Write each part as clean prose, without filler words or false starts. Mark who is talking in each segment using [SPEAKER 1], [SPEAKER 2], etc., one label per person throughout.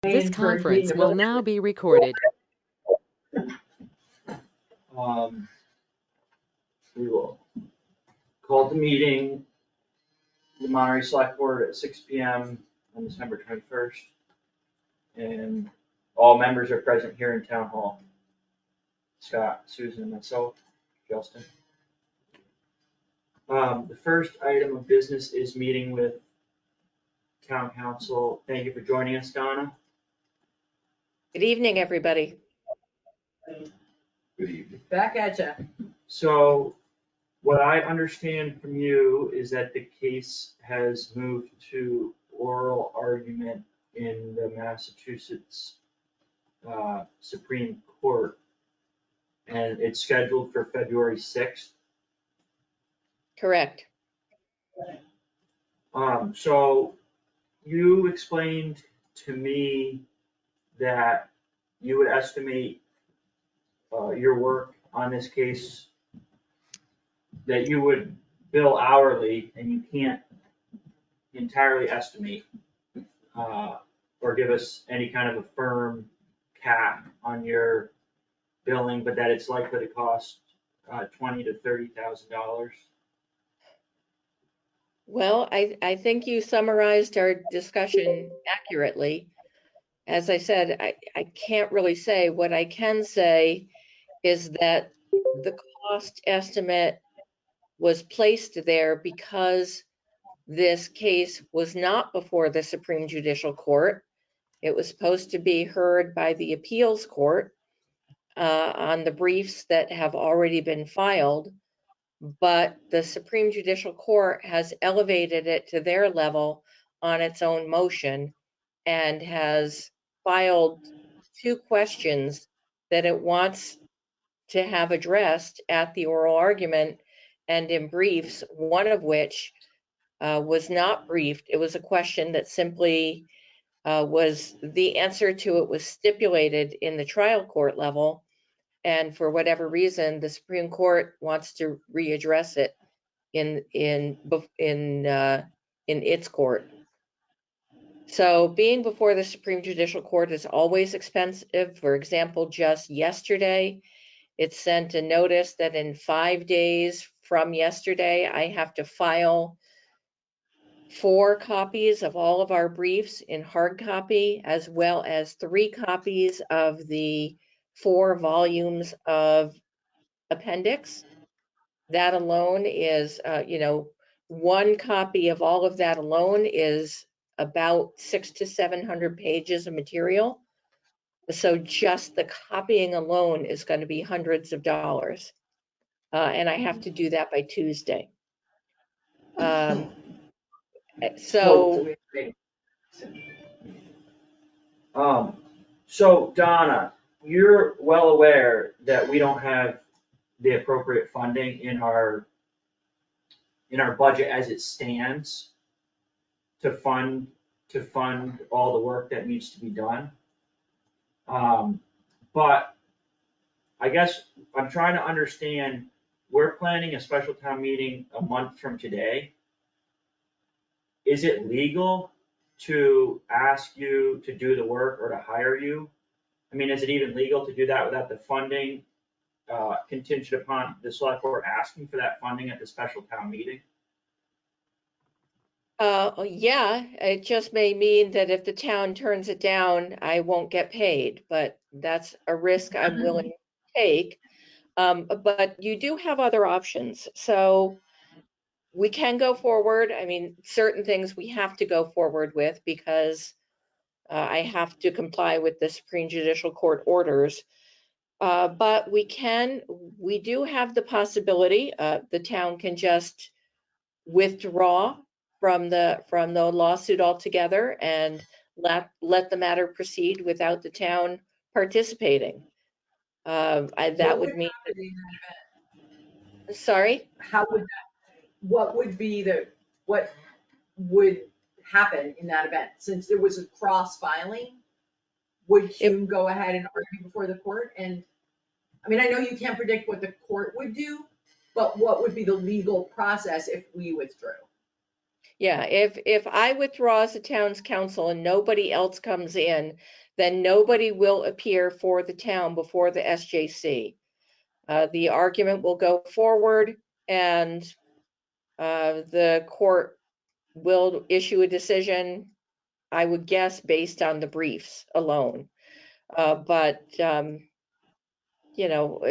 [SPEAKER 1] This conference will now be recorded.
[SPEAKER 2] We will call the meeting, the Monterey Select Board at 6 p.m. on December 21st. And all members are present here in Town Hall. Scott, Susan, and myself, Justin. The first item of business is meeting with Town Council. Thank you for joining us, Donna.
[SPEAKER 3] Good evening, everybody.
[SPEAKER 2] Good evening.
[SPEAKER 4] Back at ya.
[SPEAKER 2] So what I understand from you is that the case has moved to oral argument in the Massachusetts Supreme Court, and it's scheduled for February 6th.
[SPEAKER 3] Correct.
[SPEAKER 2] So you explained to me that you would estimate your work on this case, that you would bill hourly, and you can't entirely estimate or give us any kind of a firm cap on your billing, but that it's likely to cost $20,000 to $30,000.
[SPEAKER 3] Well, I think you summarized our discussion accurately. As I said, I can't really say. What I can say is that the cost estimate was placed there because this case was not before the Supreme Judicial Court. It was supposed to be heard by the appeals court on the briefs that have already been filed, but the Supreme Judicial Court has elevated it to their level on its own motion and has filed two questions that it wants to have addressed at the oral argument and in briefs, one of which was not briefed. It was a question that simply was the answer to it was stipulated in the trial court level, and for whatever reason, the Supreme Court wants to readdress it in its court. So being before the Supreme Judicial Court is always expensive. For example, just yesterday, it sent a notice that in 5 days from yesterday, I have to file 4 copies of all of our briefs in hard copy, as well as 3 copies of the 4 volumes of appendix. That alone is, 1 copy of all of that alone is about 600 to 700 pages of material. So just the copying alone is going to be hundreds of dollars. And I have to do that by Tuesday.
[SPEAKER 2] So Donna, you're well aware that we don't have the appropriate funding in our budget as it stands to fund all the work that needs to be done. But I guess I'm trying to understand, we're planning a special town meeting a month from today. Is it legal to ask you to do the work or to hire you? I mean, is it even legal to do that without the funding contingent upon the select board asking for that funding at the special town meeting?
[SPEAKER 3] Yeah, it just may mean that if the town turns it down, I won't get paid, but that's a risk I'm willing to take. But you do have other options. So we can go forward. I mean, certain things we have to go forward with because I have to comply with the Supreme Judicial Court orders. But we do have the possibility, the town can just withdraw from the lawsuit altogether and let the matter proceed without the town participating. That would mean. Sorry?
[SPEAKER 4] How would that, what would happen in that event? Since there was a cross filing, would Hume go ahead and argue before the court? And I mean, I know you can't predict what the court would do, but what would be the legal process if we withdrew?
[SPEAKER 3] Yeah, if I withdraw as a town's council and nobody else comes in, then nobody will appear for the town before the SJC. The argument will go forward and the court will issue a decision, I would guess, based on the briefs alone. But you know,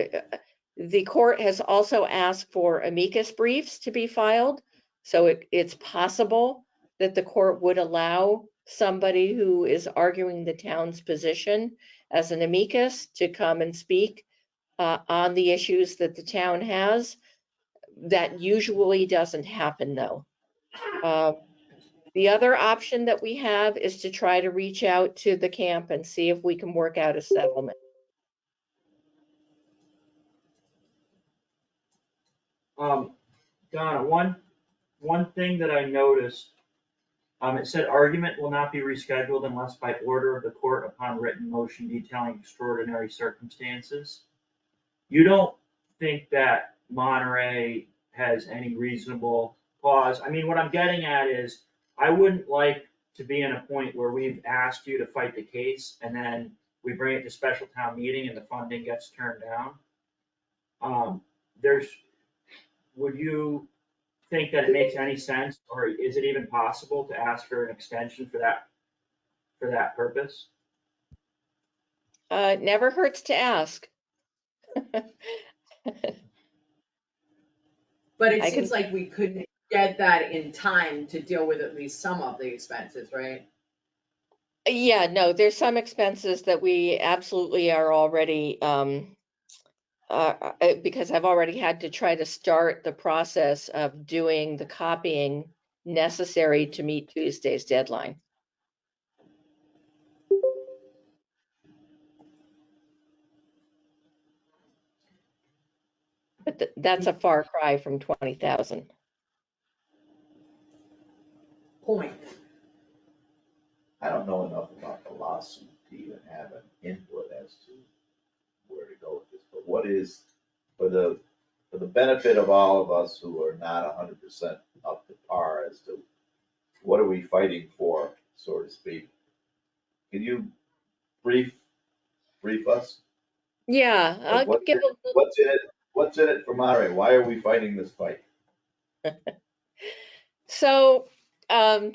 [SPEAKER 3] the court has also asked for amicus briefs to be filed. So it's possible that the court would allow somebody who is arguing the town's position as an amicus to come and speak on the issues that the town has. That usually doesn't happen, though. The other option that we have is to try to reach out to the camp and see if we can work out a settlement.
[SPEAKER 2] Donna, one thing that I noticed, it said argument will not be rescheduled unless by order of the court upon written motion detailing extraordinary circumstances. You don't think that Monterey has any reasonable cause? I mean, what I'm getting at is, I wouldn't like to be in a point where we've asked you to fight the case and then we bring it to special town meeting and the funding gets turned down. Would you think that it makes any sense, or is it even possible to ask for an extension for that purpose?
[SPEAKER 3] It never hurts to ask.
[SPEAKER 4] But it seems like we couldn't get that in time to deal with at least some of the expenses, right?
[SPEAKER 3] Yeah, no, there's some expenses that we absolutely are already, because I've already had to try to start the process of doing the copying necessary to meet Tuesday's deadline. But that's a far cry from 20,000.
[SPEAKER 4] Point.
[SPEAKER 5] I don't know enough about the lawsuit to even have an input as to where to go with this, but what is, for the benefit of all of us who are not 100% up to par as to what are we fighting for, so to speak? Can you brief us?
[SPEAKER 3] Yeah, I'll
[SPEAKER 5] Like
[SPEAKER 3] give a little.
[SPEAKER 5] What's in it for Monterey? Why are we fighting this fight?
[SPEAKER 3] So, I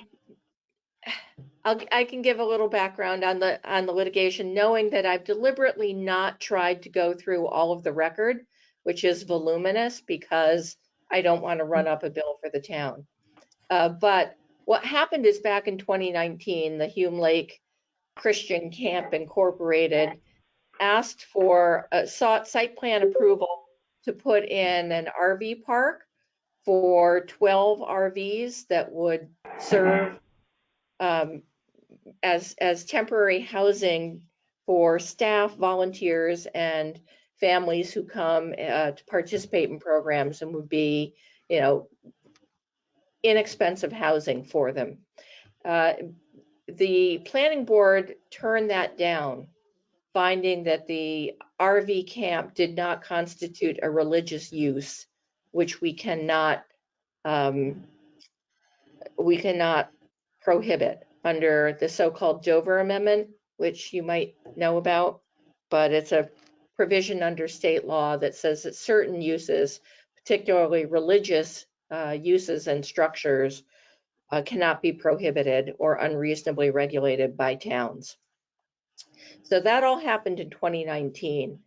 [SPEAKER 3] can give a little background on the litigation, knowing that I've deliberately not tried to go through all of the record, which is voluminous, because I don't want to run up a bill for the town. But what happened is, back in 2019, the Hume Lake Christian Camp Incorporated asked for sought site plan approval to put in an RV park for 12 RVs that would serve as temporary housing for staff, volunteers, and families who come to participate in programs, and would be, you know, inexpensive housing for them. The planning board turned that down, finding that the RV camp did not constitute a religious use, which we cannot prohibit under the so-called Dover Amendment, which you might know about, but it's a provision under state law that says that certain uses, particularly religious uses and structures, cannot be prohibited or unreasonably regulated by towns. So that all happened in 2019.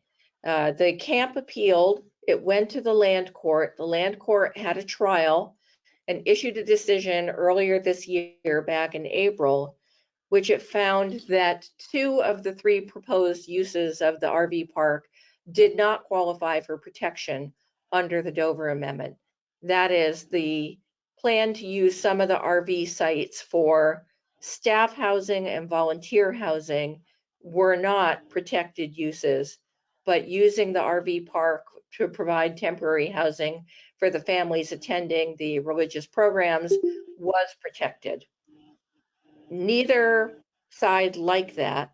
[SPEAKER 3] The camp appealed. It went to the land court. The land court had a trial and issued a decision earlier this year, back in April, which it found that 2 of the 3 proposed uses of the RV park did not qualify for protection under the Dover Amendment. That is, the plan to use some of the RV sites for staff housing and volunteer housing were not protected uses, but using the RV park to provide temporary housing for the families attending the religious programs was protected. Neither side liked that,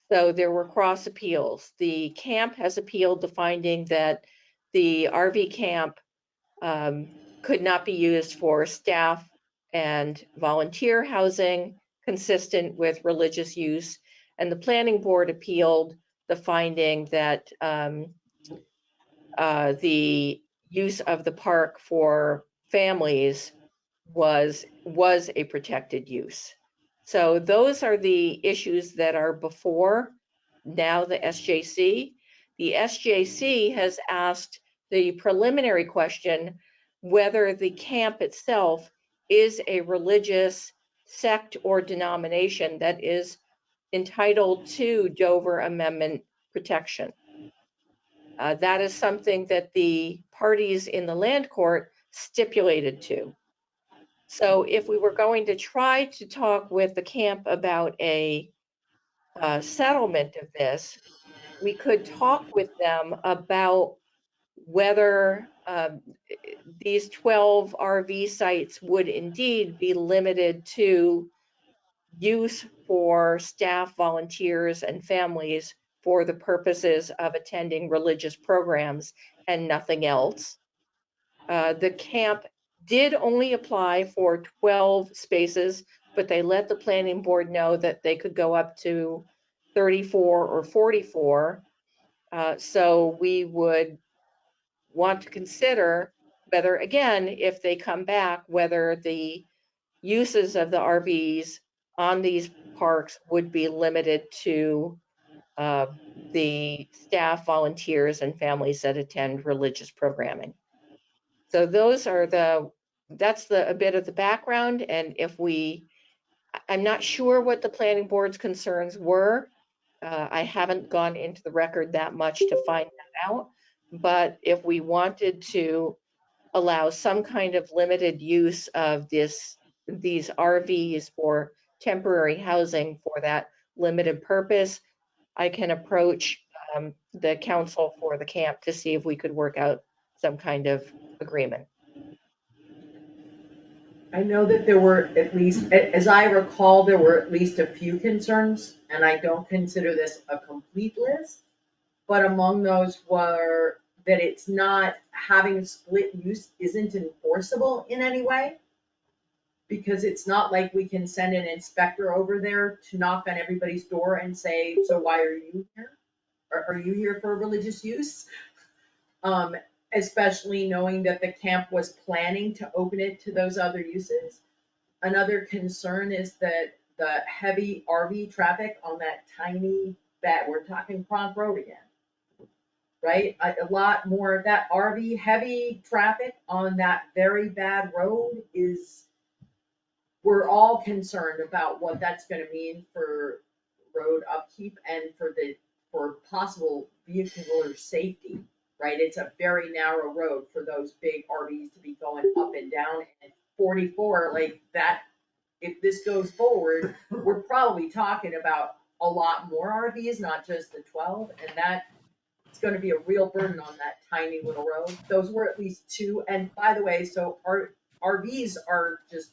[SPEAKER 3] so there were cross appeals. The camp has appealed the finding that the RV camp could not be used for staff and volunteer housing consistent with religious use. And the planning board appealed the finding that the use of the park for families was a protected use. So those are the issues that are before now the SJC. The SJC has asked the preliminary question whether the camp itself is a religious sect or denomination that is entitled to Dover Amendment protection. That is something that the parties in the land court stipulated to. So if we were going to try to talk with the camp about a settlement of this, we could talk with them about whether these 12 RV sites would indeed be limited to use for staff, volunteers, and families for the purposes of attending religious programs and nothing else. The camp did only apply for 12 spaces, but they let the planning board know that they could go up to 34 or 44. So we would want to consider whether, again, if they come back, whether the uses of the RVs on these parks would be limited to the staff, volunteers, and families that attend religious programming. So those are that's a bit of the background. And I'm not sure what the planning board's concerns were. I haven't gone into the record that much to find that out. But if we wanted to allow some kind of limited use of these RVs for temporary housing for that limited purpose, I can approach the council for the camp to see if we could work out some kind of agreement.
[SPEAKER 4] I know that there were at least, as I recall, there were at least a few concerns, and I don't consider this a complete list. But among those were that it's not, having split use isn't enforceable in any way. Because it's not like we can send an inspector over there to knock on everybody's door and say, so why are you here? Are you here for religious use? Especially knowing that the camp was planning to open it to those other uses. Another concern is that the heavy RV traffic on that tiny, we're talking Cronk Road again. Right, a lot more of that RV heavy traffic on that very bad road we're all concerned about what that's gonna mean for road upkeep and for possible vehicular safety, right? It's a very narrow road for those big RVs to be going up and down, and 44, like that, if this goes forward, we're probably talking about a lot more RVs, not just the 12, and that it's gonna be a real burden on that tiny little road. Those were at least two, and by the way, so our RVs are just,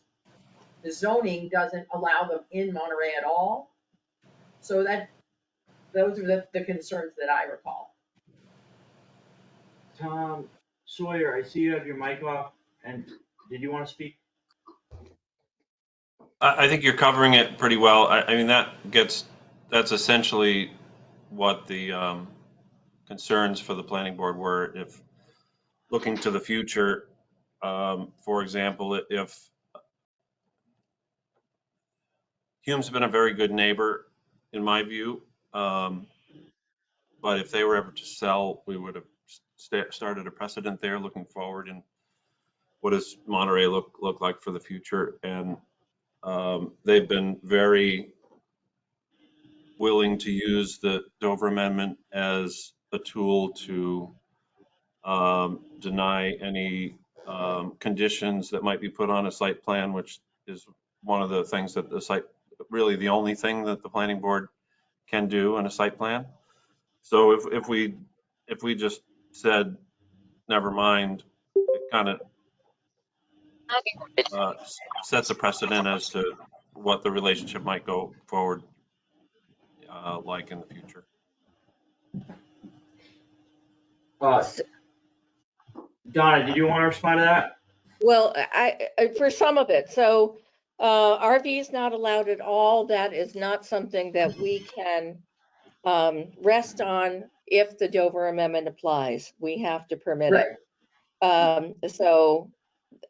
[SPEAKER 4] the zoning doesn't allow them in Monterey at all. So those are the concerns that I recall.
[SPEAKER 2] Tom Sawyer, I see you have your mic off, and did you want to speak?
[SPEAKER 6] I think you're covering it pretty well. I mean, that's essentially what the concerns for the planning board were. If looking to the future, for example, if Hume's been a very good neighbor, in my view, but if they were ever to sell, we would have started a precedent there looking forward. And what does Monterey look like for the future? And they've been very willing to use the Dover Amendment as a tool to deny any conditions that might be put on a site plan, which is one of the things that really the only thing that the planning board can do in a site plan. So if we just said, never mind, it kind of sets a precedent as to what the relationship might go forward like in the future.
[SPEAKER 2] Donna, did you want to respond to that?
[SPEAKER 3] Well, for some of it, so RV is not allowed at all. That is not something that we can rest on if the Dover Amendment applies. We have to permit it. So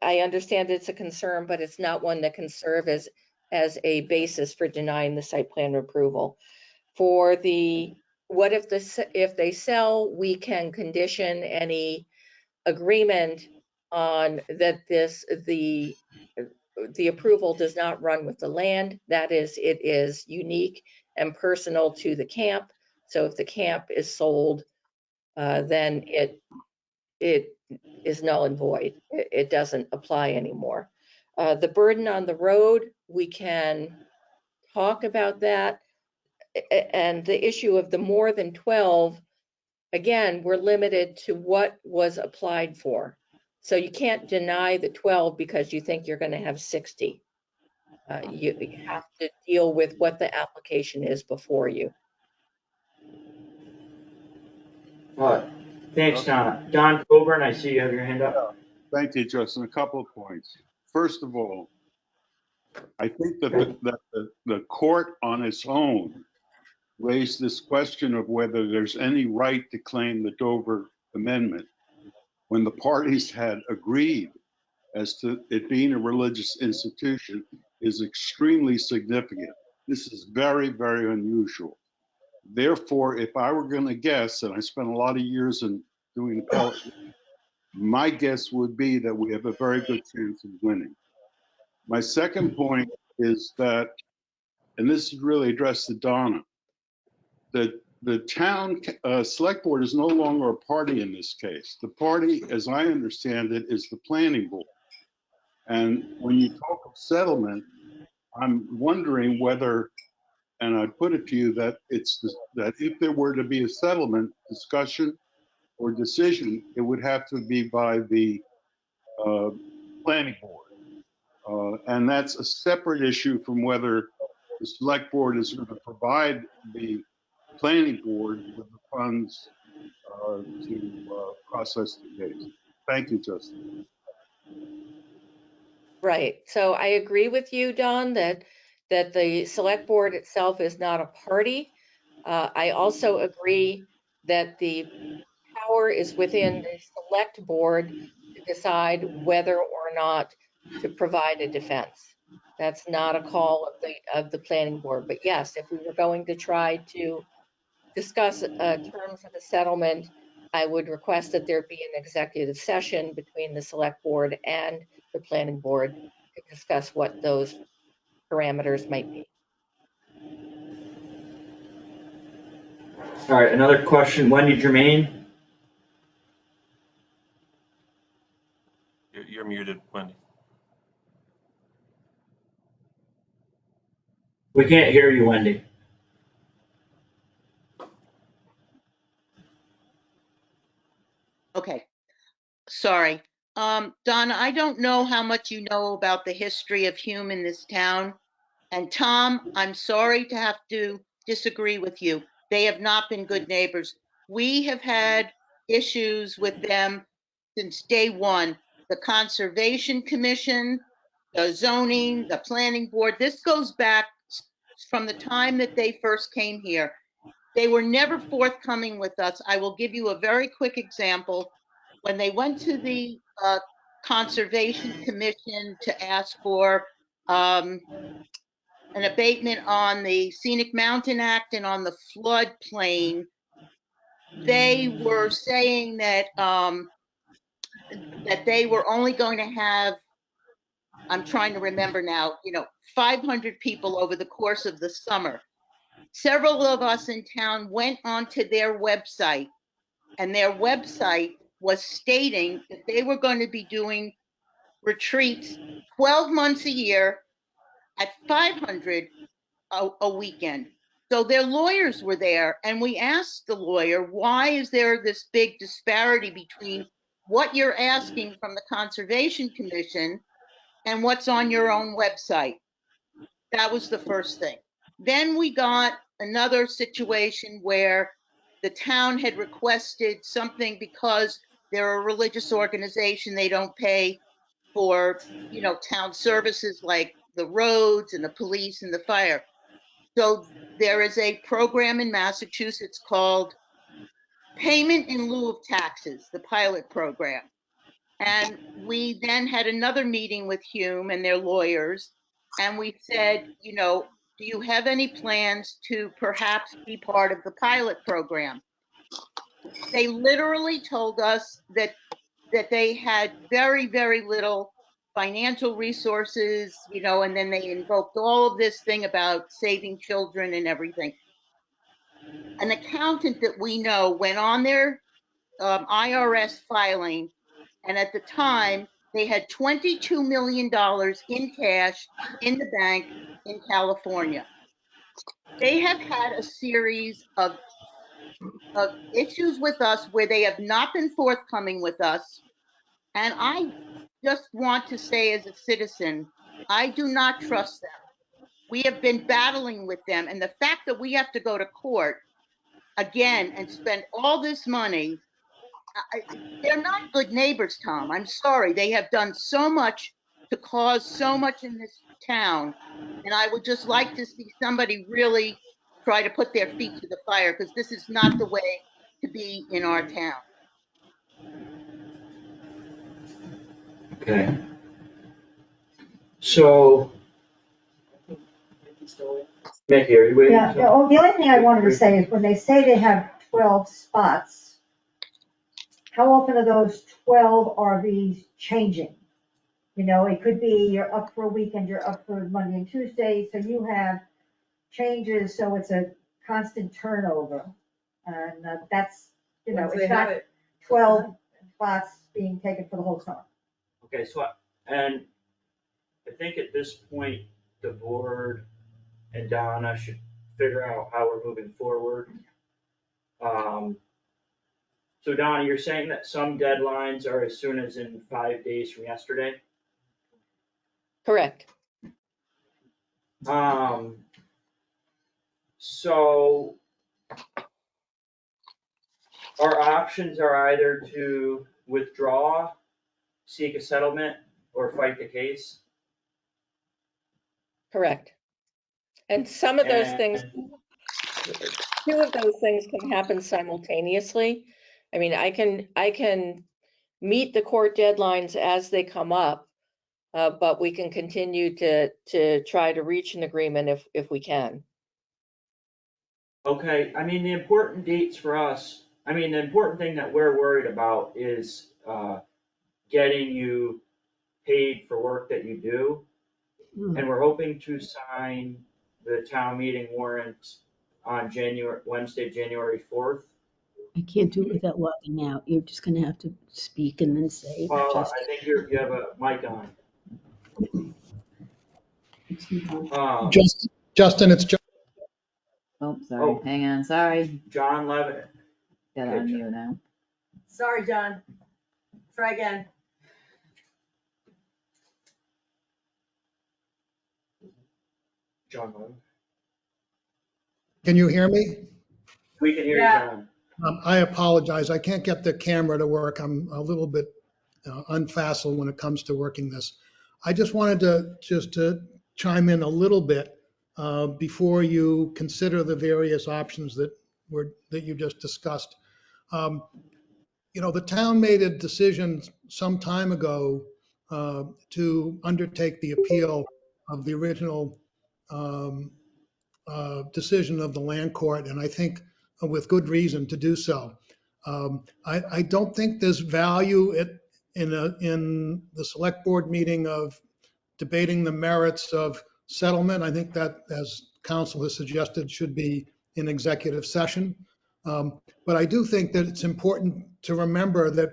[SPEAKER 3] I understand it's a concern, but it's not one that can serve as a basis for denying the site plan approval. For the, what if if they sell, we can condition any agreement on that the approval does not run with the land. That is, it is unique and personal to the camp. So if the camp is sold, then it is null and void. It doesn't apply anymore. The burden on the road, we can talk about that. And the issue of the more than 12, again, we're limited to what was applied for. So you can't deny the 12 because you think you're going to have 60. You have to deal with what the application is before you.
[SPEAKER 2] Thanks, Donna. Don Coburn, I see you have your hand up.
[SPEAKER 7] Thank you, Justin. A couple of points. First of all, I think that the court on its own raised this question of whether there's any right to claim the Dover Amendment when the parties had agreed as to it being a religious institution is extremely significant. This is very, very unusual. Therefore, if I were going to guess, and I spent a lot of years in doing appellate, my guess would be that we have a very good chance of winning. My second point is that, and this is really addressed to Donna, that the town select board is no longer a party in this case. The party, as I understand it, is the planning board. And when you talk of settlement, I'm wondering whether, and I put it to you that that if there were to be a settlement discussion or decision, it would have to be by the planning board. And that's a separate issue from whether the select board is going to provide the planning board with the funds to process the case. Thank you, Justin.
[SPEAKER 3] Right. So I agree with you, Don, that the select board itself is not a party. I also agree that the power is within the select board to decide whether or not to provide a defense. That's not a call of the planning board. But yes, if we were going to try to discuss terms of a settlement, I would request that there be an executive session between the select board and the planning board to discuss what those parameters might be.
[SPEAKER 2] All right, another question, Wendy Germain.
[SPEAKER 6] You're muted, Wendy.
[SPEAKER 2] We can't hear you, Wendy.
[SPEAKER 8] Okay, sorry. Donna, I don't know how much you know about the history of Hume in this town. And Tom, I'm sorry to have to disagree with you. They have not been good neighbors. We have had issues with them since day one. The Conservation Commission, the zoning, the planning board, this goes back from the time that they first came here. They were never forthcoming with us. I will give you a very quick example. When they went to the Conservation Commission to ask for an abatement on the Scenic Mountain Act and on the floodplain, they were saying that that they were only going to have, I'm trying to remember now, 500 people over the course of the summer. Several of us in town went onto their website, and their website was stating that they were going to be doing retreats 12 months a year at 500 a weekend. So their lawyers were there, and we asked the lawyer, why is there this big disparity between what you're asking from the Conservation Commission and what's on your own website? That was the first thing. Then we got another situation where the town had requested something because they're a religious organization, they don't pay for, town services like the roads and the police and the fire. So there is a program in Massachusetts called Payment in lieu of taxes, the pilot program. And we then had another meeting with Hume and their lawyers. And we said, do you have any plans to perhaps be part of the pilot program? They literally told us that they had very, very little financial resources, and then they invoked all of this thing about saving children and everything. An accountant that we know went on their IRS filing, and at the time, they had $22 million in cash in the bank in California. They have had a series of issues with us where they have not been forthcoming with us. And I just want to say, as a citizen, I do not trust them. We have been battling with them, and the fact that we have to go to court again and spend all this money, they're not good neighbors, Tom. I'm sorry. They have done so much to cause so much in this town, and I would just like to see somebody really try to put their feet to the fire, because this is not the way to be in our town.
[SPEAKER 2] Okay. So, Mickey, are you waiting?
[SPEAKER 9] Yeah, the only thing I wanted to say is when they say they have 12 spots, how often are those 12 RVs changing? It could be you're up for a weekend, you're up for Monday and Tuesday, so you have changes, so it's a constant turnover. And that's,
[SPEAKER 4] Once they
[SPEAKER 9] it's
[SPEAKER 4] have
[SPEAKER 9] not
[SPEAKER 4] it.
[SPEAKER 9] 12 spots being taken for the whole summer.
[SPEAKER 2] Okay, so, and I think at this point, the board and Donna should figure out how we're moving forward. So Donna, you're saying that some deadlines are as soon as in 5 days from yesterday?
[SPEAKER 3] Correct.
[SPEAKER 2] So our options are either to withdraw, seek a settlement, or fight the case.
[SPEAKER 3] Correct. And some of those things, two of those things can happen simultaneously. I mean, I can meet the court deadlines as they come up, but we can continue to try to reach an agreement if we can.
[SPEAKER 2] Okay, I mean, the important dates for us, the important thing that we're worried about is getting you paid for work that you do. And we're hoping to sign the town meeting warrant on Wednesday, January 4th.
[SPEAKER 10] I can't do it without logging out. You're just gonna have to speak and then say.
[SPEAKER 2] I think you have a mic on.
[SPEAKER 11] Justin, it's John.
[SPEAKER 12] Oh, sorry.
[SPEAKER 2] Oh.
[SPEAKER 12] Hang on. Sorry.
[SPEAKER 2] John Levitt.
[SPEAKER 12] Got
[SPEAKER 2] Okay,
[SPEAKER 12] on mute now.
[SPEAKER 4] Sorry, John. Try again.
[SPEAKER 2] John Levitt.
[SPEAKER 11] Can you hear me?
[SPEAKER 2] We can hear you,
[SPEAKER 4] Yeah.
[SPEAKER 2] John.
[SPEAKER 11] I apologize. I can't get the camera to work. I'm a little bit unfacile when it comes to working this. I just wanted to chime in a little bit before you consider the various options that you just discussed. The town made a decision some time ago to undertake the appeal of the original decision of the land court, and I think with good reason to do so. I don't think there's value in the select board meeting of debating the merits of settlement. I think that, as council has suggested, should be in executive session. But I do think that it's important to remember that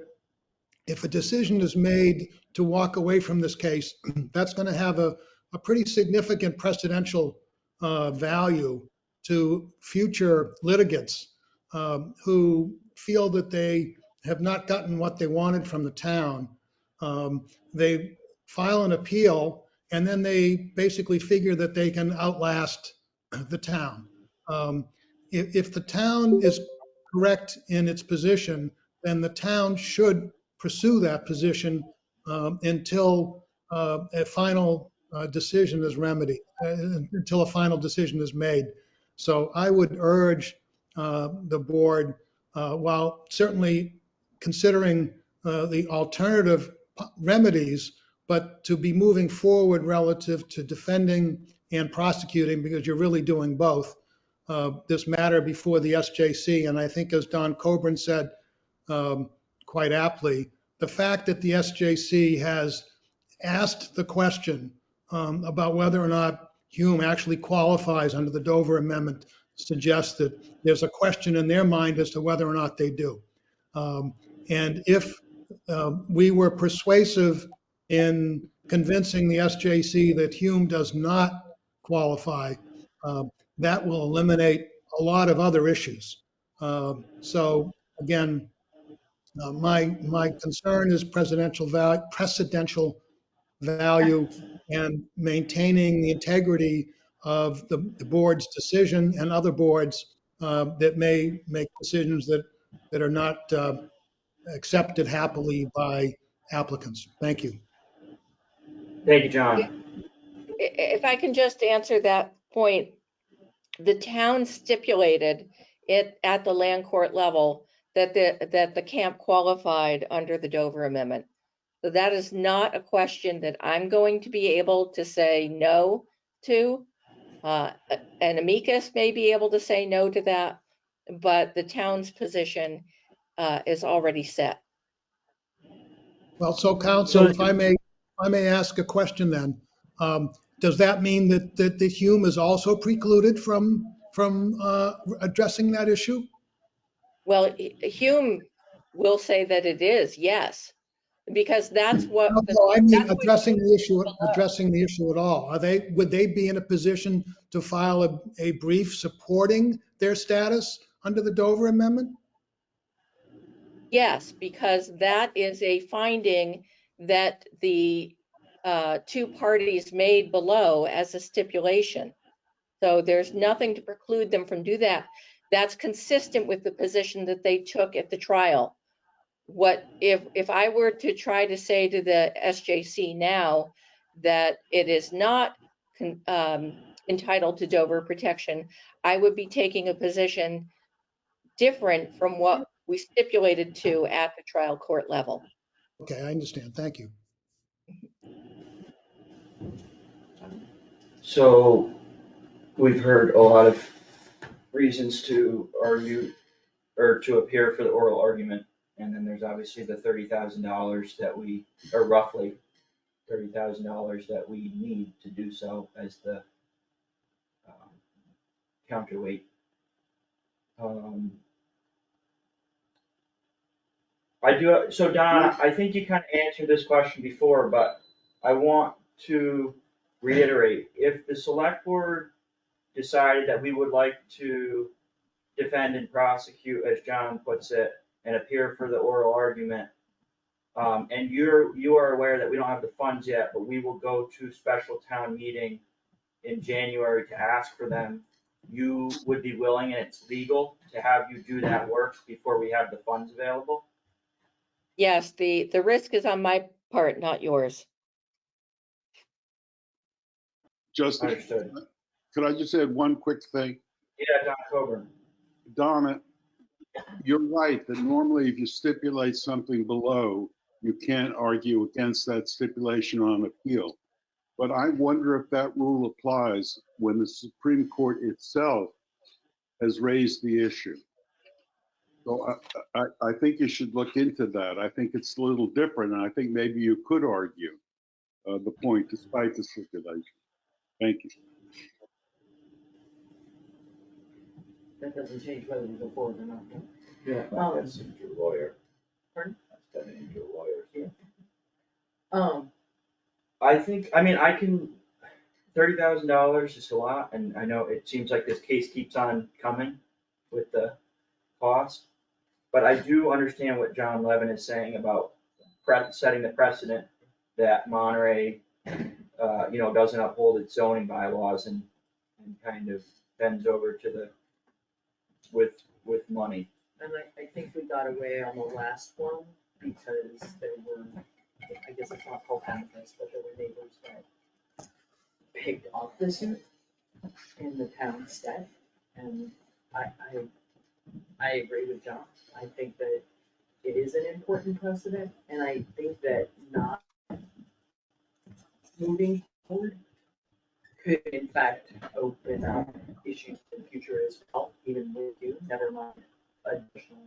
[SPEAKER 11] if a decision is made to walk away from this case, that's going to have a pretty significant precedential value to future litigants who feel that they have not gotten what they wanted from the town. They file an appeal, and then they basically figure that they can outlast the town. If the town is correct in its position, then the town should pursue that position until a final decision is remedied, until a final decision is made. So I would urge the board, while certainly considering the alternative remedies, but to be moving forward relative to defending and prosecuting, because you're really doing both, this matter before the SJC. And I think, as Don Coburn said quite aptly, the fact that the SJC has asked the question about whether or not Hume actually qualifies under the Dover Amendment suggests that there's a question in their mind as to whether or not they do. And if we were persuasive in convincing the SJC that Hume does not qualify, that will eliminate a lot of other issues. So again, my concern is precedential value and maintaining the integrity of the board's decision and other boards that may make decisions that are not accepted happily by applicants. Thank you.
[SPEAKER 2] Thank you, John.
[SPEAKER 3] If I can just answer that point, the town stipulated it at the land court level that the camp qualified under the Dover Amendment. So that is not a question that I'm going to be able to say no to. An amicus may be able to say no to that, but the town's position is already set.
[SPEAKER 11] Well, so counsel, if I may ask a question then, does that mean that the Hume is also precluded from addressing that issue?
[SPEAKER 3] Well, Hume will say that it is, yes, because that's what.
[SPEAKER 11] No, I mean addressing the issue at all. Would they be in a position to file a brief supporting their status under the Dover Amendment?
[SPEAKER 3] Yes, because that is a finding that the two parties made below as a stipulation. So there's nothing to preclude them from do that. That's consistent with the position that they took at the trial. What if I were to try to say to the SJC now that it is not entitled to Dover protection, I would be taking a position different from what we stipulated to at the trial court level.
[SPEAKER 11] Okay, I understand. Thank you.
[SPEAKER 2] So we've heard a lot of reasons to argue or to appear for the oral argument. And then there's obviously the $30,000 that we, or roughly $30,000 that we need to do so as the counterweight. So Donna, I think you kind of answered this question before, but I want to reiterate, if the select board decided that we would like to defend and prosecute, as John puts it, and appear for the oral argument, and you are aware that we don't have the funds yet, but we will go to special town meeting in January to ask for them, you would be willing, and it's legal, to have you do that work before we have the funds available?
[SPEAKER 3] Yes, the risk is on my part, not yours.
[SPEAKER 2] Understood.
[SPEAKER 7] Could I just add one quick thing?
[SPEAKER 2] Yeah, Don Coburn.
[SPEAKER 7] Donna, you're right that normally if you stipulate something below, you can't argue against that stipulation on appeal. But I wonder if that rule applies when the Supreme Court itself has raised the issue. So I think you should look into that. I think it's a little different, and I think maybe you could argue the point despite the stipulation. Thank you.
[SPEAKER 4] That doesn't change whether we go forward or not.
[SPEAKER 2] Yeah.
[SPEAKER 5] That's into a lawyer.
[SPEAKER 4] Pardon?
[SPEAKER 5] That's done into a lawyer.
[SPEAKER 2] I think, I mean, I can, $30,000 is a lot, and I know it seems like this case keeps on coming with the cost. But I do understand what John Levin is saying about setting the precedent that Monterey, doesn't uphold its zoning bylaws and kind of bends over to with money.
[SPEAKER 4] And I think we got away on the last one because there were I guess it's not called benefits, but there were neighbors that picked up the suit in the town stead. And I agree with John. I think that it is an important precedent, and I think that not moving forward could in fact open up issues in the future as well, even with you, never mind additional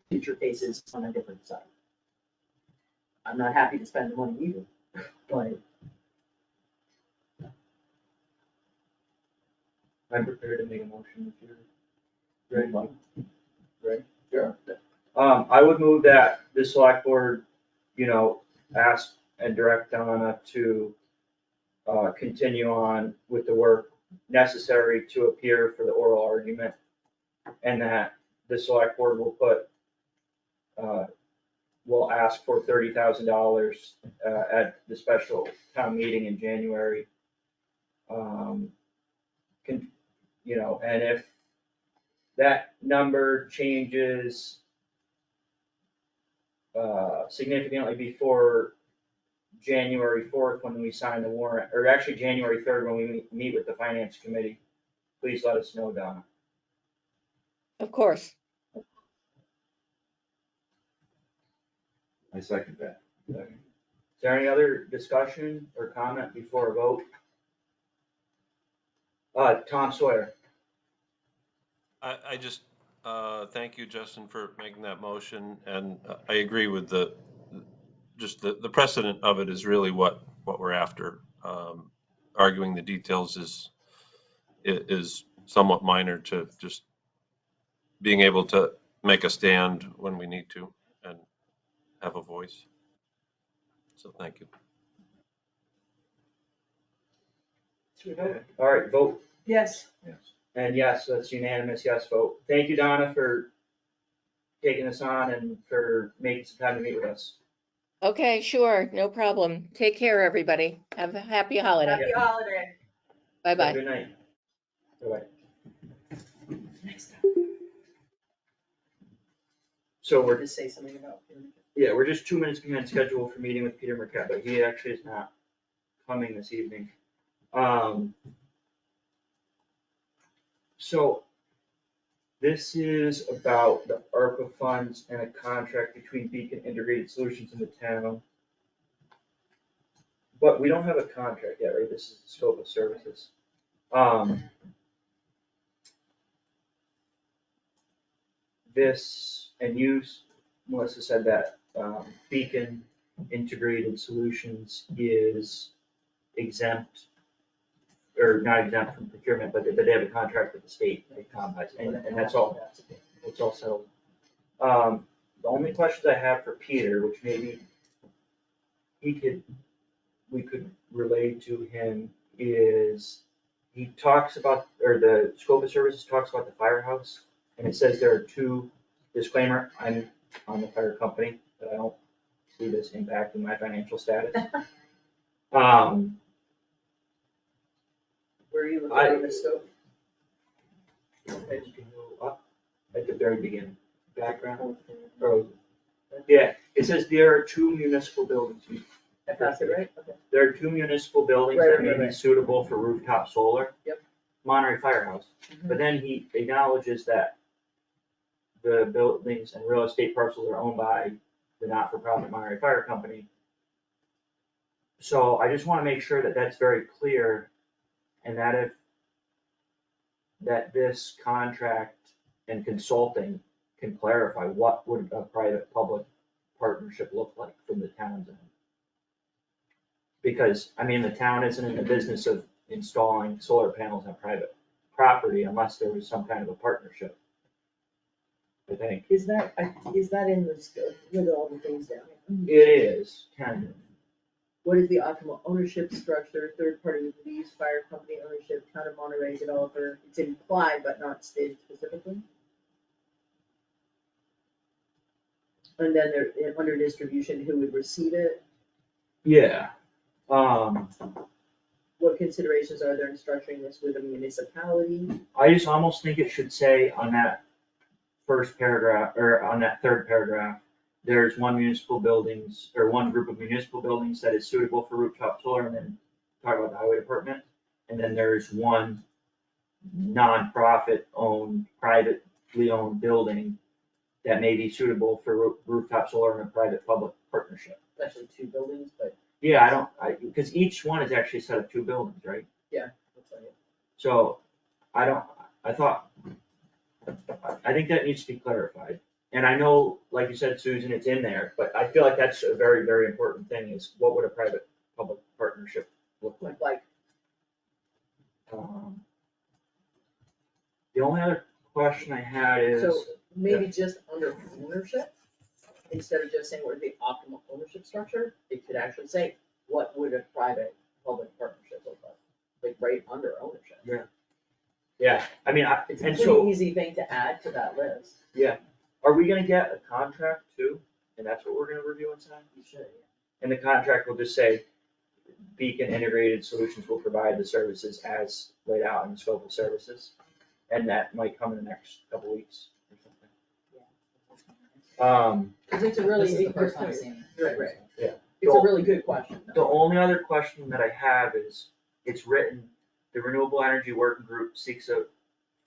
[SPEAKER 4] future cases on a different side. I'm not happy to spend the money either, but
[SPEAKER 2] I'm prepared to make a motion if you're ready. Ready?
[SPEAKER 5] Sure.
[SPEAKER 2] I would move that the select board, ask and direct Donna to continue on with the work necessary to appear for the oral argument. And that the select board will ask for $30,000 at the special town meeting in January. And if that number changes significantly before January 4th, when we sign the warrant, or actually January 3rd, when we meet with the finance committee, please let us know, Donna.
[SPEAKER 3] Of course.
[SPEAKER 5] I second that.
[SPEAKER 2] Is there any other discussion or comment before a vote? Tom Sawyer.
[SPEAKER 6] I just, thank you, Justin, for making that motion, and I agree with the precedent of it is really what we're after. Arguing the details is somewhat minor to just being able to make a stand when we need to and have a voice. So thank you.
[SPEAKER 2] All right, vote.
[SPEAKER 4] yes.
[SPEAKER 5] Yes.
[SPEAKER 2] And yes, that's unanimous yes vote. Thank you, Donna, for taking this on and for making some time to meet with us.
[SPEAKER 3] Okay, sure, no problem. Take care, everybody. Have a happy holiday.
[SPEAKER 4] Happy holiday.
[SPEAKER 2] Have a
[SPEAKER 3] Bye-bye.
[SPEAKER 2] good night. Bye-bye.
[SPEAKER 4] Next time.
[SPEAKER 2] So we're,
[SPEAKER 4] To say something about.
[SPEAKER 2] yeah, we're just 2 minutes behind schedule for meeting with Peter Murkett, but he actually is not coming this evening. So this is about the ARPA funds and a contract between Beacon Integrated Solutions and the town. But we don't have a contract yet, right? This is the scope of services. This, and you, Melissa, said that Beacon Integrated Solutions is exempt, or not exempt from procurement, but they have a contract with the state, like and that's all, it's all settled. The only questions I have for Peter, which maybe we could relay to him, is he talks about, or the scope of services talks about the firehouse, and it says there are two, disclaimer, I'm on the fire company, but I don't see this impacting my financial status.
[SPEAKER 4] Where are you looking at the scope?
[SPEAKER 2] And you can go up at the very beginning, background, or, yeah, it says there are two municipal buildings.
[SPEAKER 4] I passed it, right? Okay.
[SPEAKER 2] There are two municipal buildings that may be suitable for rooftop solar.
[SPEAKER 4] Yep.
[SPEAKER 2] Monterey Firehouse, but then he acknowledges that the buildings and real estate parcels are owned by the not-for-profit Monterey Fire Company. So I just wanna make sure that that's very clear, and that this contract and consulting can clarify what would a private-public partnership look like from the town's end. Because, I mean, the town isn't in the business of installing solar panels on private property unless there was some kind of a partnership, I think.
[SPEAKER 4] Is that in the scope with all the things down here?
[SPEAKER 2] It is, kind of.
[SPEAKER 4] What is the optimal ownership structure, third party lease, fire company ownership, town of Monterey developer? It's implied but not stated specifically. And then there, under distribution, who would receive it?
[SPEAKER 2] Yeah.
[SPEAKER 4] What considerations are there in structuring this with a municipality?
[SPEAKER 2] I just almost think it should say on that first paragraph, or on that third paragraph, there's one municipal buildings, or one group of municipal buildings that is suitable for rooftop solar, and then talk about the highway department. And then there's one nonprofit owned, privately owned building that may be suitable for rooftop solar in a private public partnership.
[SPEAKER 4] Actually, 2 buildings, but
[SPEAKER 2] Yeah, because each one is actually a set of 2 buildings, right?
[SPEAKER 4] looks like it.
[SPEAKER 2] So, I think that needs to be clarified. And I know, like you said, Susan, it's in there, but I feel like that's a very, very important thing, is what would a private public partnership look like?
[SPEAKER 4] Like,
[SPEAKER 2] The only other question I had is.
[SPEAKER 4] so maybe just under ownership, instead of just saying what would be optimal ownership structure, it could actually say, what would a private public partnership look like right under ownership.
[SPEAKER 2] Yeah, I mean,
[SPEAKER 4] It's a
[SPEAKER 2] and
[SPEAKER 4] pretty
[SPEAKER 2] so,
[SPEAKER 4] easy thing to add to that list.
[SPEAKER 2] are we gonna get a contract too? And that's what we're gonna review and sign?
[SPEAKER 4] You should.
[SPEAKER 2] And the contract will just say, Beacon Integrated Solutions will provide the services as laid out in the scope of services. And that might come in the next couple weeks or something.
[SPEAKER 4] Cause it's a really.
[SPEAKER 12] This is the first time seeing it.
[SPEAKER 4] Right.
[SPEAKER 2] Yeah.
[SPEAKER 4] It's a really good question.
[SPEAKER 2] The only other question that I have is, it's written, the Renewable Energy Working Group seeks a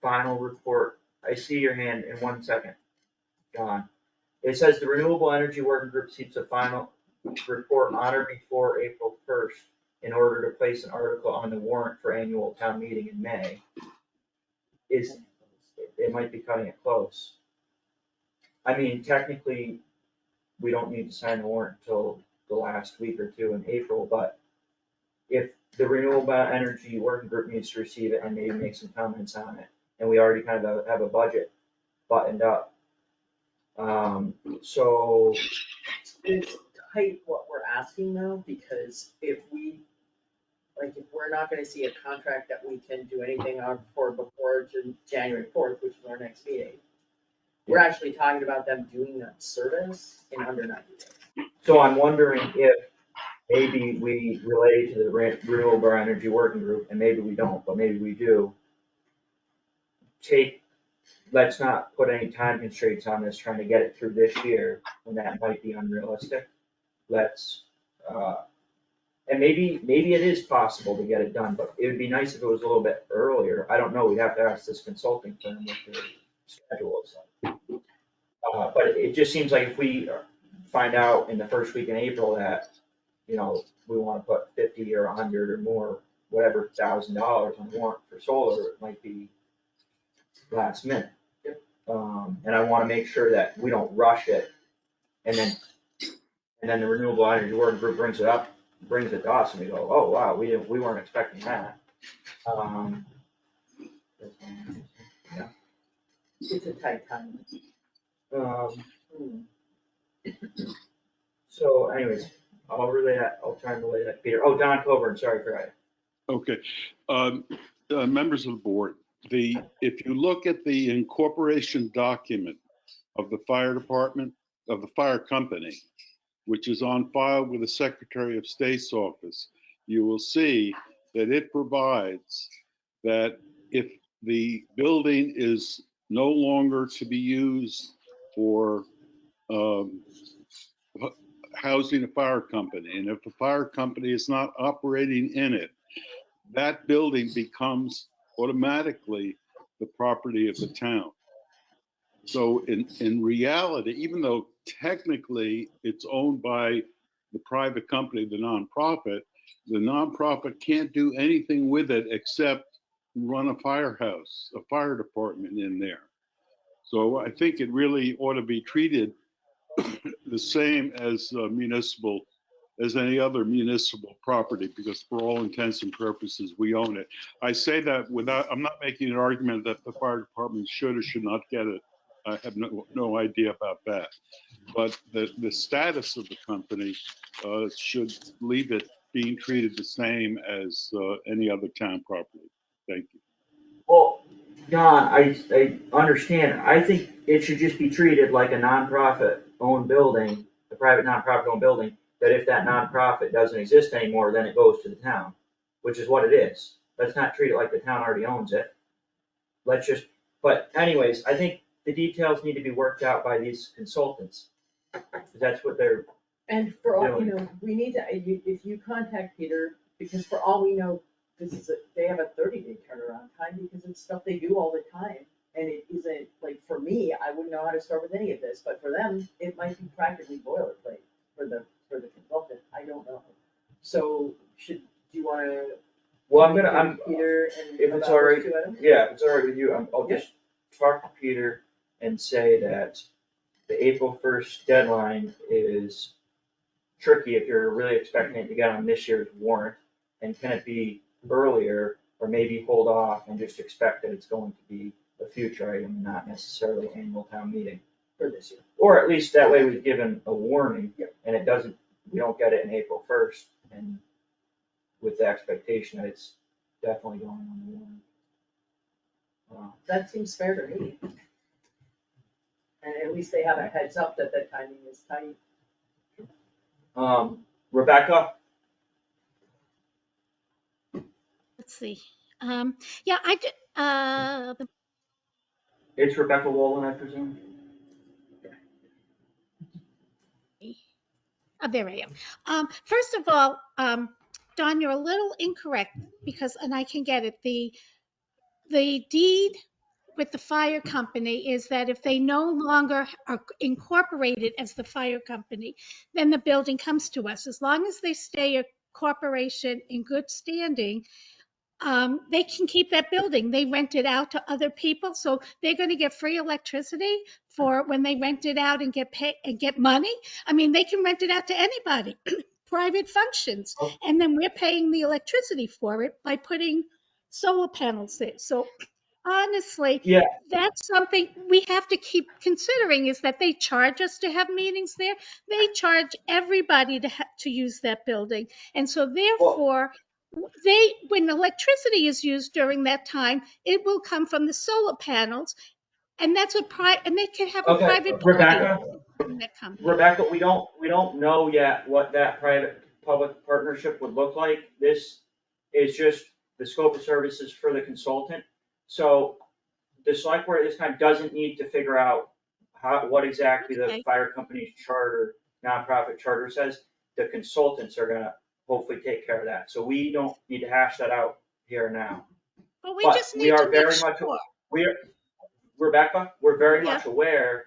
[SPEAKER 2] final report. I see your hand in 1 second, John. It says the Renewable Energy Working Group seeks a final report on or before April 1st in order to place an article on the warrant for annual town meeting in May. It might be cutting it close. I mean, technically, we don't need to sign the warrant until the last week or 2 in April, but if the Renewable Energy Working Group needs to receive it and maybe make some comments on it, and we already kind of have a budget buttoned up. So.
[SPEAKER 4] It's tight what we're asking though, because if we're not gonna see a contract that we can do anything on before January 4th, which is our next meeting, we're actually talking about them doing that service in under 90 days.
[SPEAKER 2] So I'm wondering if maybe we relate to the Renewable Energy Working Group, and maybe we don't, but maybe we do. Let's not put any time constraints on this, trying to get it through this year, when that might be unrealistic. And maybe it is possible to get it done, but it would be nice if it was a little bit earlier. I don't know, we'd have to ask this consulting firm what their schedule is like. But it just seems like if we find out in the first week in April that, we wanna put 50 or 100 or more, whatever, $1,000 on warrant for solar, it might be last minute. And I wanna make sure that we don't rush it, and then the Renewable Energy Working Group brings it to us, and we go, oh, wow, we weren't expecting that.
[SPEAKER 4] It's a tight time.
[SPEAKER 2] So anyways, I'll try and relay that to Peter. Oh, Don Coburn, sorry for that.
[SPEAKER 7] Okay, members of the board, if you look at the incorporation document of the fire department, of the fire company, which is on file with the Secretary of State's office, you will see that it provides that if the building is no longer to be used for housing a fire company, and if the fire company is not operating in it, that building becomes automatically the property of the town. So in reality, even though technically it's owned by the private company, the nonprofit can't do anything with it except run a firehouse, a fire department in there. So I think it really ought to be treated the same as any other municipal property, because for all intents and purposes, we own it. I say that I'm not making an argument that the fire department should or should not get it. I have no idea about that. But the status of the company should leave it being treated the same as any other town property. Thank you.
[SPEAKER 2] Well, Don, I understand. I think it should just be treated like a nonprofit-owned building, a private nonprofit-owned building, that if that nonprofit doesn't exist anymore, then it goes to the town, which is what it is. Let's not treat it like the town already owns it. But anyways, I think the details need to be worked out by these consultants. That's what they're,
[SPEAKER 4] And for all,
[SPEAKER 2] Really?
[SPEAKER 4] we need to, if you contact Peter, because for all we know, they have a 30-day turnaround time because it's stuff they do all the time. And it isn't, like, for me, I wouldn't know how to start with any of this, but for them, it might be practically boilerplate for the consultant, I don't know. So do you wanna?
[SPEAKER 2] well, I'm
[SPEAKER 4] Peter and
[SPEAKER 2] if it's
[SPEAKER 4] about
[SPEAKER 2] all
[SPEAKER 4] those
[SPEAKER 2] right,
[SPEAKER 4] two items?
[SPEAKER 2] yeah, if it's all right with you, I'll
[SPEAKER 4] Yeah.
[SPEAKER 2] just talk to Peter and say that the April 1st deadline is tricky if you're really expecting it to get on this year's warrant. And can it be earlier, or maybe hold off and just expect that it's going to be a future item, not necessarily annual town meeting
[SPEAKER 4] For this year.
[SPEAKER 2] or at least that way we've given a warning.
[SPEAKER 4] Yep.
[SPEAKER 2] And it doesn't, we don't get it in April 1st, and with the expectation that it's definitely going on the warrant.
[SPEAKER 4] That seems fair to me. And at least they have a heads up that the timing is tight.
[SPEAKER 2] Rebecca,
[SPEAKER 13] Let's see. Yeah, I did,
[SPEAKER 2] it's Rebecca Wolin, I presume?
[SPEAKER 13] there I am. First of all, Don, you're a little incorrect because, and I can get it, the deed with the fire company is that if they no longer are incorporated as the fire company, then the building comes to us. As long as they stay a corporation in good standing, they can keep that building. They rent it out to other people, so they're going to get free electricity for when they rent it out and get paid and get money. I mean, they can rent it out to anybody, private functions,
[SPEAKER 2] Oh.
[SPEAKER 13] and then we're paying the electricity for it by putting solar panels there. So honestly,
[SPEAKER 2] Yeah.
[SPEAKER 13] that's something we have to keep considering, is that they charge us to have meetings there. They charge everybody to use that building, and so therefore, when electricity is used during that time, it will come from the solar panels, and that's and they can have a
[SPEAKER 2] Okay,
[SPEAKER 13] private party
[SPEAKER 2] Rebecca,
[SPEAKER 13] in that company.
[SPEAKER 2] Rebecca, we don't know yet what that private-public partnership would look like. This is just the scope of services for the consultant. So the select board at this time doesn't need to figure out what exactly the
[SPEAKER 13] Okay.
[SPEAKER 2] fire company's charter, nonprofit charter says. The consultants are gonna hopefully take care of that. So we don't need to hash that out here now.
[SPEAKER 13] But we
[SPEAKER 2] But
[SPEAKER 13] just
[SPEAKER 2] we
[SPEAKER 13] need
[SPEAKER 2] are
[SPEAKER 13] to make
[SPEAKER 2] very much,
[SPEAKER 13] sure.
[SPEAKER 2] Rebecca, we're very
[SPEAKER 13] Yeah.
[SPEAKER 2] much aware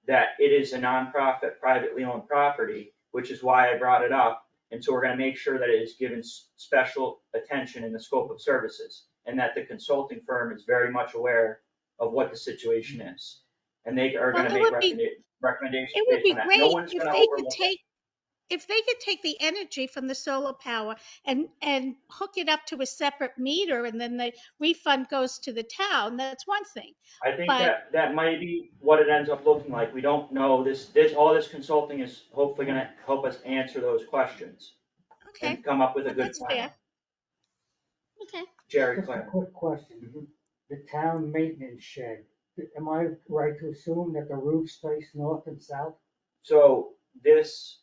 [SPEAKER 2] that it is a nonprofit, privately owned property, which is why I brought it up. And so we're gonna make sure that it is given special attention in the scope of services, and that the consulting firm is very much aware of what the situation is. And they are gonna
[SPEAKER 13] Well,
[SPEAKER 2] make recommendations
[SPEAKER 13] it would
[SPEAKER 2] based
[SPEAKER 13] be
[SPEAKER 2] on that. No
[SPEAKER 13] great
[SPEAKER 2] one's
[SPEAKER 13] if
[SPEAKER 2] gonna
[SPEAKER 13] they could
[SPEAKER 2] overlook it.
[SPEAKER 13] take, the energy from the solar power and hook it up to a separate meter, and then the refund goes to the town. That's one thing.
[SPEAKER 2] I think
[SPEAKER 13] But
[SPEAKER 2] that might be what it ends up looking like. We don't know. All this consulting is hopefully gonna help us answer those questions
[SPEAKER 13] okay,
[SPEAKER 2] and come up with a
[SPEAKER 13] well,
[SPEAKER 2] good
[SPEAKER 13] that's
[SPEAKER 2] plan.
[SPEAKER 13] fair. Okay.
[SPEAKER 2] Jerry
[SPEAKER 14] Just a
[SPEAKER 2] Claire.
[SPEAKER 14] quick question. The town maintenance shed, am I right to assume that the roofs face north and south?
[SPEAKER 2] So this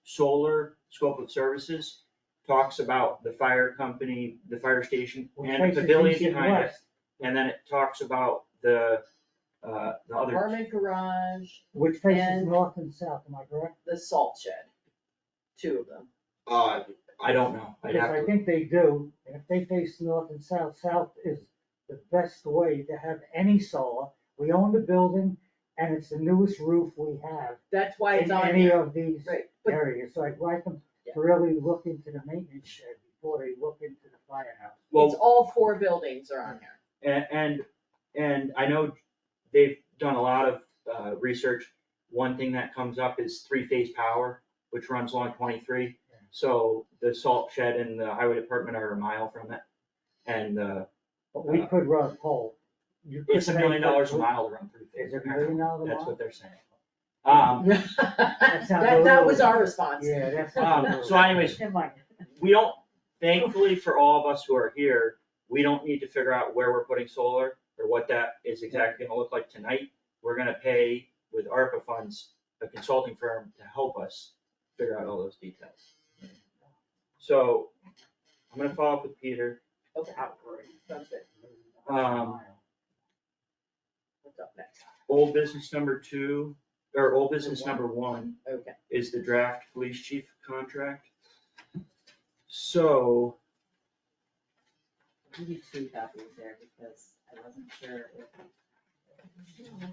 [SPEAKER 2] solar scope of services talks about the fire company, the fire station,
[SPEAKER 14] Which
[SPEAKER 2] and the
[SPEAKER 14] faces
[SPEAKER 2] pavilion
[SPEAKER 14] east and
[SPEAKER 2] behind it.
[SPEAKER 14] west?
[SPEAKER 2] And then it talks about the other,
[SPEAKER 4] Apartment garage,
[SPEAKER 14] Which faces
[SPEAKER 4] And-
[SPEAKER 14] north and south, am I correct?
[SPEAKER 4] the salt shed, two of them.
[SPEAKER 2] I don't know. I'd
[SPEAKER 14] Because
[SPEAKER 2] have
[SPEAKER 14] I
[SPEAKER 2] to,
[SPEAKER 14] think they do, and if they face north and south, south is the best way to have any solar. We own the building, and it's the newest roof we have
[SPEAKER 4] That's why it's
[SPEAKER 14] in
[SPEAKER 4] on
[SPEAKER 14] any
[SPEAKER 4] there,
[SPEAKER 14] of these
[SPEAKER 4] right, but
[SPEAKER 14] areas. So I'd like them
[SPEAKER 4] Yeah.
[SPEAKER 14] to really look into the maintenance shed before they look into the firehouse.
[SPEAKER 4] it's
[SPEAKER 2] well,
[SPEAKER 4] all four buildings are on there.
[SPEAKER 2] and I know they've done a lot of research. One thing that comes up is three-phase power, which runs along 23. So the salt shed and the highway department are a mile from it. And
[SPEAKER 14] But we could run a pole. You could
[SPEAKER 2] it's $1 million a mile to run three-phase.
[SPEAKER 14] Is it $1 million a
[SPEAKER 2] That's
[SPEAKER 14] mile?
[SPEAKER 2] what they're saying.
[SPEAKER 14] sounds a
[SPEAKER 4] That
[SPEAKER 14] little-
[SPEAKER 4] was our response.
[SPEAKER 14] Yeah, that's.
[SPEAKER 2] So anyways,
[SPEAKER 14] Never mind.
[SPEAKER 2] we don't, thankfully for all of us who are here, we don't need to figure out where we're putting solar or what that is exactly gonna look like tonight. We're gonna pay with ARPA funds, a consulting firm to help us figure out all those details. So I'm gonna follow up with Peter.
[SPEAKER 4] Okay, sounds good.
[SPEAKER 2] Um,
[SPEAKER 4] What's up next?
[SPEAKER 2] Old business number 2 or old business number 1
[SPEAKER 4] Okay.
[SPEAKER 2] is the draft police chief contract. So,
[SPEAKER 12] Give you 2 copies there because I wasn't sure if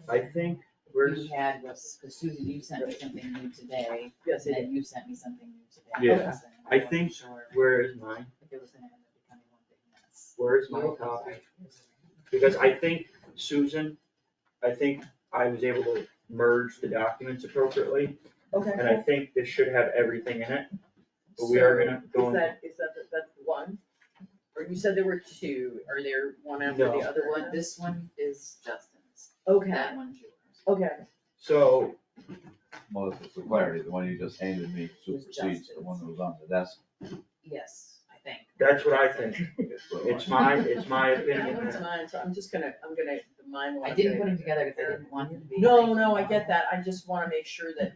[SPEAKER 2] I think, where's,
[SPEAKER 12] you had was, because Susan, you sent me something new today,
[SPEAKER 4] Yes,
[SPEAKER 12] and
[SPEAKER 4] it
[SPEAKER 12] then you sent me something new today.
[SPEAKER 2] Yeah,
[SPEAKER 12] Also, and
[SPEAKER 2] I
[SPEAKER 12] wasn't
[SPEAKER 2] think-
[SPEAKER 12] sure
[SPEAKER 2] where is mine?
[SPEAKER 12] if it was gonna end up becoming one big mess.
[SPEAKER 2] Where's my copy? Because I think, Susan, I think I was able to merge the documents appropriately,
[SPEAKER 4] Okay.
[SPEAKER 2] and I think this should have everything in it. But we are gonna go.
[SPEAKER 4] Is that one? Or you said there were 2, are there one after
[SPEAKER 2] No.
[SPEAKER 4] the other one?
[SPEAKER 12] This one is Justin's.
[SPEAKER 4] Okay,
[SPEAKER 12] That one's yours.
[SPEAKER 4] okay.
[SPEAKER 2] So,
[SPEAKER 5] Melissa, for clarity, the one you just handed me supersedes the one that was on the desk.
[SPEAKER 12] Yes, I think.
[SPEAKER 2] that's what I think. It's my
[SPEAKER 4] That
[SPEAKER 2] opinion.
[SPEAKER 4] one's mine, so I'm gonna, mine one.
[SPEAKER 12] I
[SPEAKER 4] I'm
[SPEAKER 12] didn't
[SPEAKER 4] gonna-
[SPEAKER 12] put them together because I didn't want them to be.
[SPEAKER 4] No, I get that, I just wanna make sure that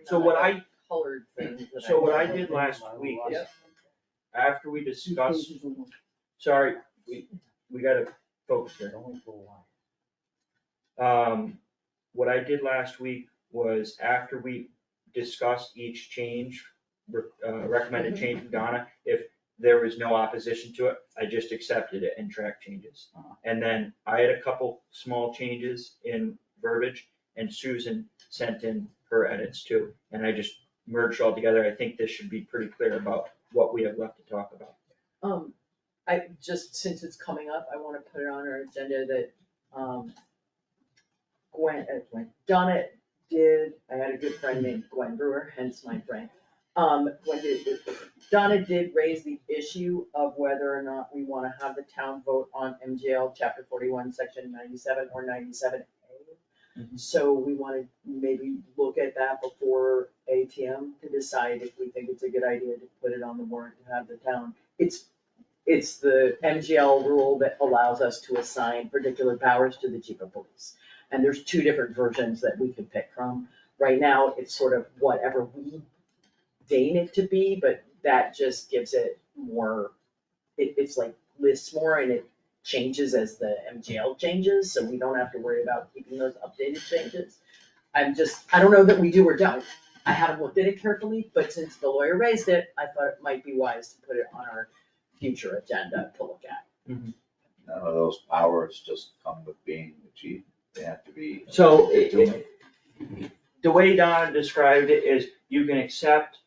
[SPEAKER 2] So
[SPEAKER 4] none
[SPEAKER 2] what
[SPEAKER 4] of the
[SPEAKER 2] I-
[SPEAKER 4] colored things that
[SPEAKER 2] So what I did last week is,
[SPEAKER 4] Yep.
[SPEAKER 2] after we discussed, sorry, we gotta focus here. What I did last week was after we discussed each change, recommended change from Donna, if there was no opposition to it, I just accepted it and tracked changes. And then I had a couple small changes in verbiage, and Susan sent in her edits too, and I just merged all together. I think this should be pretty clear about what we have left to talk about.
[SPEAKER 4] I just, since it's coming up, I wanna put it on our agenda that, Donna did, I had a good friend named Gwen Brewer, hence my brain. Donna did raise the issue of whether or not we wanna have the town vote on MGL chapter 41, section 97 or 97A. So we wanna maybe look at that before ATM to decide if we think it's a good idea to put it on the warrant to have the town. It's the MGL rule that allows us to assign particular powers to the chief of police. And there's 2 different versions that we could pick from. Right now, it's sort of whatever we deign it to be, but that just gives it more, it's like lists more and it changes as the MGL changes, so we don't have to worry about keeping those updated changes. I don't know that we do or don't. I haven't looked at it carefully, but since the lawyer raised it, I thought it might be wise to put it on our future agenda to look at.
[SPEAKER 5] None of those powers just come with being the chief, they have to be.
[SPEAKER 2] So the way Donna described it is you can accept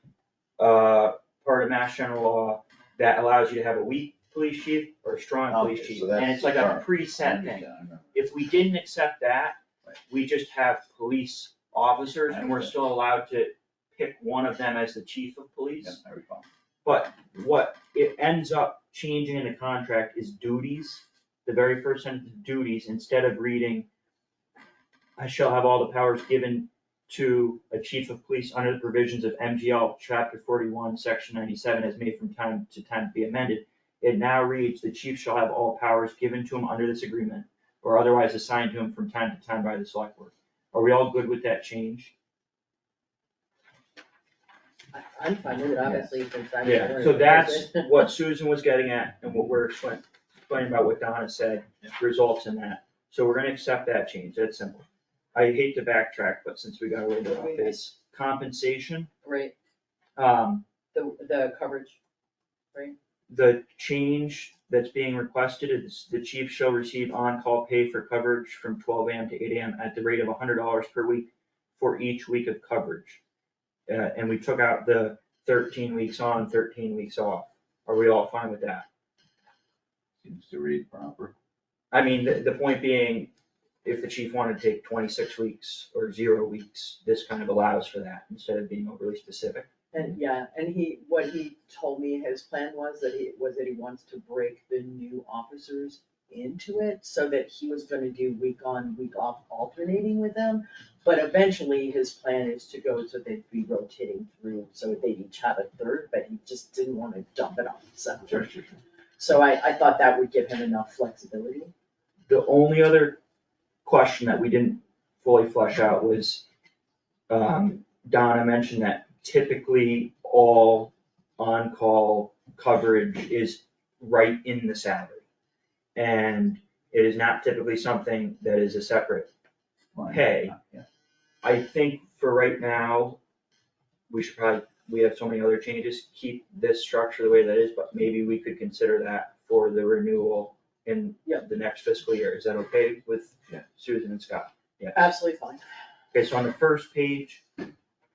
[SPEAKER 2] part of Mass General Law that allows you to have a weak police chief or a strong police
[SPEAKER 5] Okay,
[SPEAKER 2] chief,
[SPEAKER 5] so that's
[SPEAKER 2] and it's like
[SPEAKER 5] the
[SPEAKER 2] a
[SPEAKER 5] term.
[SPEAKER 2] preset thing.
[SPEAKER 5] Yeah, I know.
[SPEAKER 2] If we didn't accept that, we just have police officers and we're still allowed to pick one of them as the chief of
[SPEAKER 5] Yeah,
[SPEAKER 2] police.
[SPEAKER 5] I recall.
[SPEAKER 2] But what it ends up changing in the contract is duties. The very first sentence, duties, instead of reading, I shall have all the powers given to a chief of police under the provisions of MGL chapter 41, section 97, as made from time to time to be amended. It now reads, the chief shall have all powers given to him under this agreement or otherwise assigned to him from time to time by the select board. Are we all good with that change?
[SPEAKER 4] I'm fine with it, obviously, since I'm. the
[SPEAKER 2] Yeah,
[SPEAKER 4] lawyer
[SPEAKER 2] so
[SPEAKER 4] who
[SPEAKER 2] that's
[SPEAKER 4] raised it.
[SPEAKER 2] what Susan was getting at and what we're explaining about what Donna said results in that. So we're gonna accept that change, that's simple. I hate to backtrack, but since we got a little bit off this, compensation,
[SPEAKER 4] Right,
[SPEAKER 2] um,
[SPEAKER 4] the coverage, right?
[SPEAKER 2] the change that's being requested is the chief shall receive on-call pay for coverage from 12 AM to 8 AM at the rate of $100 per week for each week of coverage. And we took out the 13 weeks on, 13 weeks off. Are we all fine with that?
[SPEAKER 5] Seems to read proper.
[SPEAKER 2] I mean, the point being, if the chief wanted to take 26 weeks or 0 weeks, this kind of allows for that instead of being overly specific.
[SPEAKER 4] And yeah, and what he told me his plan was that he wants to break the new officers into it, so that he was gonna do week on, week off alternating with them. But eventually his plan is to go so they'd be rotating through, so they'd each have a third, but he just didn't wanna dump it on himself.
[SPEAKER 5] Sure.
[SPEAKER 4] So I thought that would give him enough flexibility.
[SPEAKER 2] The only other question that we didn't fully flesh out was, Donna mentioned that typically all on-call coverage is right in the salary. And it is not typically something that is a separate
[SPEAKER 5] Fine.
[SPEAKER 2] pay.
[SPEAKER 5] Yeah.
[SPEAKER 2] I think for right now, we should probably, we have so many other changes, keep this structure the way that is, but maybe we could consider that for the renewal in the next fiscal year. Is that okay with Susan and Scott? Yeah.
[SPEAKER 4] Absolutely fine.
[SPEAKER 2] Okay, so on the first page,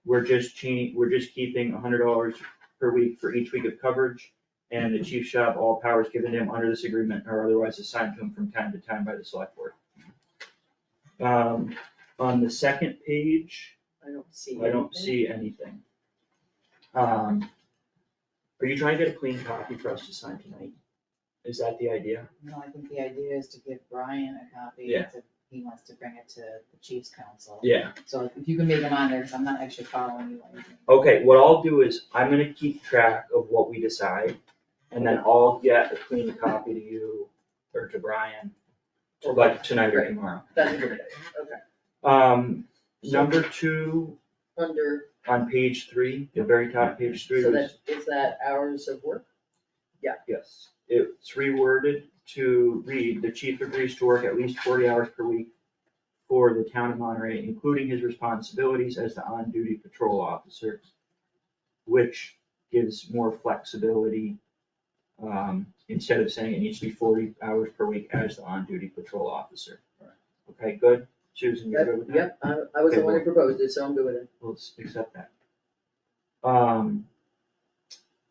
[SPEAKER 2] we're just keeping $100 per week for each week of coverage. And the chief shall have all powers given to him under this agreement or otherwise assigned to him from time to time by the select board. On the second page,
[SPEAKER 4] I don't see.
[SPEAKER 2] I don't see anything. Are you trying to get a clean copy for us to sign tonight? Is that the idea?
[SPEAKER 12] No, I think the idea is to give Brian a copy.
[SPEAKER 2] Yeah.
[SPEAKER 12] He wants to bring it to the chief's council.
[SPEAKER 2] Yeah.
[SPEAKER 12] So if you can make him on there, because I'm not actually following you. or anything.
[SPEAKER 2] Okay, what I'll do is I'm gonna keep track of what we decide, and then I'll get a clean copy to you or to Brian, like tonight or tomorrow.
[SPEAKER 4] That's a good idea, okay.
[SPEAKER 2] Number 2,
[SPEAKER 4] Under,
[SPEAKER 2] on page 3, the very top, page 3
[SPEAKER 4] so
[SPEAKER 2] was,
[SPEAKER 4] that, is that hours of work?
[SPEAKER 2] yes, it's reworded to read, the chief agrees to work at least 40 hours per week for the town of Monterey, including his responsibilities as the on-duty patrol officer, which gives more flexibility. Instead of saying it needs to be 40 hours per week as the on-duty patrol officer. Okay, good. Susan, you're good with that?
[SPEAKER 4] Yep, I was the one who proposed it, so I'm good with it.
[SPEAKER 2] Let's accept that.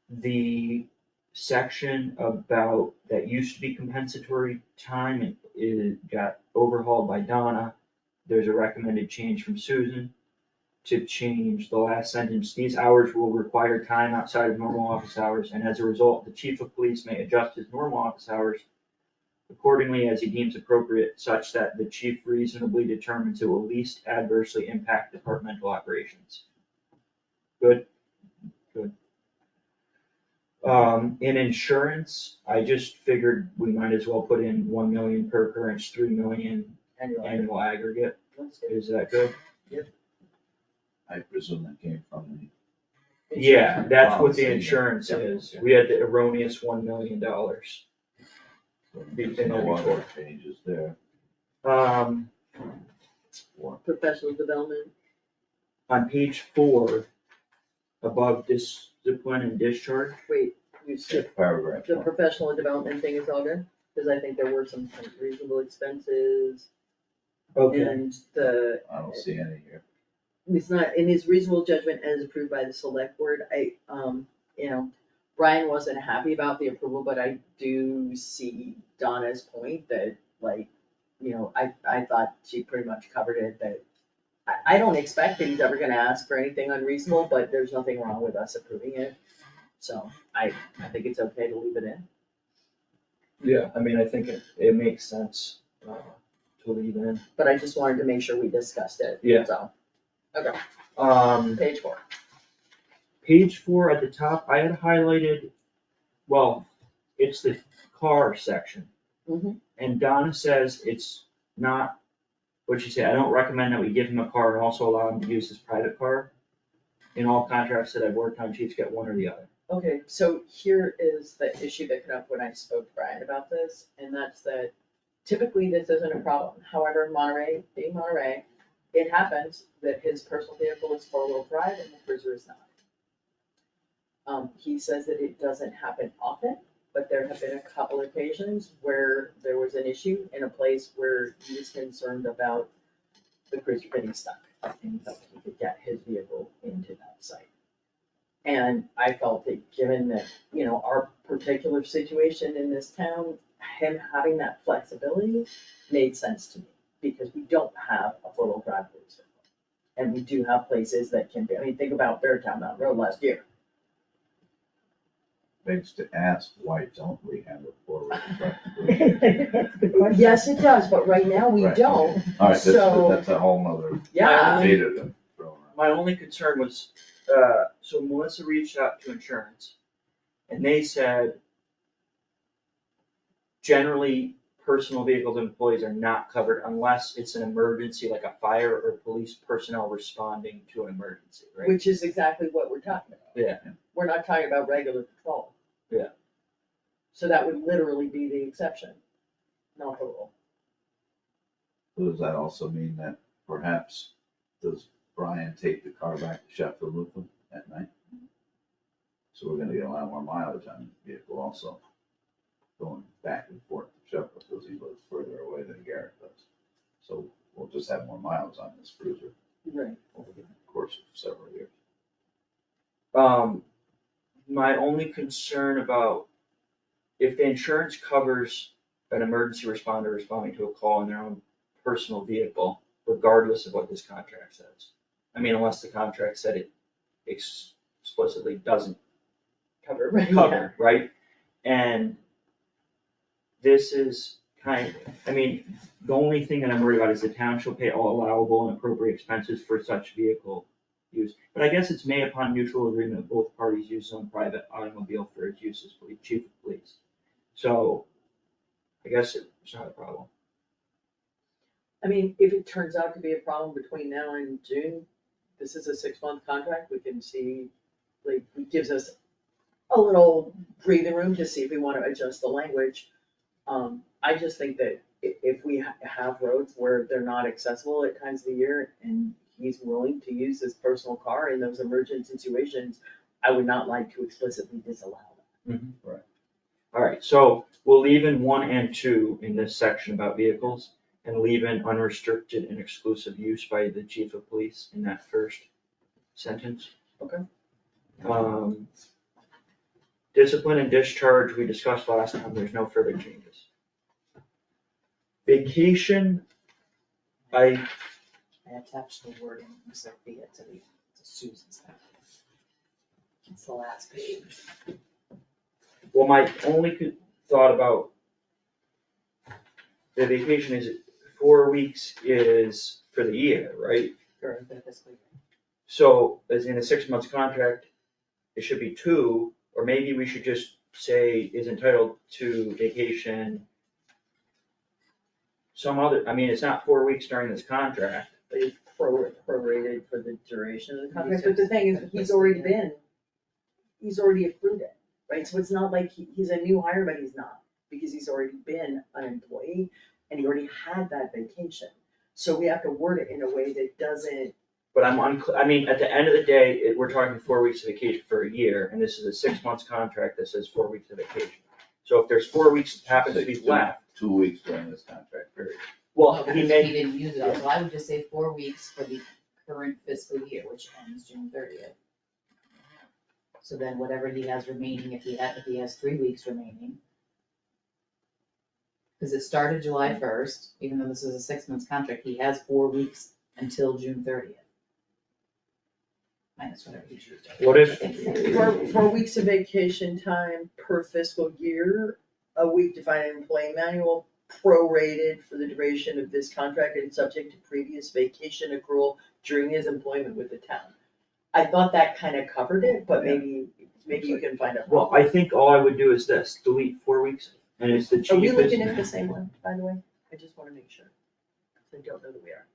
[SPEAKER 2] The section about, that used to be compensatory time, and it got overhauled by Donna. There's a recommended change from Susan to change the last sentence. These hours will require time outside of normal office hours, and as a result, the chief of police may adjust his normal office hours accordingly as he deems appropriate, such that the chief reasonably determines it will least adversely impact departmental operations. Good? Good. In insurance, I just figured we might as well put in 1 million per occurrence, 3 million annual aggregate. Is that good?
[SPEAKER 5] I presume that came from the.
[SPEAKER 2] Yeah, that's what the
[SPEAKER 5] policy,
[SPEAKER 2] insurance
[SPEAKER 5] yeah.
[SPEAKER 2] is. We had the erroneous $1 million.
[SPEAKER 5] There's no other changes there.
[SPEAKER 2] On
[SPEAKER 4] Professional development,
[SPEAKER 2] page 4, above discipline and discharge,
[SPEAKER 4] wait, you skipped,
[SPEAKER 5] Paragraph
[SPEAKER 4] the
[SPEAKER 5] 1.
[SPEAKER 4] professional development thing is all good? Cause I think there were some like, reasonable expenses
[SPEAKER 2] okay,
[SPEAKER 4] and the,
[SPEAKER 5] I don't see any here.
[SPEAKER 4] it's not, in his reasonable judgment as approved by the select board, you know, Brian wasn't happy about the approval, but I do see Donna's point that, like, you know, I thought she pretty much covered it, that I don't expect that he's ever gonna ask for anything unreasonable, but there's nothing wrong with us approving it. So I think it's okay to leave it in.
[SPEAKER 2] yeah, I mean, I think it makes sense, to leave in.
[SPEAKER 4] But I just wanted to make sure we discussed it.
[SPEAKER 2] Yeah.
[SPEAKER 4] So, okay, page 4.
[SPEAKER 2] Page 4 at the top, I had highlighted, well, it's the car section.
[SPEAKER 4] Mhm.
[SPEAKER 2] And Donna says it's not, what'd she say, I don't recommend that we give him a car and also allow him to use his private car. In all contracts that I've worked on, chiefs get one or the other.
[SPEAKER 4] Okay, so here is the issue that came up when I spoke to Brian about this, and that's that typically this isn't a problem. However, Monterey, being Monterey, it happens that his personal vehicle is 4-wheel drive and the cruiser is not. He says that it doesn't happen often, but there have been a couple occasions where there was an issue in a place where he was concerned about the cruiser getting stuck and that he could get his vehicle into that site. And I felt that given that, you know, our particular situation in this town, him having that flexibility made sense to me, because we don't have a 4-wheel drive cruiser. And we do have places that can be, I mean, think about Beartown Mountain Road last year.
[SPEAKER 5] Begs to ask, why don't we have a 4-wheel drive?
[SPEAKER 4] Yes, it does, but right now we
[SPEAKER 5] Right,
[SPEAKER 4] don't.
[SPEAKER 5] okay. All right,
[SPEAKER 4] So-
[SPEAKER 5] that's a whole nother
[SPEAKER 4] Yeah.
[SPEAKER 5] data to throw around.
[SPEAKER 2] My only concern was, so Melissa reached out to insurance, and they said generally, personal vehicles and employees are not covered unless it's an emergency, like a fire or police personnel responding to an emergency, right?
[SPEAKER 4] Which is exactly what we're talking about.
[SPEAKER 2] Yeah.
[SPEAKER 4] We're not talking about regular patrol.
[SPEAKER 2] Yeah.
[SPEAKER 4] So that would literally be the exception, not the rule.
[SPEAKER 5] So does that also mean that perhaps does Brian take the car back to Sheffield with him at night? So we're gonna get a lot more mileage on the vehicle also, going back and forth to Sheffield, because he lives further away than Garrett does. So we'll just have more miles on this cruiser
[SPEAKER 4] Right.
[SPEAKER 5] over the course of several years.
[SPEAKER 2] My only concern about if the insurance covers an emergency responder responding to a call in their own personal vehicle, regardless of what this contract says. I mean, unless the contract said it explicitly doesn't
[SPEAKER 4] Cover,
[SPEAKER 2] right? And this is I mean, the only thing that I'm worried about is the town shall pay all allowable and appropriate expenses for such vehicle use. But I guess it's made upon mutual agreement of both parties use on private automobile for its use as chief of police. So I guess it's not a problem.
[SPEAKER 4] I mean, if it turns out to be a problem between now and June, this is a 6-month contract, we can see, like, it gives us a little breathing room to see if we wanna adjust the language. I just think that if we have roads where they're not accessible at times of the year and he's willing to use his personal car in those emergent situations, I would not like to explicitly disallow that.
[SPEAKER 5] Right.
[SPEAKER 2] All right, so we'll leave in 1 and 2 in this section about vehicles and leave in unrestricted and exclusive use by the chief of police in that first sentence.
[SPEAKER 4] Okay.
[SPEAKER 2] Discipline and discharge, we discussed last time, there's no further changes. Vacation,
[SPEAKER 12] I attached the wording, so be it to Susan's. It's the last page.
[SPEAKER 2] well, my only thought about the vacation is 4 weeks is for the year, right?
[SPEAKER 12] For the fiscal year.
[SPEAKER 2] So as in a 6 months contract, it should be 2, or maybe we should just say is entitled to vacation. Some other, I mean, it's not 4 weeks during this contract.
[SPEAKER 4] It's prorated for the duration of the contract, but the thing is, he's already accrued it, right? So it's not like he's a new hire, but he's not, because he's already been an employee and he already had that vacation. So we have to word it in a way that doesn't.
[SPEAKER 2] But I'm unclear, I mean, at the end of the day, we're talking 4 weeks of vacation for a year, and this is a 6 months contract that says 4 weeks of vacation. So if there's 4 weeks that happens to be left,
[SPEAKER 5] 2 weeks during this contract period.
[SPEAKER 2] well,
[SPEAKER 12] Because he didn't use it all, so I would just say 4 weeks for the current fiscal year, which ends June 30th. So then whatever he has remaining, if he has 3 weeks remaining. Because it started July 1st, even though this is a 6 months contract, he has 4 weeks until June 30th. Minus whatever he chooses.
[SPEAKER 2] what if,
[SPEAKER 4] 4 weeks of vacation time per fiscal year, a week defined in employee manual, prorated for the duration of this contract and subject to previous vacation accrual during his employment with the town. I thought that kind of covered it, but maybe you can find out.
[SPEAKER 2] well, I think all I would do is this, delete 4 weeks, and it's the
[SPEAKER 4] Are we
[SPEAKER 2] cheapest.
[SPEAKER 4] looking at the same one, by the way? I just wanna make sure. I don't know that we are.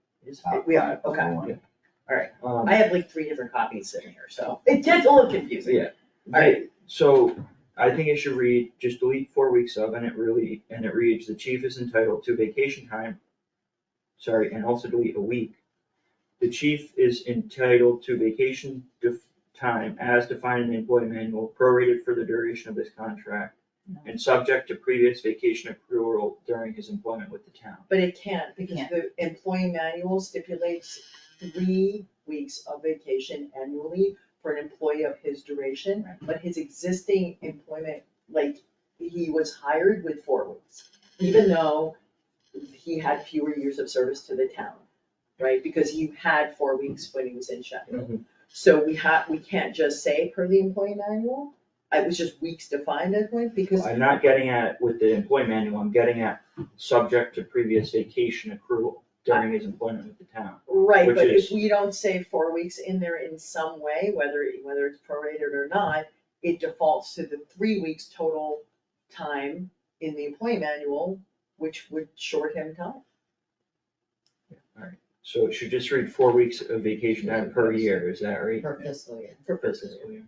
[SPEAKER 4] We are, okay. I have like 3 different copies sitting here, so it gets a little confusing.
[SPEAKER 2] Yeah. So I think it should read, just delete 4 weeks of, and it reads, the chief is entitled to vacation time. Sorry, and also delete a week. The chief is entitled to vacation time as defined in the employee manual, prorated for the duration of this contract, and subject to previous vacation accrual during his employment with the town.
[SPEAKER 4] But it can't, because the employee manual stipulates 3 weeks of vacation annually for an employee of his duration, but his existing employment, like, he was hired with 4 weeks, even though he had fewer years of service to the town, right? Because he had 4 weeks when he was in Sheffield. So we can't just say per the employee manual, it was just weeks defined as point, because.
[SPEAKER 2] I'm not getting at with the employee manual, I'm getting at subject to previous vacation accrual during his employment with the town.
[SPEAKER 4] Right,
[SPEAKER 2] which
[SPEAKER 4] but
[SPEAKER 2] is-
[SPEAKER 4] if we don't say 4 weeks in there in some way, whether it's prorated or not, it defaults to the 3 weeks total time in the employee manual, which would short him time.
[SPEAKER 2] Alright, so it should just read 4 weeks of vacation time per year, is that right?
[SPEAKER 12] Per fiscal year.
[SPEAKER 4] For fiscal year.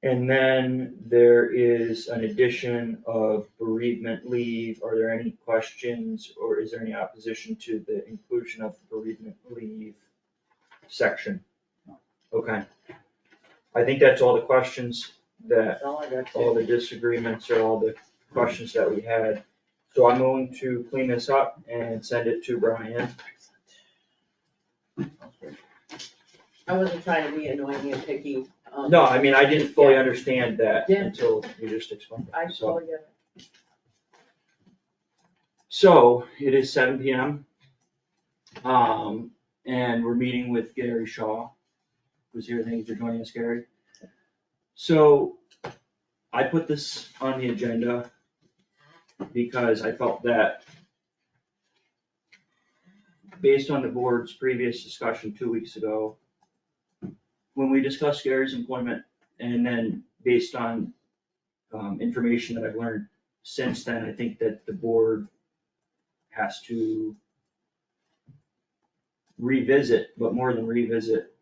[SPEAKER 2] And then there is an addition of bereavement leave. Are there any questions or is there any opposition to the inclusion of bereavement leave section? Okay. I think that's all the questions that,
[SPEAKER 4] That's all I got.
[SPEAKER 2] all the disagreements or all the questions that we had. So I'm going to clean this up and send it to Brian.
[SPEAKER 4] I wasn't trying to be annoying and picky.
[SPEAKER 2] No, I mean, I didn't fully
[SPEAKER 4] Yeah.
[SPEAKER 2] understand that
[SPEAKER 4] Yeah.
[SPEAKER 2] until you just explained
[SPEAKER 4] I
[SPEAKER 2] it. So,
[SPEAKER 4] totally get it.
[SPEAKER 2] so it is 7 PM. And we're meeting with Gary Shaw, who's here. Thank you for joining us, Gary. So I put this on the agenda because I felt that based on the board's previous discussion 2 weeks ago, when we discussed Gary's employment, and then based on information that I've learned since then, I think that the board has to revisit, but more than revisit,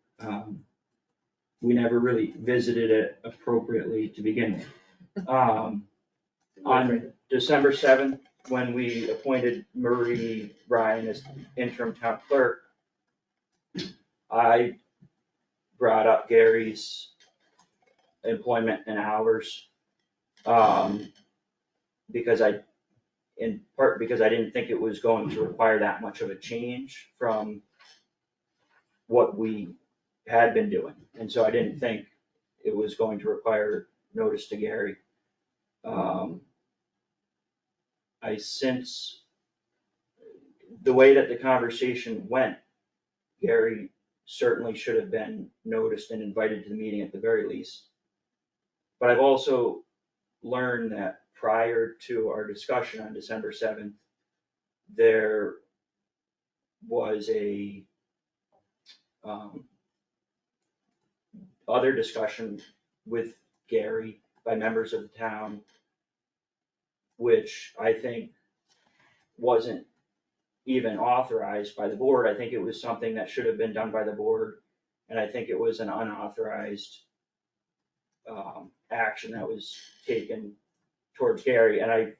[SPEAKER 2] we never really visited it appropriately to begin with. On December 7th, when we appointed Marie Ryan as interim town clerk, I brought up Gary's employment and hours. Because in part because I didn't think it was going to require that much of a change from what we had been doing. And so I didn't think it was going to require notice to Gary. Since the way that the conversation went, Gary certainly should have been noticed and invited to the meeting at the very least. But I've also learned that prior to our discussion on December 7th, there was a other discussion with Gary by members of the town, which I think wasn't even authorized by the board. I think it was something that should have been done by the board, and I think it was an unauthorized action that was taken towards Gary, and I've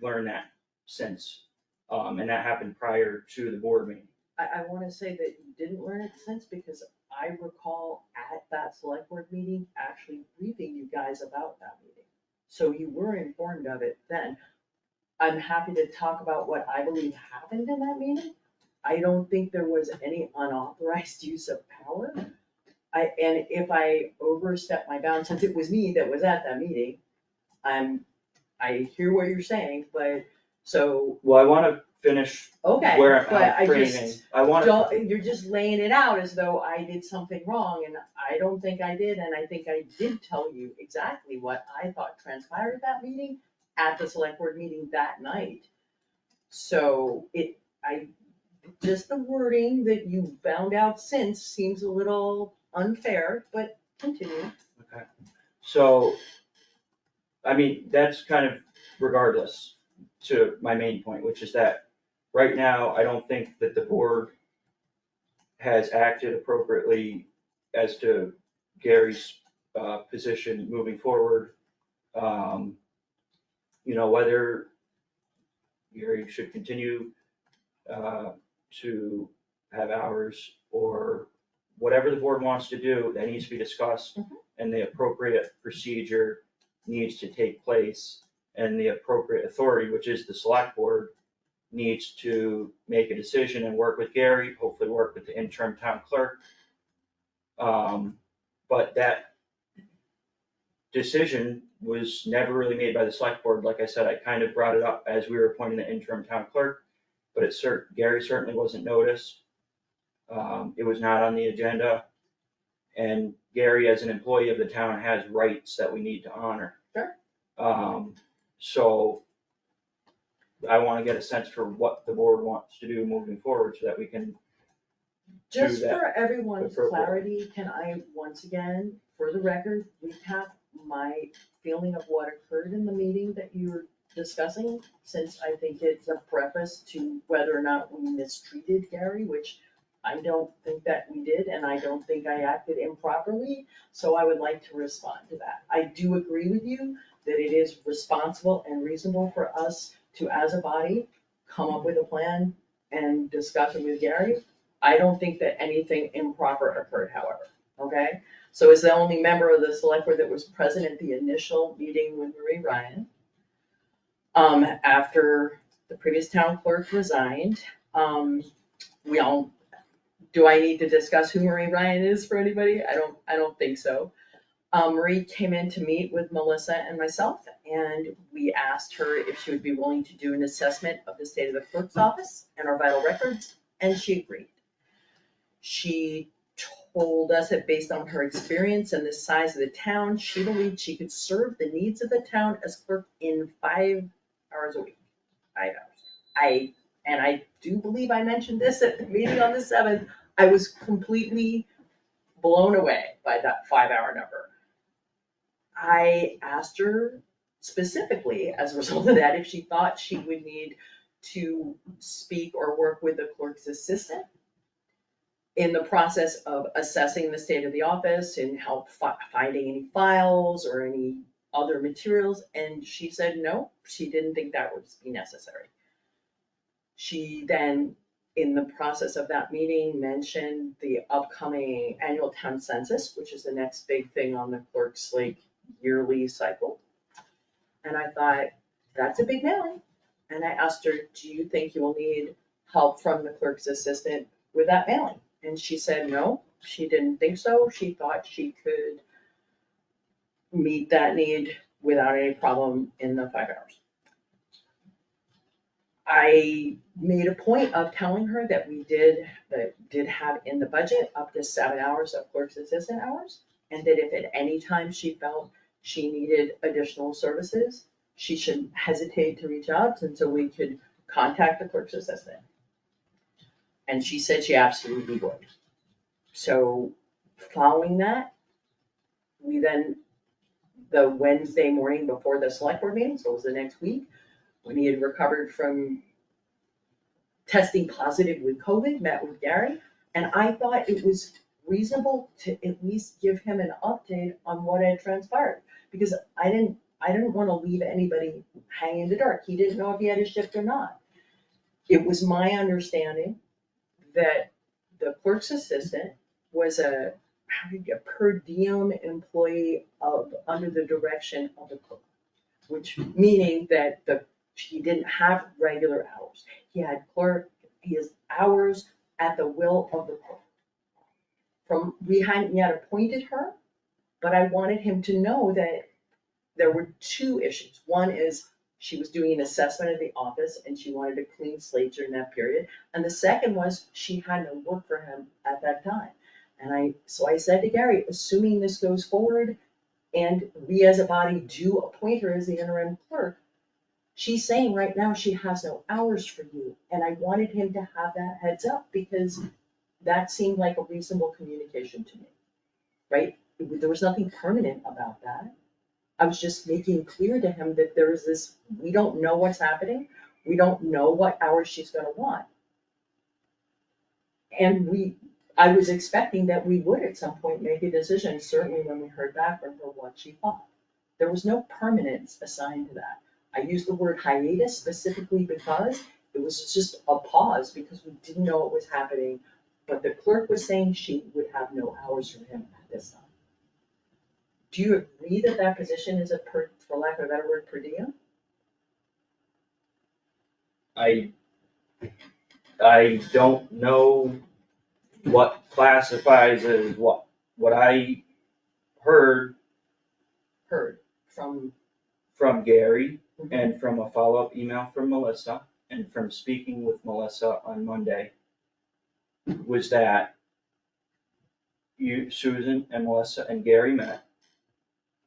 [SPEAKER 2] learned that since, and that happened prior to the board meeting.
[SPEAKER 4] I wanna say that you didn't learn it since, because I recall at that select board meeting, actually briefing you guys about that meeting. So you were informed of it then. I'm happy to talk about what I believe happened in that meeting. I don't think there was any unauthorized use of power. And if I overstepped my bounds, since it was me that was at that meeting, I hear what you're saying, but so.
[SPEAKER 2] Well, I wanna finish
[SPEAKER 4] Okay,
[SPEAKER 2] where
[SPEAKER 4] but
[SPEAKER 2] I'm
[SPEAKER 4] I
[SPEAKER 2] framing.
[SPEAKER 4] just
[SPEAKER 2] I wanna,
[SPEAKER 4] you're just laying it out as though I did something wrong, and I don't think I did, and I think I did tell you exactly what I thought transpired at that meeting, at the select board meeting that night. So just the wording that you found out since seems a little unfair, but continue.
[SPEAKER 2] okay, so, I mean, that's kind of regardless to my main point, which is that right now, I don't think that the board has acted appropriately as to Gary's position moving forward. Whether Gary should continue to have hours or whatever the board wants to do, that needs to be discussed, and the appropriate procedure needs to take place, and the appropriate authority, which is the select board, needs to make a decision and work with Gary, hopefully work with the interim town clerk. But that decision was never really made by the select board. Like I said, I kind of brought it up as we were appointing the interim town clerk, but Gary certainly wasn't noticed. It was not on the agenda. And Gary, as an employee of the town, has rights that we need to honor.
[SPEAKER 4] Sure.
[SPEAKER 2] So I wanna get a sense for what the board wants to do moving forward so that we can
[SPEAKER 4] Just
[SPEAKER 2] that
[SPEAKER 4] for everyone's
[SPEAKER 2] appropriately.
[SPEAKER 4] clarity, can I once again, for the record, recap my feeling of what occurred in the meeting that you were discussing? Since I think it's a preface to whether or not we mistreated Gary, which I don't think that we did, and I don't think I acted improperly, so I would like to respond to that. I do agree with you that it is responsible and reasonable for us to, as a body, come up with a plan and discuss it with Gary. I don't think that anything improper occurred, however, okay? So as the only member of the select board that was present at the initial meeting with Marie Ryan, after the previous town clerk resigned, we all, do I need to discuss who Marie Ryan is for anybody? I don't think so. Marie came in to meet with Melissa and myself, and we asked her if she would be willing to do an assessment of the state of the clerk's office and our vital records, and she agreed. She told us that based on her experience and the size of the town, she believed she could serve the needs of the town as clerk in 5 hours a week. 5 hours. I do believe I mentioned this at the meeting on the 7th. I was completely blown away by that 5-hour number. I asked her specifically, as a result of that, if she thought she would need to speak or work with the clerk's assistant in the process of assessing the state of the office and help finding any files or any other materials, and she said no, she didn't think that would be necessary. She then, in the process of that meeting, mentioned the upcoming annual town census, which is the next big thing on the clerk's yearly cycle. And I thought, that's a big mailing. And I asked her, do you think you will need help from the clerk's assistant with that mailing? And she said no, she didn't think so. She thought she could meet that need without any problem in the 5 hours. I made a point of telling her that we did have in the budget up to 7 hours of clerk's assistant hours, and that if at any time she felt she needed additional services, she shouldn't hesitate to reach out, and so we could contact the clerk's assistant. And she said she absolutely would. So following that, we then, the Wednesday morning before the select board meeting, so it was the next week, when he had recovered from testing positive with COVID, met with Gary, and I thought it was reasonable to at least give him an update on what had transpired, because I didn't want to leave anybody hanging in the dark. He didn't know if he had a shift or not. It was my understanding that the clerk's assistant was a per diem employee under the direction of the clerk, which meaning that he didn't have regular hours. He had his hours at the will of the clerk. We hadn't yet appointed her, but I wanted him to know that there were 2 issues. One is she was doing an assessment of the office and she wanted a clean slate during that period. And the second was she had no work for him at that time. And so I said to Gary, assuming this goes forward and we as a body do appoint her as the interim clerk, she's saying right now she has no hours for you. And I wanted him to have that heads up because that seemed like a reasonable communication to me, right? There was nothing permanent about that. I was just making clear to him that there is this, we don't know what's happening. We don't know what hours she's gonna want. And I was expecting that we would at some point make a decision, certainly when we heard back from her what she thought. There was no permanence assigned to that. I used the word hiatus specifically because it was just a pause because we didn't know what was happening. But the clerk was saying she would have no hours for him at this time. Do you agree that that position is for lack of a better word, per diem?
[SPEAKER 2] I don't know what classifies as what. What I heard from Gary and from a follow-up email from Melissa and from speaking with Melissa on Monday was that Susan and Melissa and Gary met,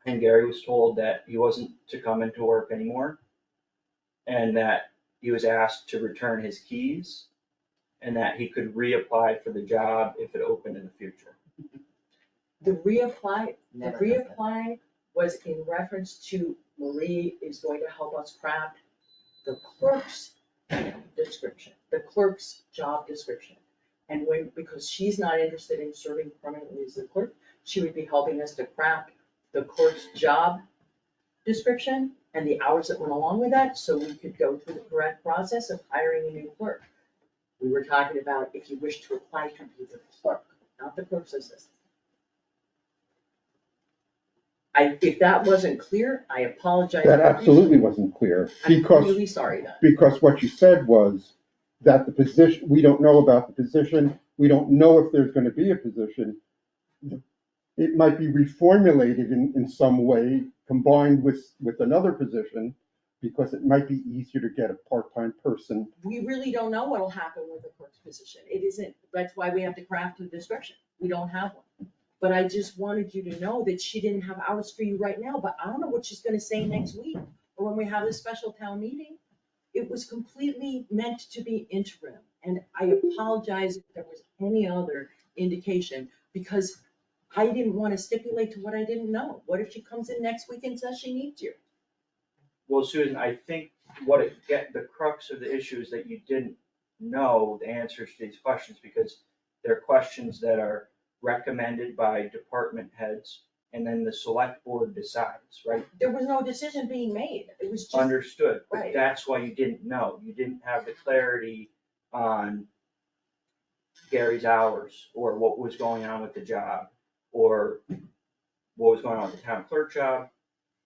[SPEAKER 2] and Gary was told that he wasn't to come into work anymore and that he was asked to return his keys and that he could reapply for the job if it opened in the future.
[SPEAKER 4] The reapply was in reference to Marie is going to help us craft the clerk's description, the clerk's job description. And because she's not interested in serving permanently as the clerk, she would be helping us to craft the clerk's job description and the hours that went along with that, so we could go through the correct process of hiring a new clerk. We were talking about if you wish to apply to be the clerk, not the clerk's assistant. If that wasn't clear, I apologize.
[SPEAKER 15] That absolutely wasn't clear,
[SPEAKER 4] I'm
[SPEAKER 15] because,
[SPEAKER 4] really sorry then.
[SPEAKER 15] because what you said was that the position, we don't know about the position, we don't know if there's gonna be a position. It might be reformulated in some way, combined with another position, because it might be easier to get a part-time person.
[SPEAKER 4] We really don't know what'll happen with the clerk's position. It isn't, that's why we have to craft a description. We don't have one. But I just wanted you to know that she didn't have hours for you right now, but I don't know what she's gonna say next week, or when we have the special town meeting. It was completely meant to be interim, and I apologize if there was any other indication, because I didn't wanna stipulate to what I didn't know. What if she comes in next week and says she needs you?
[SPEAKER 2] Well, Susan, I think the crux of the issue is that you didn't know the answers to these questions, because they're questions that are recommended by department heads, and then the select board decides, right?
[SPEAKER 4] There was no decision being made. It was just.
[SPEAKER 2] Understood, but
[SPEAKER 4] Right.
[SPEAKER 2] that's why you didn't know. You didn't have the clarity on Gary's hours, or what was going on with the job, or what was going on with the town clerk job,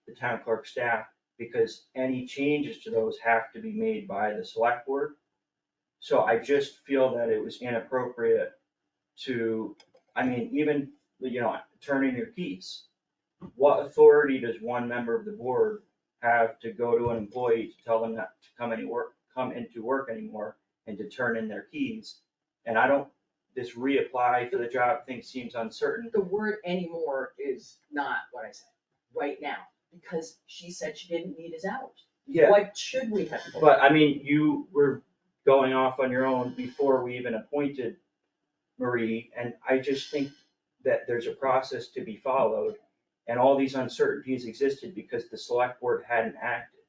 [SPEAKER 2] the town clerk staff, because any changes to those have to be made by the select board. So I just feel that it was inappropriate to, even, turn in your keys. What authority does one member of the board have to go to an employee to tell them not to come into work anymore, and to turn in their keys? And this reapply for the job thing seems uncertain.
[SPEAKER 4] The word anymore is not what I said, right now, because she said she didn't need his hours.
[SPEAKER 2] Yeah,
[SPEAKER 4] What should we have told?
[SPEAKER 2] but you were going off on your own before we even appointed Marie, and I just think that there's a process to be followed, and all these uncertainties existed because the select board hadn't acted,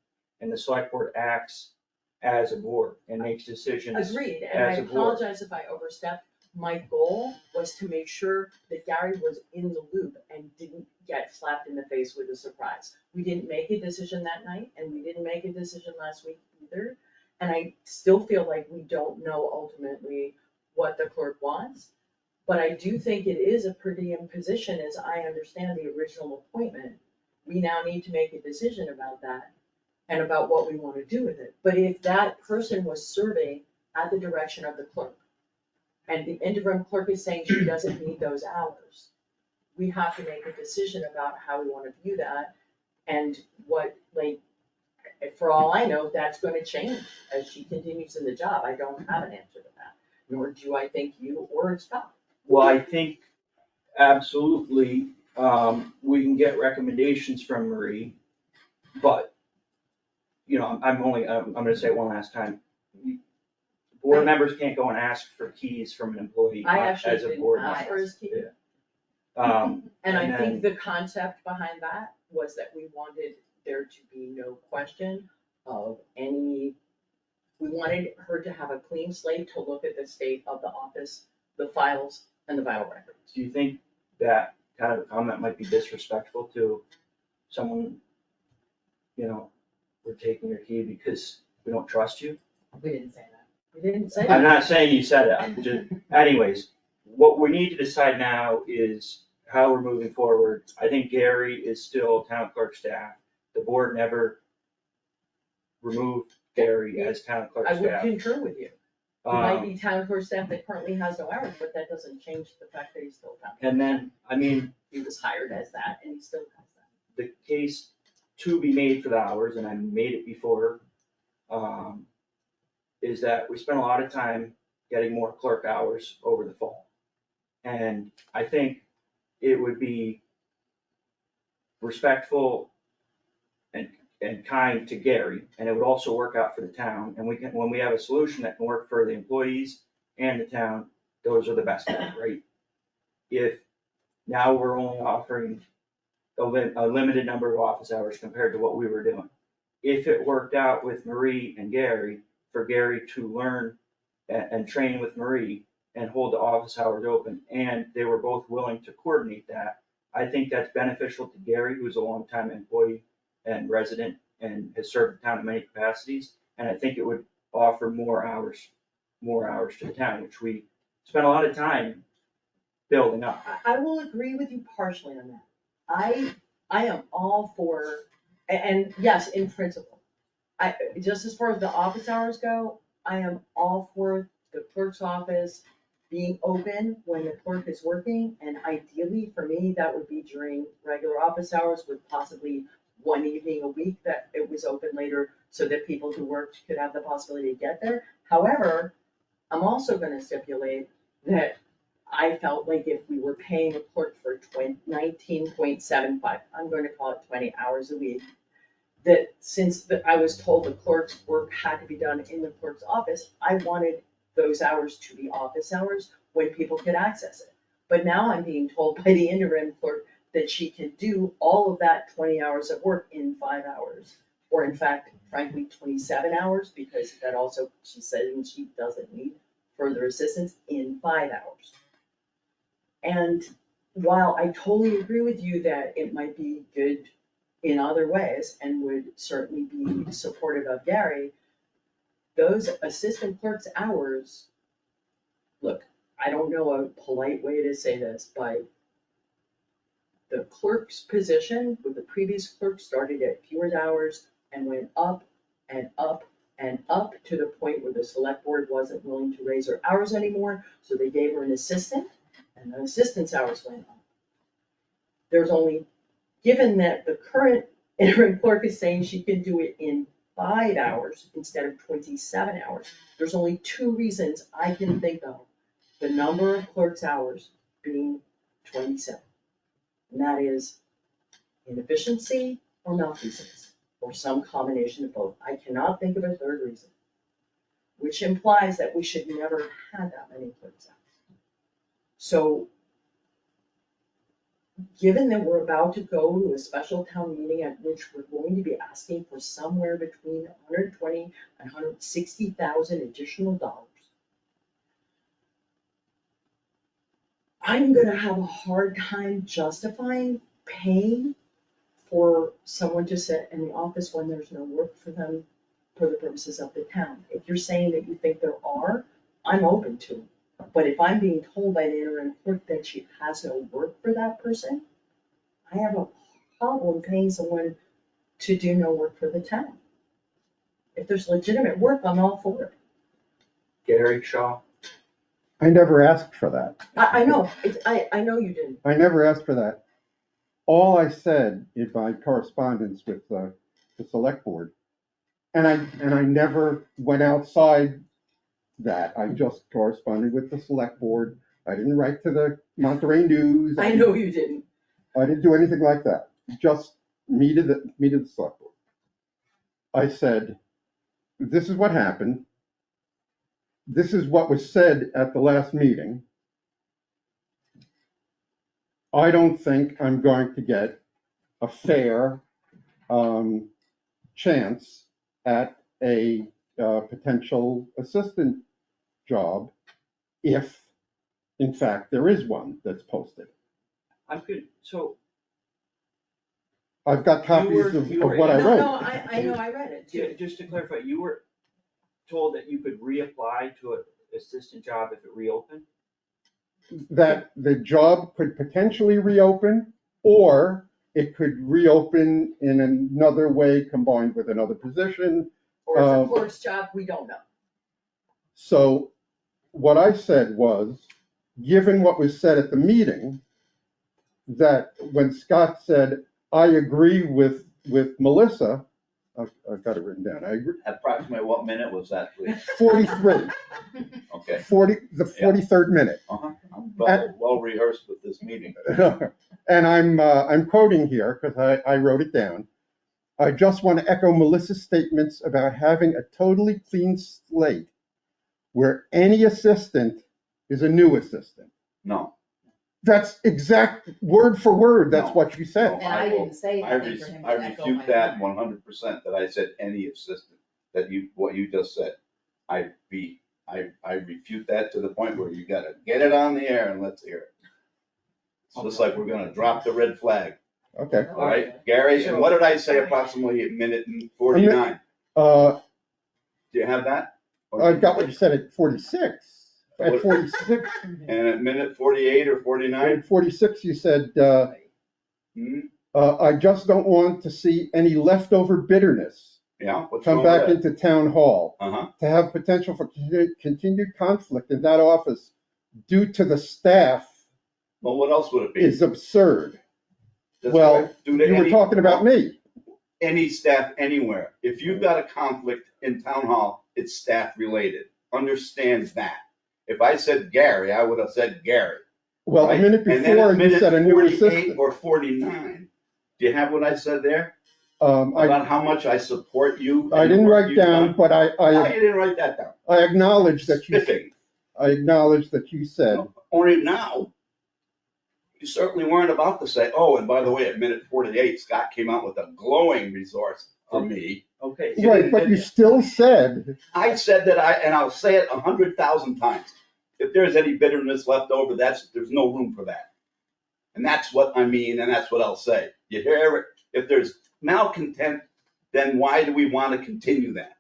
[SPEAKER 2] and the select board acts as a board and makes decisions.
[SPEAKER 4] Agreed, and I
[SPEAKER 2] as a board.
[SPEAKER 4] apologize if I overstepped. My goal was to make sure that Gary was in the loop and didn't get slapped in the face with a surprise. We didn't make a decision that night, and we didn't make a decision last week either. And I still feel like we don't know ultimately what the clerk wants. But I do think it is a per diem position, as I understand the original appointment. We now need to make a decision about that and about what we want to do with it. But if that person was serving at the direction of the clerk, and the interim clerk is saying she doesn't need those hours, we have to make a decision about how we want to view that, and for all I know, that's gonna change as she continues in the job. I don't have an answer to that, nor do I think you or Scott.
[SPEAKER 2] Well, I think absolutely, we can get recommendations from Marie, but, I'm gonna say it one last time. Board members can't go and ask for keys from an employee
[SPEAKER 4] I actually
[SPEAKER 2] as a
[SPEAKER 4] didn't
[SPEAKER 2] board
[SPEAKER 4] ask
[SPEAKER 2] member.
[SPEAKER 4] for his key.
[SPEAKER 2] Yeah.
[SPEAKER 4] And I
[SPEAKER 2] then-
[SPEAKER 4] think the concept behind that was that we wanted there to be no question of any, we wanted her to have a clean slate to look at the state of the office, the files, and the vital records.
[SPEAKER 2] Do you think that kind of comment might be disrespectful to someone, we're taking your key because we don't trust you?
[SPEAKER 12] We didn't say that.
[SPEAKER 4] We didn't say
[SPEAKER 2] I'm
[SPEAKER 4] that.
[SPEAKER 2] not saying you said it, anyways, what we need to decide now is how we're moving forward. I think Gary is still town clerk staff. The board never removed Gary as town clerk
[SPEAKER 4] I would
[SPEAKER 2] staff.
[SPEAKER 4] concur with you. He might be town clerk staff that currently has no hours, but that doesn't change the fact that he's still town clerk.
[SPEAKER 2] And then,
[SPEAKER 4] He was hired as that, and he still has that.
[SPEAKER 2] the case to be made for the hours, and I made it before, is that we spent a lot of time getting more clerk hours over the fall. And I think it would be respectful and kind to Gary, and it would also work out for the town, and when we have a solution that can work for the employees and the town, those are the best, right? If now we're only offering a limited number of office hours compared to what we were doing. If it worked out with Marie and Gary, for Gary to learn and train with Marie, and hold the office hours open, and they were both willing to coordinate that. I think that's beneficial to Gary, who's a longtime employee and resident and has served the town in many capacities. And I think it would offer more hours to the town, which we spent a lot of time building up.
[SPEAKER 4] I will agree with you partially on that. I am all for, and yes, in principle, just as far as the office hours go, I am all for the clerk's office being open when the clerk is working, and ideally, for me, that would be during regular office hours with possibly one evening a week that it was open later so that people who worked could have the possibility to get there. However, I'm also gonna stipulate that I felt like if we were paying a clerk for 19.75, I'm going to call it 20 hours a week, that since I was told the clerk's work had to be done in the clerk's office, I wanted those hours to be office hours when people could access it. But now I'm being told by the interim clerk that she can do all of that 20 hours of work in 5 hours. Or in fact, frankly, 27 hours, because that also, she said, and she doesn't need further assistance in 5 hours. And while I totally agree with you that it might be good in other ways and would certainly be supportive of Gary, those assistant clerks' hours, look, I don't know a polite way to say this, but the clerk's position with the previous clerk started at fewer hours and went up and up and up to the point where the select board wasn't willing to raise her hours anymore, so they gave her an assistant, and the assistant's hours went up. There's only, given that the current interim clerk is saying she can do it in 5 hours instead of 27 hours, there's only 2 reasons I can think of the number of clerk's hours being 27. And that is inefficiency or malfeasance, or some combination of both. I cannot think of a third reason, which implies that we should never have that many clerk's hours. So, given that we're about to go to a special town meeting at which we're going to be asking for somewhere between 120 and 160,000 additional dollars, I'm gonna have a hard time justifying paying for someone to sit in the office when there's no work for them for the purposes of the town. If you're saying that you think there are, I'm open to it. But if I'm being told by the interim clerk that she has no work for that person, I have a problem paying someone to do no work for the town. If there's legitimate work, I'm all for it.
[SPEAKER 2] Gary Shaw?
[SPEAKER 15] I never asked for that.
[SPEAKER 4] I know, I know you didn't.
[SPEAKER 15] I never asked for that. All I said in my correspondence with the select board, and I never went outside that. I just corresponded with the select board. I didn't write to the Monterey News.
[SPEAKER 4] I know you didn't.
[SPEAKER 15] I didn't do anything like that. Just me to the select board. I said, this is what happened. This is what was said at the last meeting. I don't think I'm going to get a fair chance at a potential assistant job if, in fact, there is one that's posted.
[SPEAKER 2] I'm good, so.
[SPEAKER 15] I've got copies of what I wrote.
[SPEAKER 4] No, I know, I read it.
[SPEAKER 2] Just to clarify, you were told that you could reapply to an assistant job if it reopened?
[SPEAKER 15] That the job could potentially reopen, or it could reopen in another way combined with another position.
[SPEAKER 4] Or it's a clerk's job, we don't know.
[SPEAKER 15] So what I said was, given what was said at the meeting, that when Scott said, I agree with Melissa, I've got it written down. I agree.
[SPEAKER 5] Approximately what minute was that, please?
[SPEAKER 15] 43.
[SPEAKER 5] Okay.
[SPEAKER 15] 43rd minute.
[SPEAKER 5] Uh-huh. I'm well rehearsed with this meeting.
[SPEAKER 15] And I'm quoting here because I wrote it down. I just want to echo Melissa's statements about having a totally clean slate where any assistant is a new assistant.
[SPEAKER 5] No.
[SPEAKER 15] That's exact word for word. That's what you said.
[SPEAKER 12] And I didn't say anything for him to
[SPEAKER 5] I
[SPEAKER 12] echo my
[SPEAKER 5] refute that
[SPEAKER 12] comment.
[SPEAKER 5] 100%, that I said any assistant, what you just said. I'd be I refute that to the point where you gotta get it on the air and let's hear it. It's just like we're gonna drop the red flag,
[SPEAKER 15] Okay.
[SPEAKER 5] all right, Gary, and what did I say approximately a minute and 49?
[SPEAKER 15] Uh,
[SPEAKER 5] Do you have that?
[SPEAKER 15] I've got what you said at 46. At
[SPEAKER 5] What-
[SPEAKER 15] 46,
[SPEAKER 5] And at minute 48 or 49?
[SPEAKER 15] at 46, you said,
[SPEAKER 5] Hmm?
[SPEAKER 15] I just don't want to see any leftover bitterness
[SPEAKER 5] Yeah, what's
[SPEAKER 15] come
[SPEAKER 5] wrong with
[SPEAKER 15] back
[SPEAKER 5] that?
[SPEAKER 15] into town hall.
[SPEAKER 5] Uh-huh,
[SPEAKER 15] To have potential for continued conflict in that office due to the staff
[SPEAKER 5] well, what else would it be?
[SPEAKER 15] is absurd.
[SPEAKER 5] That's
[SPEAKER 15] Well,
[SPEAKER 5] right. Due to
[SPEAKER 15] you were
[SPEAKER 5] any-
[SPEAKER 15] talking about me.
[SPEAKER 5] Any staff anywhere. If you've got a conflict in town hall, it's staff related. Understands that. If I said Gary, I would have said Gary.
[SPEAKER 15] Well, a
[SPEAKER 5] right?
[SPEAKER 15] minute
[SPEAKER 5] And then
[SPEAKER 15] before,
[SPEAKER 5] at
[SPEAKER 15] you said a
[SPEAKER 5] minute
[SPEAKER 15] new
[SPEAKER 5] 48
[SPEAKER 15] assistant.
[SPEAKER 5] or 49, do you have what I said there?
[SPEAKER 15] I
[SPEAKER 5] About how much I support you?
[SPEAKER 15] I
[SPEAKER 5] and the
[SPEAKER 15] didn't
[SPEAKER 5] work
[SPEAKER 15] write
[SPEAKER 5] you've
[SPEAKER 15] down,
[SPEAKER 5] done?
[SPEAKER 15] but
[SPEAKER 5] No, you didn't write that down.
[SPEAKER 15] I acknowledge that you,
[SPEAKER 5] Spiffing.
[SPEAKER 15] I acknowledge that you said,
[SPEAKER 5] Only now, you certainly weren't about to say, oh, and by the way, at minute 48, Scott came out with a glowing resource for me.
[SPEAKER 2] Okay.
[SPEAKER 15] right, but you still said,
[SPEAKER 5] I said that and I'll say it 100,000 times. If there's any bitterness left over, there's no room for that. And that's what I mean, and that's what I'll say. You hear it? If there's malcontent, then why do we want to continue that?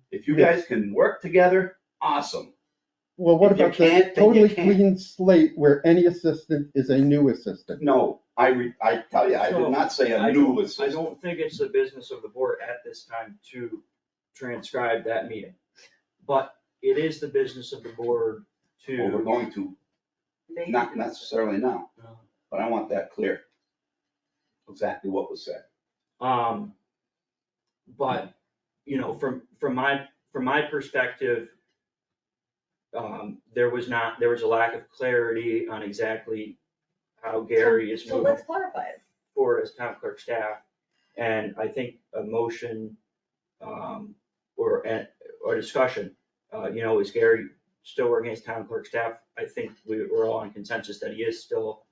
[SPEAKER 5] If you guys can work together, awesome.
[SPEAKER 15] well, what
[SPEAKER 5] If you
[SPEAKER 15] about the
[SPEAKER 5] can't, then you
[SPEAKER 15] totally
[SPEAKER 5] can't.
[SPEAKER 15] clean slate where any assistant is a new assistant?
[SPEAKER 5] No, I tell you, I did not say a new
[SPEAKER 2] I
[SPEAKER 5] assistant.
[SPEAKER 2] don't think it's the business of the board at this time to transcribe that meeting. But it is the business of the board
[SPEAKER 5] Well, we're
[SPEAKER 2] to,
[SPEAKER 5] going to,
[SPEAKER 4] Maybe
[SPEAKER 5] not necessarily now,
[SPEAKER 2] uh,
[SPEAKER 5] but I want that clear. Exactly what was said.
[SPEAKER 2] but, you know, from my perspective, there was a lack of clarity on exactly how Gary is
[SPEAKER 4] So
[SPEAKER 2] moving
[SPEAKER 4] let's clarify it.
[SPEAKER 2] forward as town clerk staff. And I think a motion, or discussion, is Gary still working as town clerk staff? I think we're all on consensus that he is still,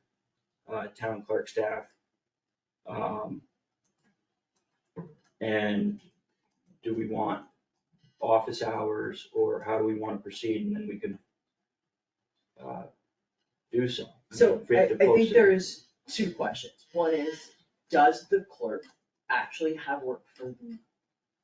[SPEAKER 2] town clerk staff. And do we want office hours, or how do we want to proceed, and then we can, do so.
[SPEAKER 4] So
[SPEAKER 2] If we
[SPEAKER 4] I
[SPEAKER 2] have to post
[SPEAKER 4] think
[SPEAKER 2] it.
[SPEAKER 4] there's two questions. One is, does the clerk actually have work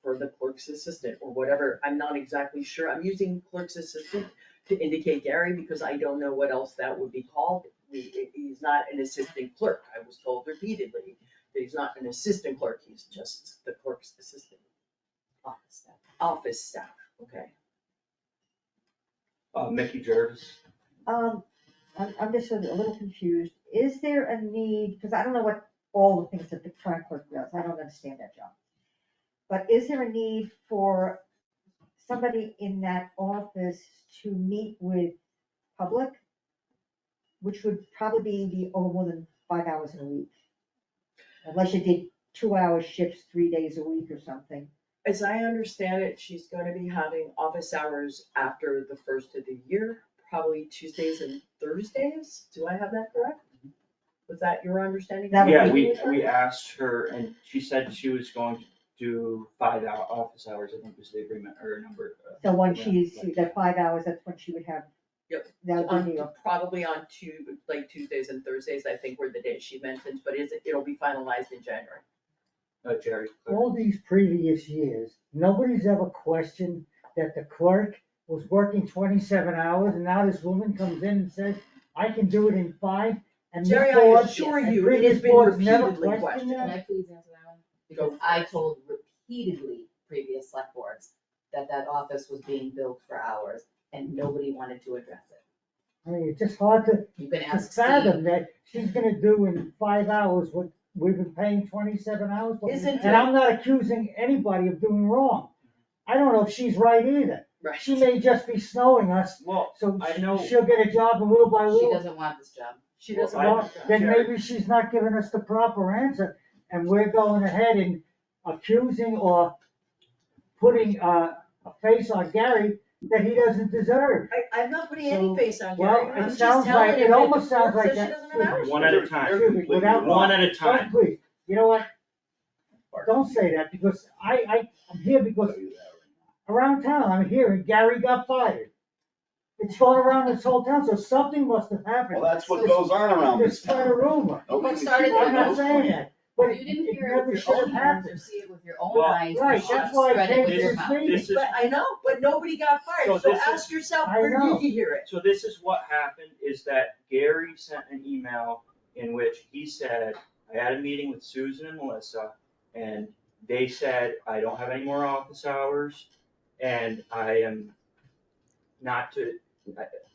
[SPEAKER 4] for the clerk's assistant or whatever? I'm not exactly sure. I'm using clerk's assistant to indicate Gary because I don't know what else that would be called. He's not an assistant clerk. I was told repeatedly that he's not an assistant clerk. He's just the clerk's assistant.
[SPEAKER 12] Office staff.
[SPEAKER 4] Office staff, okay.
[SPEAKER 2] Mickey Jervis.
[SPEAKER 9] I'm just a little confused. Is there a need, because I don't know what all the things that the town clerk does, I don't understand that job. But is there a need for somebody in that office to meet with public? Which would probably be over more than 5 hours in a week. Unless you did 2-hour shifts 3 days a week or something.
[SPEAKER 4] As I understand it, she's gonna be having office hours after the first of the year, probably Tuesdays and Thursdays. Do I have that correct? Was that your understanding?
[SPEAKER 9] That would
[SPEAKER 2] Yeah,
[SPEAKER 9] be-
[SPEAKER 2] we asked her, and she said she was going to do 5-hour office hours, I think was the agreement, or a number.
[SPEAKER 9] So when
[SPEAKER 2] yeah,
[SPEAKER 9] she's,
[SPEAKER 2] like-
[SPEAKER 9] that 5 hours, that's when she would have.
[SPEAKER 4] Yep.
[SPEAKER 9] That would be,
[SPEAKER 4] Probably on Tuesdays and Thursdays, I think were the days she mentioned, but it'll be finalized in January.
[SPEAKER 2] Jerry.
[SPEAKER 14] All these previous years, nobody's ever questioned that the clerk was working 27 hours, and now this woman comes in and says, I can do it in 5. And this
[SPEAKER 4] Jerry, I
[SPEAKER 14] board
[SPEAKER 4] assure
[SPEAKER 14] and
[SPEAKER 4] you, it
[SPEAKER 14] previous
[SPEAKER 4] has been
[SPEAKER 14] boards never
[SPEAKER 4] repeatedly
[SPEAKER 14] questioned
[SPEAKER 4] questioned.
[SPEAKER 12] Can
[SPEAKER 14] that.
[SPEAKER 12] I please answer that one? Because I told repeatedly previous select boards that office was being billed for hours and nobody wanted to address it.
[SPEAKER 14] I mean, it's just hard to
[SPEAKER 12] You can ask
[SPEAKER 14] fathom
[SPEAKER 12] Steve.
[SPEAKER 14] that she's gonna do in 5 hours what we've been paying 27 hours for.
[SPEAKER 4] Isn't
[SPEAKER 14] And I'm not accusing anybody of doing wrong. I don't know if she's right either.
[SPEAKER 4] Right.
[SPEAKER 14] She may just be snowing us,
[SPEAKER 2] Well,
[SPEAKER 14] so
[SPEAKER 2] I know.
[SPEAKER 14] she'll get a job little by
[SPEAKER 12] She
[SPEAKER 14] little.
[SPEAKER 12] doesn't want this job.
[SPEAKER 4] She doesn't
[SPEAKER 2] Well,
[SPEAKER 4] want that.
[SPEAKER 14] Then
[SPEAKER 2] Jerry.
[SPEAKER 14] maybe she's not giving us the proper answer, and we're going ahead and accusing or putting a face on Gary that he doesn't deserve.
[SPEAKER 4] I'm not putting any
[SPEAKER 14] So,
[SPEAKER 4] face on
[SPEAKER 14] well,
[SPEAKER 4] Gary.
[SPEAKER 14] it
[SPEAKER 4] I'm just
[SPEAKER 14] sounds
[SPEAKER 4] telling
[SPEAKER 14] like-
[SPEAKER 4] him
[SPEAKER 14] it
[SPEAKER 4] that
[SPEAKER 14] almost
[SPEAKER 4] the
[SPEAKER 14] sounds
[SPEAKER 4] clerk
[SPEAKER 14] like
[SPEAKER 4] says she
[SPEAKER 14] that.
[SPEAKER 4] doesn't have hours.
[SPEAKER 2] One at a time.
[SPEAKER 5] You're completely
[SPEAKER 14] Without-
[SPEAKER 5] wrong.
[SPEAKER 2] One at a time.
[SPEAKER 14] Don't, please, you know what? Don't say that, because I'm here because around town, I'm hearing Gary got fired. It's going around this whole town, so something must have happened.
[SPEAKER 5] Well, that's what goes on around
[SPEAKER 14] To
[SPEAKER 5] this
[SPEAKER 14] spread a
[SPEAKER 5] town.
[SPEAKER 14] rumor.
[SPEAKER 5] Nobody
[SPEAKER 12] What started
[SPEAKER 5] can keep
[SPEAKER 14] I'm
[SPEAKER 5] their
[SPEAKER 14] not
[SPEAKER 5] nose
[SPEAKER 14] saying
[SPEAKER 5] clean.
[SPEAKER 14] that, but
[SPEAKER 12] If you didn't
[SPEAKER 14] it
[SPEAKER 12] hear it
[SPEAKER 14] never
[SPEAKER 12] with
[SPEAKER 14] should
[SPEAKER 12] your
[SPEAKER 14] have
[SPEAKER 12] own ears or
[SPEAKER 14] happened.
[SPEAKER 12] see it with your own
[SPEAKER 2] Well,
[SPEAKER 12] eyes, you
[SPEAKER 14] Right,
[SPEAKER 12] should
[SPEAKER 14] that's why I
[SPEAKER 12] spread it
[SPEAKER 14] came
[SPEAKER 12] with
[SPEAKER 14] to
[SPEAKER 12] your
[SPEAKER 14] this
[SPEAKER 12] mouth.
[SPEAKER 14] meeting.
[SPEAKER 2] This is,
[SPEAKER 4] But I know, but nobody got
[SPEAKER 2] So
[SPEAKER 4] fired, so
[SPEAKER 2] this is-
[SPEAKER 4] ask yourself,
[SPEAKER 14] I
[SPEAKER 4] where
[SPEAKER 14] know.
[SPEAKER 4] did you hear it?
[SPEAKER 2] so this is what happened, is that Gary sent an email in which he said, I had a meeting with Susan and Melissa, and they said, I don't have any more office hours, and I am not to,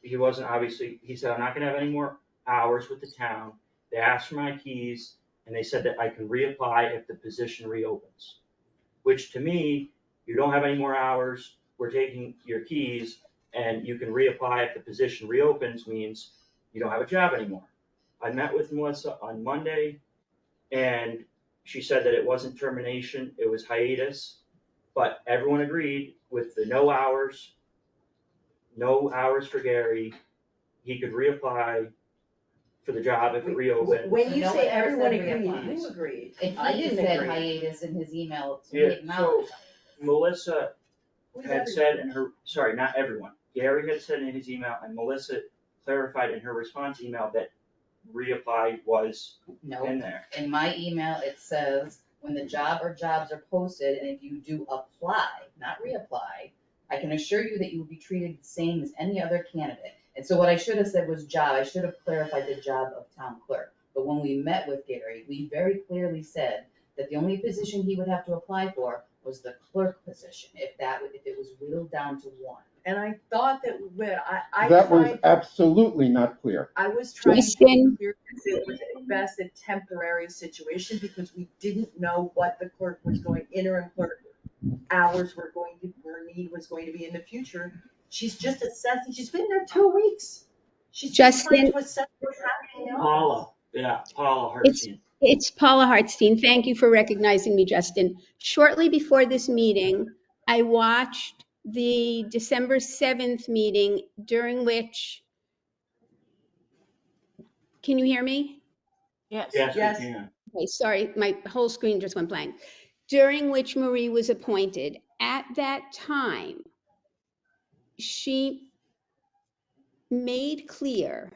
[SPEAKER 2] he wasn't obviously, he said, I'm not gonna have any more hours with the town. They asked for my keys, and they said that I can reapply if the position reopens. Which to me, you don't have any more hours, we're taking your keys, and you can reapply if the position reopens, means you don't have a job anymore. I met with Melissa on Monday, and she said that it wasn't termination, it was hiatus, but everyone agreed with the no hours for Gary, he could reapply for the job if it reopened.
[SPEAKER 4] When you
[SPEAKER 12] No
[SPEAKER 4] say
[SPEAKER 12] one ever
[SPEAKER 4] everyone
[SPEAKER 12] said
[SPEAKER 4] agreed,
[SPEAKER 12] reapply.
[SPEAKER 4] who agreed?
[SPEAKER 12] And
[SPEAKER 4] I
[SPEAKER 12] he
[SPEAKER 4] didn't
[SPEAKER 12] said
[SPEAKER 4] agree.
[SPEAKER 12] hiatus in his email, so
[SPEAKER 2] Yeah,
[SPEAKER 12] he acknowledged.
[SPEAKER 2] Melissa
[SPEAKER 4] Who's
[SPEAKER 2] had
[SPEAKER 4] everyone?
[SPEAKER 2] said in her, sorry, not everyone, Gary had said in his email, and Melissa clarified in her response email that reapply was in
[SPEAKER 12] No,
[SPEAKER 2] there.
[SPEAKER 12] in my email, it says, when the job or jobs are posted, and if you do apply, not reapply, I can assure you that you will be treated the same as any other candidate. And so what I should have said was job, I should have clarified the job of town clerk. But when we met with Gary, we very clearly said that the only position he would have to apply for was the clerk position, if it was whittled down to one.
[SPEAKER 4] And I thought that when I
[SPEAKER 15] That was
[SPEAKER 4] tried,
[SPEAKER 15] absolutely not clear.
[SPEAKER 4] I was trying to
[SPEAKER 10] Justin?
[SPEAKER 4] be clear that it was at best a temporary situation because we didn't know what the clerk was going, interim clerk hours were going to, her need was going to be in the future. She's just assessing, she's been there 2 weeks. She's just trying
[SPEAKER 10] Justin,
[SPEAKER 4] to assess what's happening now.
[SPEAKER 2] Paula
[SPEAKER 10] it's,
[SPEAKER 2] Hartstein.
[SPEAKER 10] it's Paula Hartstein. Thank you for recognizing me, Justin. Shortly before this meeting, I watched the December 7th meeting during which, can you hear me?
[SPEAKER 2] Yes,
[SPEAKER 4] Yes.
[SPEAKER 2] we can.
[SPEAKER 10] Okay, sorry, my whole screen just went blank. During which Marie was appointed. At that time, she made clear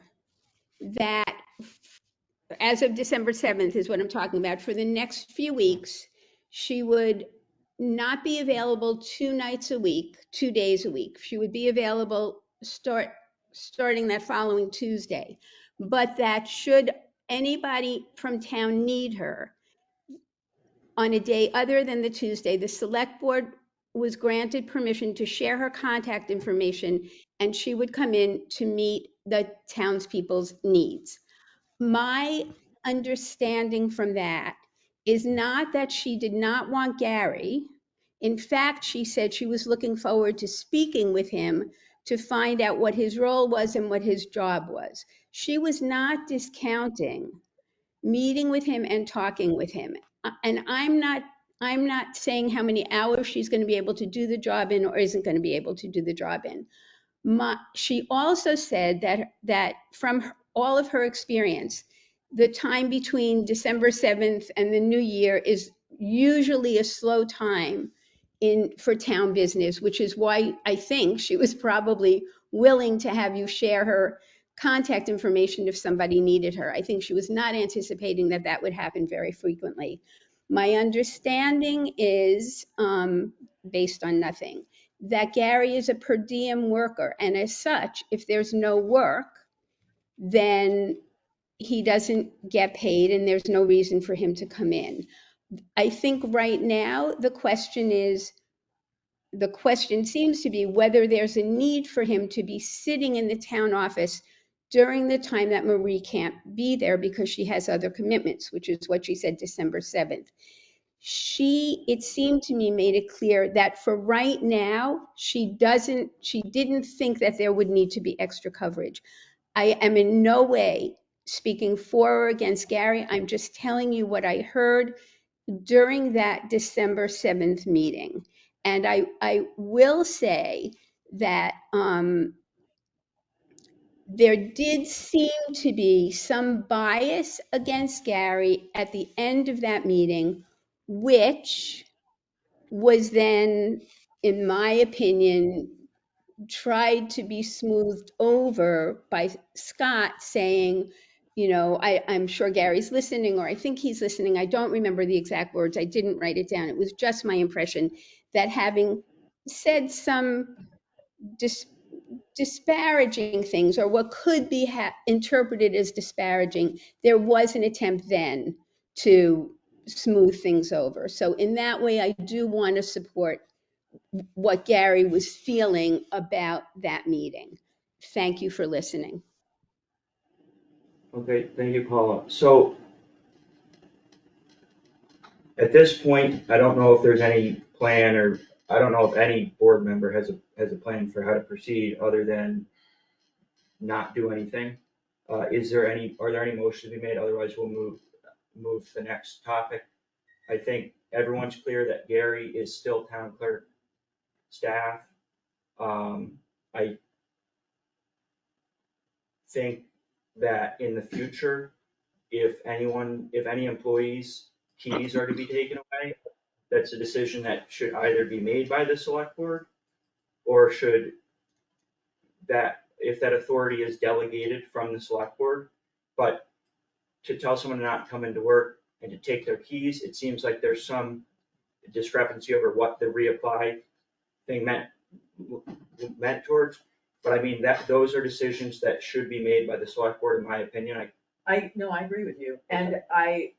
[SPEAKER 10] that as of December 7th is what I'm talking about, for the next few weeks, she would not be available 2 nights a week, 2 days a week. She would be available starting that following Tuesday. But that should anybody from town need her on a day other than the Tuesday, the select board was granted permission to share her contact information, and she would come in to meet the townspeople's needs. My understanding from that is not that she did not want Gary. In fact, she said she was looking forward to speaking with him to find out what his role was and what his job was. She was not discounting meeting with him and talking with him. And I'm not saying how many hours she's going to be able to do the job in or isn't going to be able to do the job in. She also said that from all of her experience, the time between December 7th and the new year is usually a slow time for town business, which is why I think she was probably willing to have you share her contact information if somebody needed her. I think she was not anticipating that that would happen very frequently. My understanding is, based on nothing, that Gary is a per diem worker, and as such, if there's no work, then he doesn't get paid and there's no reason for him to come in. I think right now the question seems to be whether there's a need for him to be sitting in the town office during the time that Marie can't be there because she has other commitments, which is what she said December 7th. It seemed to me, made it clear that for right now, she didn't think that there would need to be extra coverage. I am in no way speaking for or against Gary. I'm just telling you what I heard during that December 7th meeting. And I will say that there did seem to be some bias against Gary at the end of that meeting, which was then in my opinion, tried to be smoothed over by Scott saying, you know, I'm sure Gary's listening, or I think he's listening. I don't remember the exact words. I didn't write it down. It was just my impression that having said some disparaging things, or what could be interpreted as disparaging, there was an attempt then to smooth things over. So in that way, I do want to support what Gary was feeling about that meeting. Thank you for listening.
[SPEAKER 2] Okay, thank you, Paula. So at this point, I don't know if there's any plan, or I don't know if any board member has a plan for how to proceed other than not do anything. Are there any motions to be made? Otherwise, we'll move to the next topic. I think everyone's clear that Gary is still town clerk staff. I think that in the future, if any employees' keys are to be taken away, that's a decision that should either be made by the select board, or should that, if that authority is delegated from the select board. But to tell someone to not come into work and to take their keys, it seems like there's some discrepancy over what the reapply thing meant towards. But I mean, those are decisions that should be made by the select board, in my opinion.
[SPEAKER 4] I agree with you, and I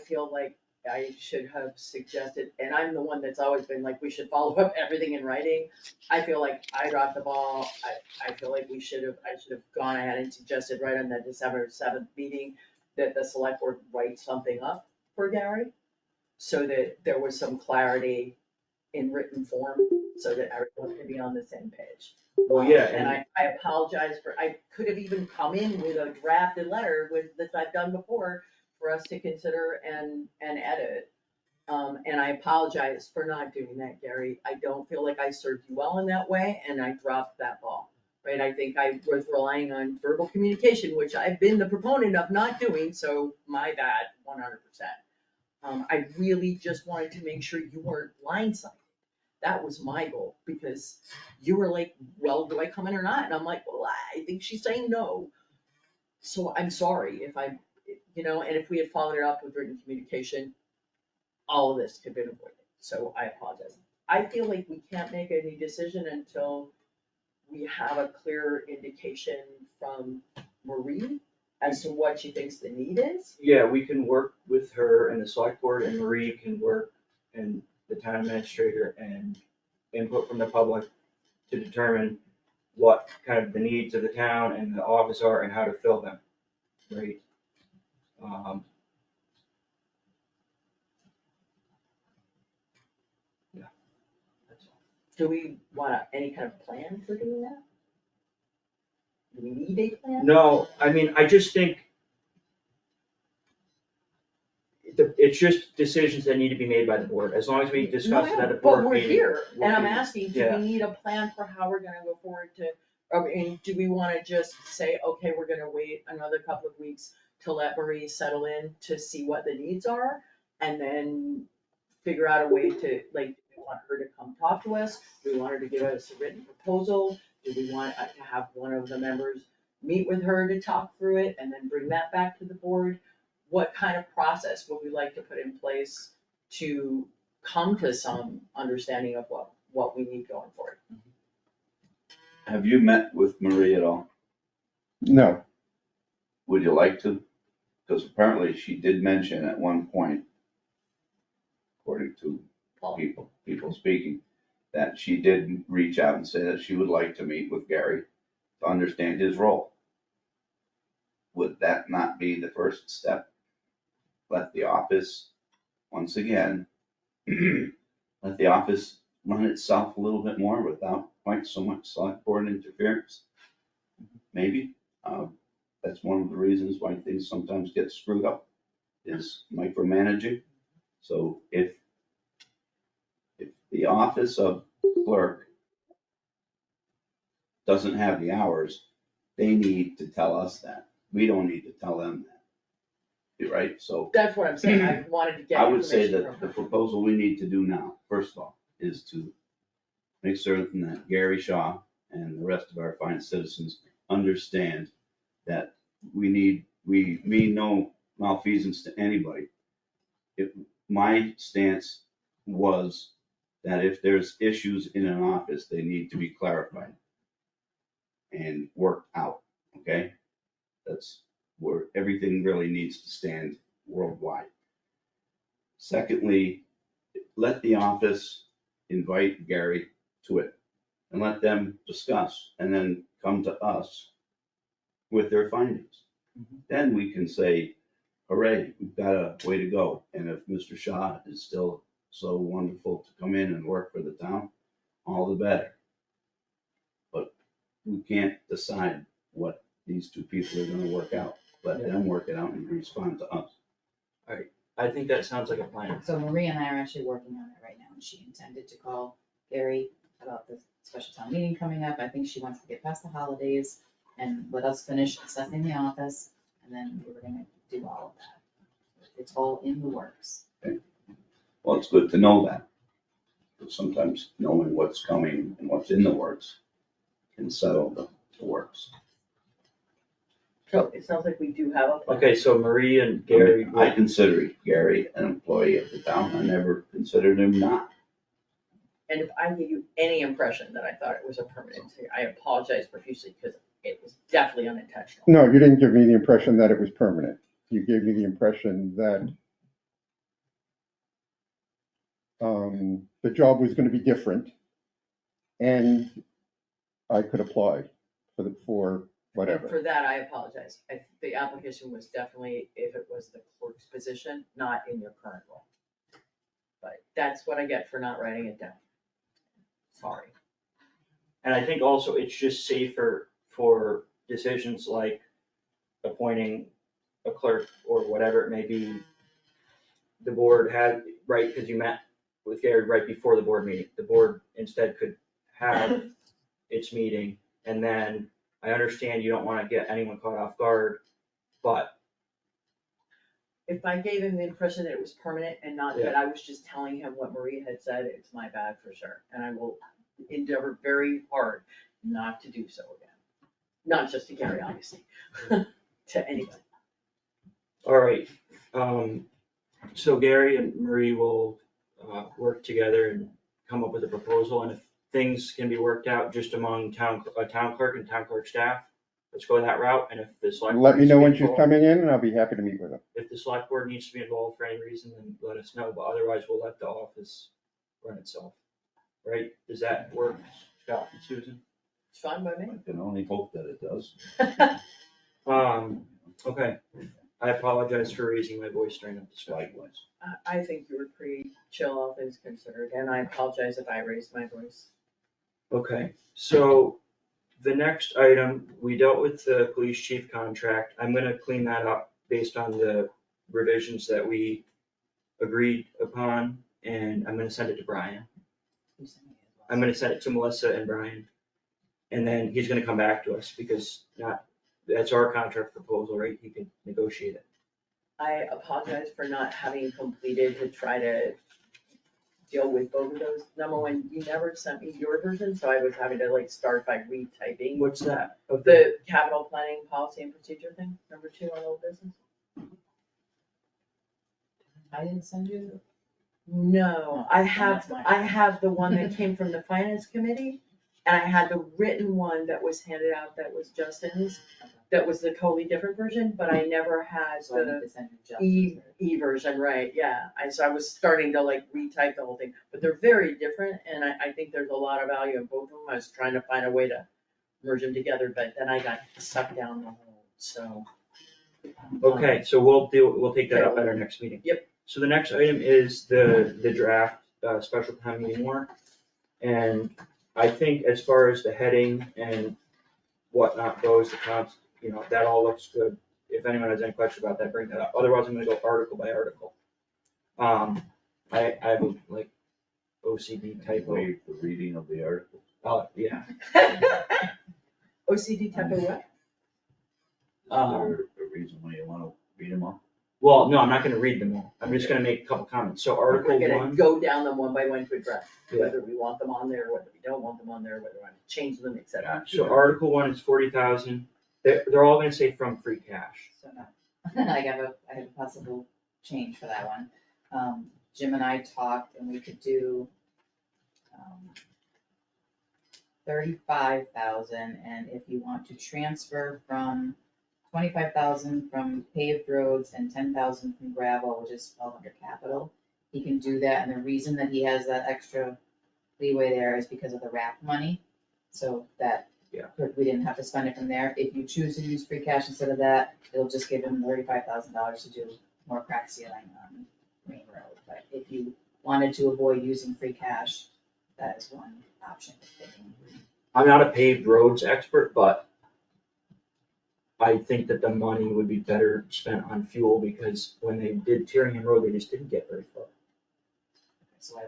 [SPEAKER 4] feel like I should have suggested, and I'm the one that's always been like, we should follow up everything in writing. I feel like I dropped the ball. I feel like I should have gone ahead and suggested right on the December 7th meeting that the select board write something up for Gary, so that there was some clarity in written form, so that everyone could be on the same page.
[SPEAKER 2] Well, yeah,
[SPEAKER 4] And I apologize I could have even come in with a drafted letter that I've done before for us to consider and edit. And I apologize for not doing that, Gary. I don't feel like I served you well in that way, and I dropped that ball, right? I think I was relying on verbal communication, which I've been the proponent of not doing, so my bad, 100%. I really just wanted to make sure you weren't blindsided. That was my goal, because you were like, well, do I come in or not? And I'm like, well, I think she's saying no. So I'm sorry if and if we had followed it up with written communication, all of this could have been avoided. So I apologize. I feel like we can't make any decision until we have a clear indication from Marie as to what she thinks the need is.
[SPEAKER 2] Yeah, we can work with her and the select board, and Marie can work, and the town administrator, and input from the public to determine what kind of the needs of the town and the office are and how to fill them, right? Yeah, that's all.
[SPEAKER 4] Do we want any kind of plan for doing that? Do we need a plan?
[SPEAKER 2] No, I mean, I just think it's just decisions that need to be made by the board, as long as we discuss it at a board
[SPEAKER 4] But we're
[SPEAKER 2] meeting.
[SPEAKER 4] here, and I'm asking, do
[SPEAKER 2] Yeah.
[SPEAKER 4] we need a plan for how we're gonna go forward and do we wanna just say, okay, we're gonna wait another couple of weeks to let Marie settle in to see what the needs are, and then figure out a way to, like, do we want her to come talk to us? Do we want her to give us a written proposal? Do we want to have one of the members meet with her to talk through it and then bring that back to the board? What kind of process would we like to put in place to come to some understanding of what we need going forward?
[SPEAKER 5] Have you met with Marie at all?
[SPEAKER 15] No,
[SPEAKER 5] Would you like to? Because apparently she did mention at one point, according to
[SPEAKER 4] Paul?
[SPEAKER 5] people speaking, that she did reach out and say that she would like to meet with Gary to understand his role. Would that not be the first step? Let the office, once again, let the office run itself a little bit more without quite so much select board interference. Maybe. That's one of the reasons why things sometimes get screwed up, is micromanaging. So if the office of clerk doesn't have the hours, they need to tell us that. We don't need to tell them that. Right? So
[SPEAKER 4] That's what I'm saying, I wanted to get
[SPEAKER 5] I would say
[SPEAKER 4] information
[SPEAKER 5] that
[SPEAKER 4] from
[SPEAKER 5] the
[SPEAKER 4] her.
[SPEAKER 5] proposal we need to do now, first of all,
[SPEAKER 16] is to make certain that Gary Shaw and the rest of our fine citizens understand that we mean no malfeasance to anybody. My stance was that if there's issues in an office, they need to be clarified and worked out, okay? That's where everything really needs to stand worldwide. Secondly, let the office invite Gary to it and let them discuss and then come to us with their findings. Then we can say, hooray, we've got a way to go. And if Mr. Shaw is still so wonderful to come in and work for the town, all the better. But we can't decide what these two people are gonna work out. Let them work it out and respond to us.
[SPEAKER 2] All right, I think that sounds like a plan.
[SPEAKER 12] So Maria and I are actually working on it right now, and she intended to call Gary about the special town meeting coming up. I think she wants to get past the holidays and let us finish assessing the office, and then we're gonna do all of that. It's all in the works.
[SPEAKER 16] Well, it's good to know that. But sometimes knowing what's coming and what's in the works can settle the works.
[SPEAKER 4] So it sounds like we do have a plan.
[SPEAKER 2] Okay, so Marie and Gary.
[SPEAKER 16] I consider Gary an employee of the town. I never considered him not.
[SPEAKER 4] And if I gave you any impression that I thought it was a permanent, I apologize profusely because it was definitely unintentional.
[SPEAKER 15] No, you didn't give me the impression that it was permanent. You gave me the impression that the job was going to be different and I could apply for whatever.
[SPEAKER 4] For that, I apologize. The application was definitely if it was the clerk's position, not in your current role. But that's what I get for not writing it down. Sorry.
[SPEAKER 2] And I think also it's just safer for decisions like appointing a clerk or whatever it may be. The board had, right, because you met with Gary right before the board meeting. The board instead could have its meeting, and then I understand you don't want to get anyone caught off guard, but
[SPEAKER 4] If I gave him the impression that it was permanent and not that I was just telling him what Maria had said, it's my bad for sure. And I will endeavor very hard not to do so again. Not just to Gary, obviously, to anybody.
[SPEAKER 2] all right. So Gary and Marie will work together and come up with a proposal, and if things can be worked out just among town clerk and town clerk staff, let's go that route, and if the select.
[SPEAKER 15] Let me know when she's
[SPEAKER 2] involved-
[SPEAKER 15] coming in and I'll be happy to meet with her.
[SPEAKER 2] If the select board needs to be involved for any reason, then let us know, but otherwise we'll let the office run itself. Right? Does that work, Scott and Susan?
[SPEAKER 4] It's fine by me.
[SPEAKER 16] I can only hope that it does.
[SPEAKER 2] Okay, I apologize for raising my voice during the discussion.
[SPEAKER 16] Likewise.
[SPEAKER 4] I think you were pretty chill, all things considered, and I apologize if I raised my voice.
[SPEAKER 2] Okay, so the next item, we dealt with the police chief contract. I'm gonna clean that up based on the revisions that we agreed upon, and I'm gonna send it to Brian. I'm gonna send it to Melissa and Brian. And then he's gonna come back to us because that's our contract proposal, right? He can negotiate it.
[SPEAKER 4] I apologize for not having completed to try to deal with both of those. Number one, you never sent me your version, so I was having to like start by retyping.
[SPEAKER 2] What's that?
[SPEAKER 4] The capital planning policy and procedure thing, number 2 on old business?
[SPEAKER 12] I didn't send you.
[SPEAKER 4] No, I have the one that came from the finance committee, and I had the written one that was handed out that was Justin's, that was the totally different version, but I never had
[SPEAKER 12] So I need
[SPEAKER 4] the
[SPEAKER 12] to send you Justin's.
[SPEAKER 4] E version, right, yeah. So I was starting to like retype the whole thing, but they're very different, and I think there's a lot of value in both of them. I was trying to find a way to merge them together, but then I got sucked down the hole, so.
[SPEAKER 2] Okay, so we'll take that up at our next meeting.
[SPEAKER 4] Yep.
[SPEAKER 2] So the next item is the draft special town meeting warrant. And I think as far as the heading and whatnot goes, that all looks good. If anyone has any question about that, bring that up. Otherwise, I'm gonna go article by article. I have like OCD type of,
[SPEAKER 16] Waive the reading of the article.
[SPEAKER 2] yeah.
[SPEAKER 4] OCD type of what?
[SPEAKER 16] Is there a reason why you wanna read them all?
[SPEAKER 2] Well, no, I'm not gonna read them all. I'm just gonna make a couple comments. So Article
[SPEAKER 4] We're gonna
[SPEAKER 2] one,
[SPEAKER 4] go down them one by one to address,
[SPEAKER 2] Yeah.
[SPEAKER 4] whether we want them on there, whether we don't want them on there, whether we want to change them, et cetera.
[SPEAKER 2] so Article 1 is 40,000. They're all gonna say from free cash.
[SPEAKER 12] So no, I have a possible change for that one. Jim and I talked and we could do 35,000, and if you want to transfer from 25,000 from paved roads and 10,000 from gravel, which is all under capital, he can do that, and the reason that he has that extra leeway there is because of the RAP money, so that
[SPEAKER 2] Yeah.
[SPEAKER 12] we didn't have to spend it from there. If you choose to use free cash instead of that, it'll just give him $35,000 to do more crack sealing on Main Road, but if you wanted to avoid using free cash, that is one option.
[SPEAKER 2] I'm not a paved roads expert, but I think that the money would be better spent on fuel, because when they did Tyrion Road, they just didn't get very far.
[SPEAKER 12] So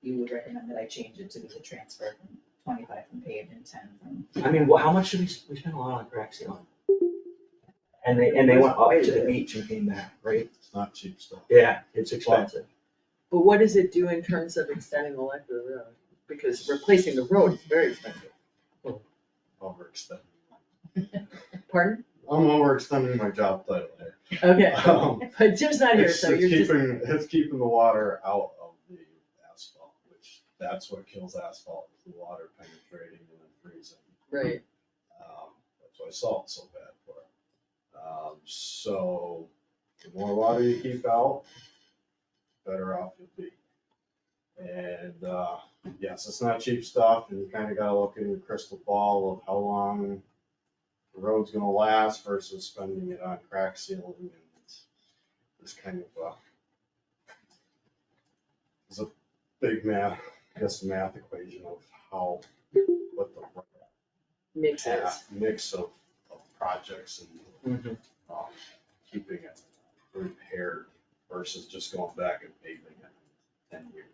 [SPEAKER 12] you would recommend that I change it to be the transfer from 25 from paved and 10 from.
[SPEAKER 2] I mean, well, how much did we spent a lot on crack sealing? And they went up to the beach and came back, right?
[SPEAKER 5] It's not cheap stuff.
[SPEAKER 2] Yeah, it's expensive.
[SPEAKER 4] But what does it do in terms of extending the life of the road? Because replacing the road is very expensive.
[SPEAKER 5] Overextending.
[SPEAKER 4] Pardon?
[SPEAKER 5] I'm overextending my job title here.
[SPEAKER 4] Okay,
[SPEAKER 5] Um,
[SPEAKER 4] but Jim's not here,
[SPEAKER 5] It's
[SPEAKER 4] so you're just.
[SPEAKER 5] it's keeping the water out of the asphalt, which that's what kills asphalt, is the water penetrating and then freezing.
[SPEAKER 4] Right.
[SPEAKER 5] That's why salt's so bad for it. So the more water you keep out, better off you'll be. And, yes, it's not cheap stuff, and you kinda gotta look in your crystal ball of how long the road's gonna last versus spending it on crack sealing, and it's kind of, it's a big math equation of what the
[SPEAKER 4] Mix is.
[SPEAKER 5] mix of projects and,
[SPEAKER 2] Mhm.
[SPEAKER 5] keeping it repaired versus just going back and paving it 10 years.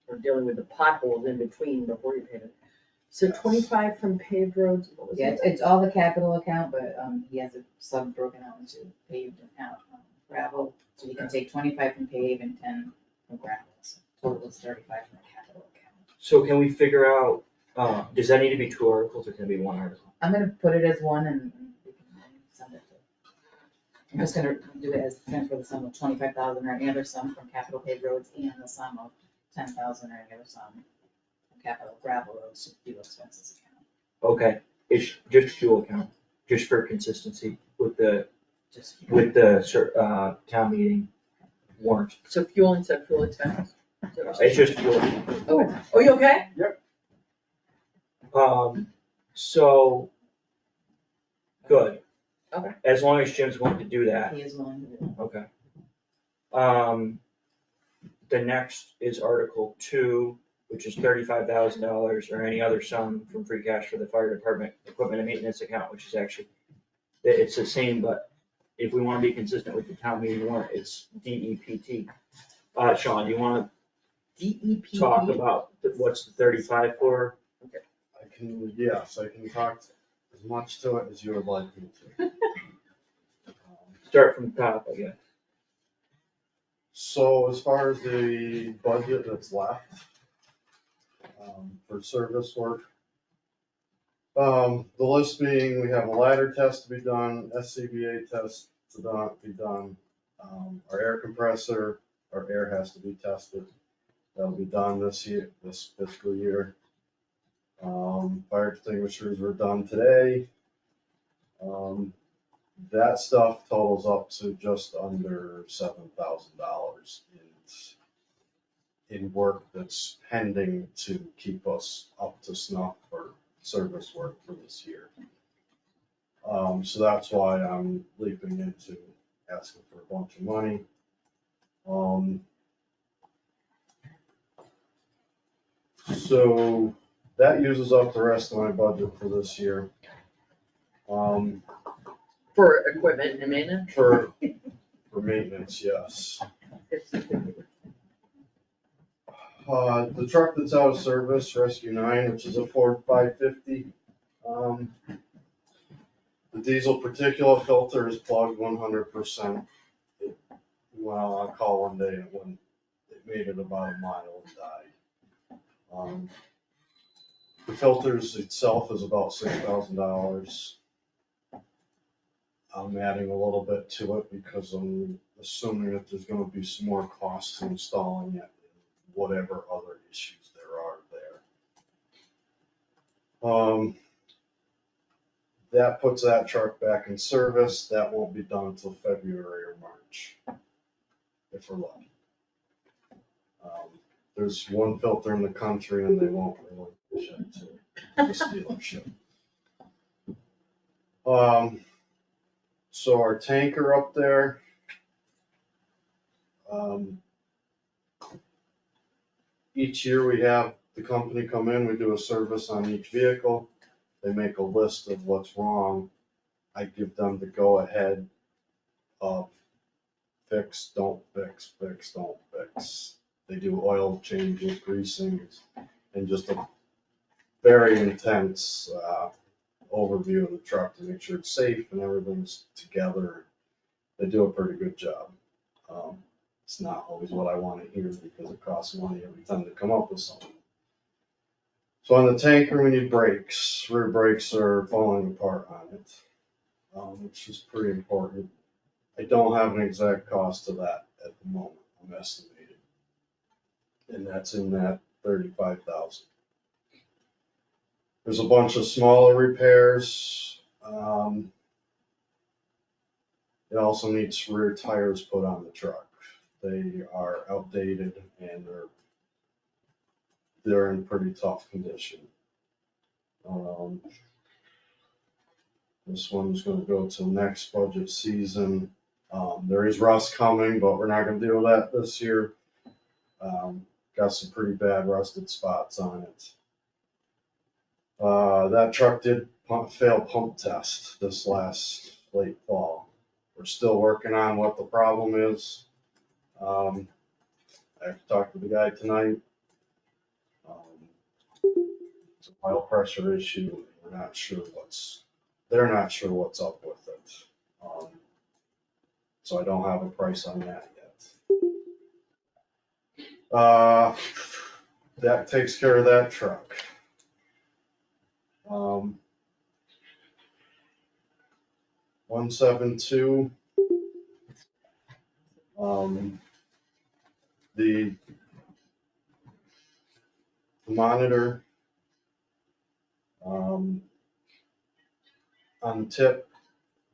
[SPEAKER 4] Or dealing with the potholes in between before you pave it. So 25 from paved roads, what was
[SPEAKER 12] Yeah,
[SPEAKER 4] it?
[SPEAKER 12] it's all the capital account, but he has a sub broken out into paved and out gravel, so you can take 25 from paved and 10 from gravel. So total is 35 from the capital account.
[SPEAKER 2] So can we figure out, does that need to be 2 articles or can it be 1 article?
[SPEAKER 12] I'm gonna put it as one and we can send it to. I'm just gonna do it as transfer the sum of 25,000 or any other sum from capital paved roads and the sum of 10,000 or any other sum from capital gravel roads to fuel expenses account.
[SPEAKER 2] Okay, it's just fuel account, just for consistency with the
[SPEAKER 12] Just
[SPEAKER 2] town meeting warrant.
[SPEAKER 4] So fuel instead of fuel expenses?
[SPEAKER 2] It's just fuel.
[SPEAKER 4] Oh, you okay?
[SPEAKER 2] So, good.
[SPEAKER 4] Okay.
[SPEAKER 2] As long as Jim's willing to do that,
[SPEAKER 12] He is willing to do it.
[SPEAKER 2] okay. The next is Article 2, which is $35,000 or any other sum from free cash for the fire department equipment and maintenance account, which is actually, it's the same, but if we wanna be consistent with the town meeting warrant, it's DEPT. Sean, do you wanna
[SPEAKER 4] DEP.
[SPEAKER 2] talk about what's the 35 for?
[SPEAKER 5] I can talk as much to it as you would like me to.
[SPEAKER 2] Start from the top, I guess.
[SPEAKER 5] So as far as the budget that's left, for service work, the list being, we have a ladder test to be done, SCBA test to be done, our air compressor, our air has to be tested. That'll be done this fiscal year. Fire extinguishers were done today. That stuff totals up to just under $7,000 in work that's pending to keep us up to snuff for service work for this year. So that's why I'm leaping into asking for a bunch of money. So that uses up the rest of my budget for this year.
[SPEAKER 4] For equipment and maintenance?
[SPEAKER 5] For maintenance, yes. The truck that's out of service, Rescue 9, which is a Ford 550. The
[SPEAKER 17] diesel particulate filter is plugged 100%. It went out on call one day and it made it about a mile and died. The filters itself is about $6,000. I'm adding a little bit to it because I'm assuming that there's gonna be some more costs to installing it, and whatever other issues there are there. That puts that truck back in service. That won't be done until February or March, if we're lucky. There's one filter in the country and they won't relinquish it to this dealership. So our tanker up there, each year we have the company come in, we do a service on each vehicle. They make a list of what's wrong. I give them the go ahead of fix, don't fix, fix, don't fix. They do oil changes, greasings, and just a very intense overview of the truck to make sure it's safe and everything's together. They do a pretty good job. It's not always what I want to hear because it costs money every time to come up with something. So on the tanker, we need brakes. Rear brakes are falling apart on it, which is pretty important. I don't have an exact cost to that at the moment. I'm estimating. And that's in that 35,000. There's a bunch of smaller repairs. It also needs rear tires put on the truck. They are outdated and they're in pretty tough condition. This one's gonna go till next budget season. There is rust coming, but we're not gonna deal with that this year. Got some pretty bad rusted spots on it. That truck did fail pump test this last late fall. We're still working on what the problem is. I have to talk to the guy tonight. It's an oil pressure issue. They're not sure what's up with it. So I don't have a price on that yet. That takes care of that truck. 172. The monitor on the tip,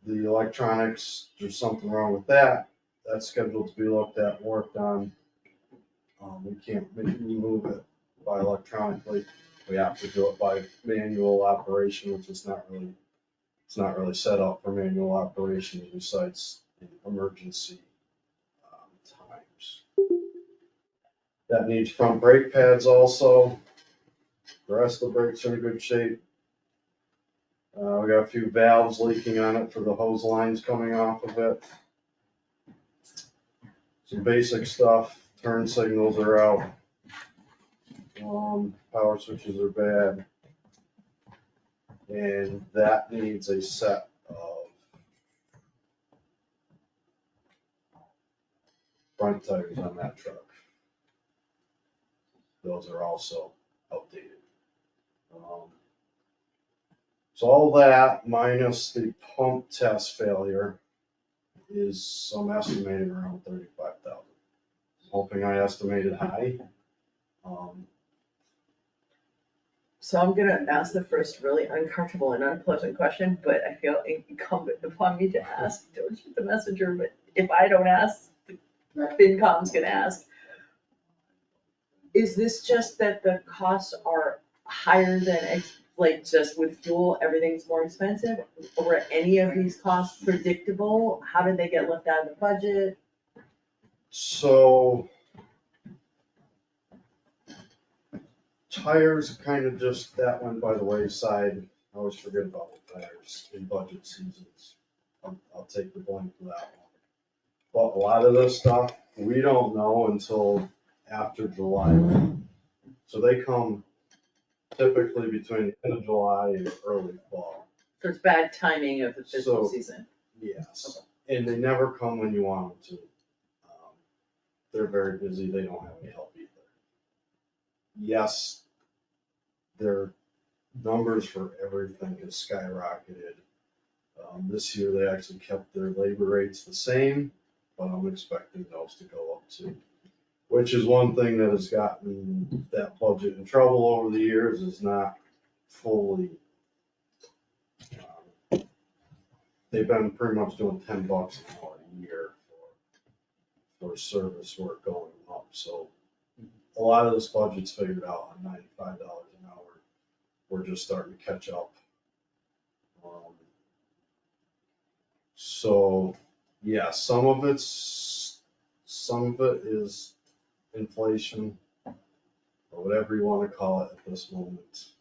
[SPEAKER 17] the electronics, there's something wrong with that. That's scheduled to be looked at and worked on. We can't remove it by electronically. We have to do it by manual operation, which is not really set up for manual operation besides in emergency times. That needs front brake pads also. The rest of the brakes are in good shape. We got a few valves leaking on it for the hose lines coming off of it. Some basic stuff. Turn signals are out. Power switches are bad. And that needs a set of front tires on that truck. Those are also outdated. So all that minus the pump test failure is some estimated around 35,000. Hoping I estimated high.
[SPEAKER 4] So I'm gonna ask the first really uncomfortable and unpleasant question, but I feel incumbent upon me to ask. Don't shoot the messenger, but if I don't ask, the FinCom's gonna ask. Is this just that the costs are higher than, like, just with fuel, everything's more expensive? Or were any of these costs predictable? How did they get left out of the budget?
[SPEAKER 17] So tires kind of just, that went by the wayside. I always forget about the tires in budget seasons. I'll take the blame for that one. But a lot of this stuff, we don't know until after July. So they come typically between the end of July and early fall.
[SPEAKER 4] So it's bad timing of the fiscal
[SPEAKER 17] So-
[SPEAKER 4] season.
[SPEAKER 17] Yes, and they never come when you want them to. They're very busy, they don't have any help either. Yes, their numbers for everything has skyrocketed. This year, they actually kept their labor rates the same, but I'm expecting those to go up too. Which is one thing that has gotten that budget in trouble over the years, is not fully. They've been pretty much doing $10 an hour a year for service work going up, so a lot of this budget's figured out on $95 an hour. We're just starting to catch up. So, yeah, some of it is inflation, or whatever you wanna call it at this moment.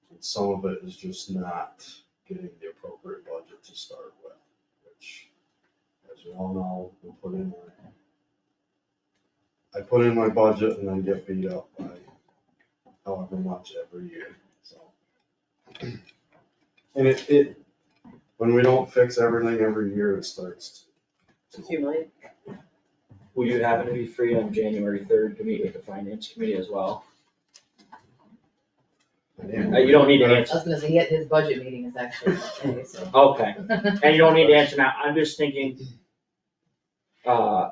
[SPEAKER 17] And some of it is just not getting the appropriate budget to start with, which, as you all know, I put in my budget and then get beat up by however much every year, so. And it, when we don't fix everything every year, it starts to
[SPEAKER 4] Accumulate.
[SPEAKER 2] Will you happen to be free on January 3rd to meet with the finance committee as well? You don't need to
[SPEAKER 12] I
[SPEAKER 2] answer.
[SPEAKER 12] was gonna say, his budget meeting is actually today, so.
[SPEAKER 2] Okay, and you don't need to answer now, I'm just thinking, so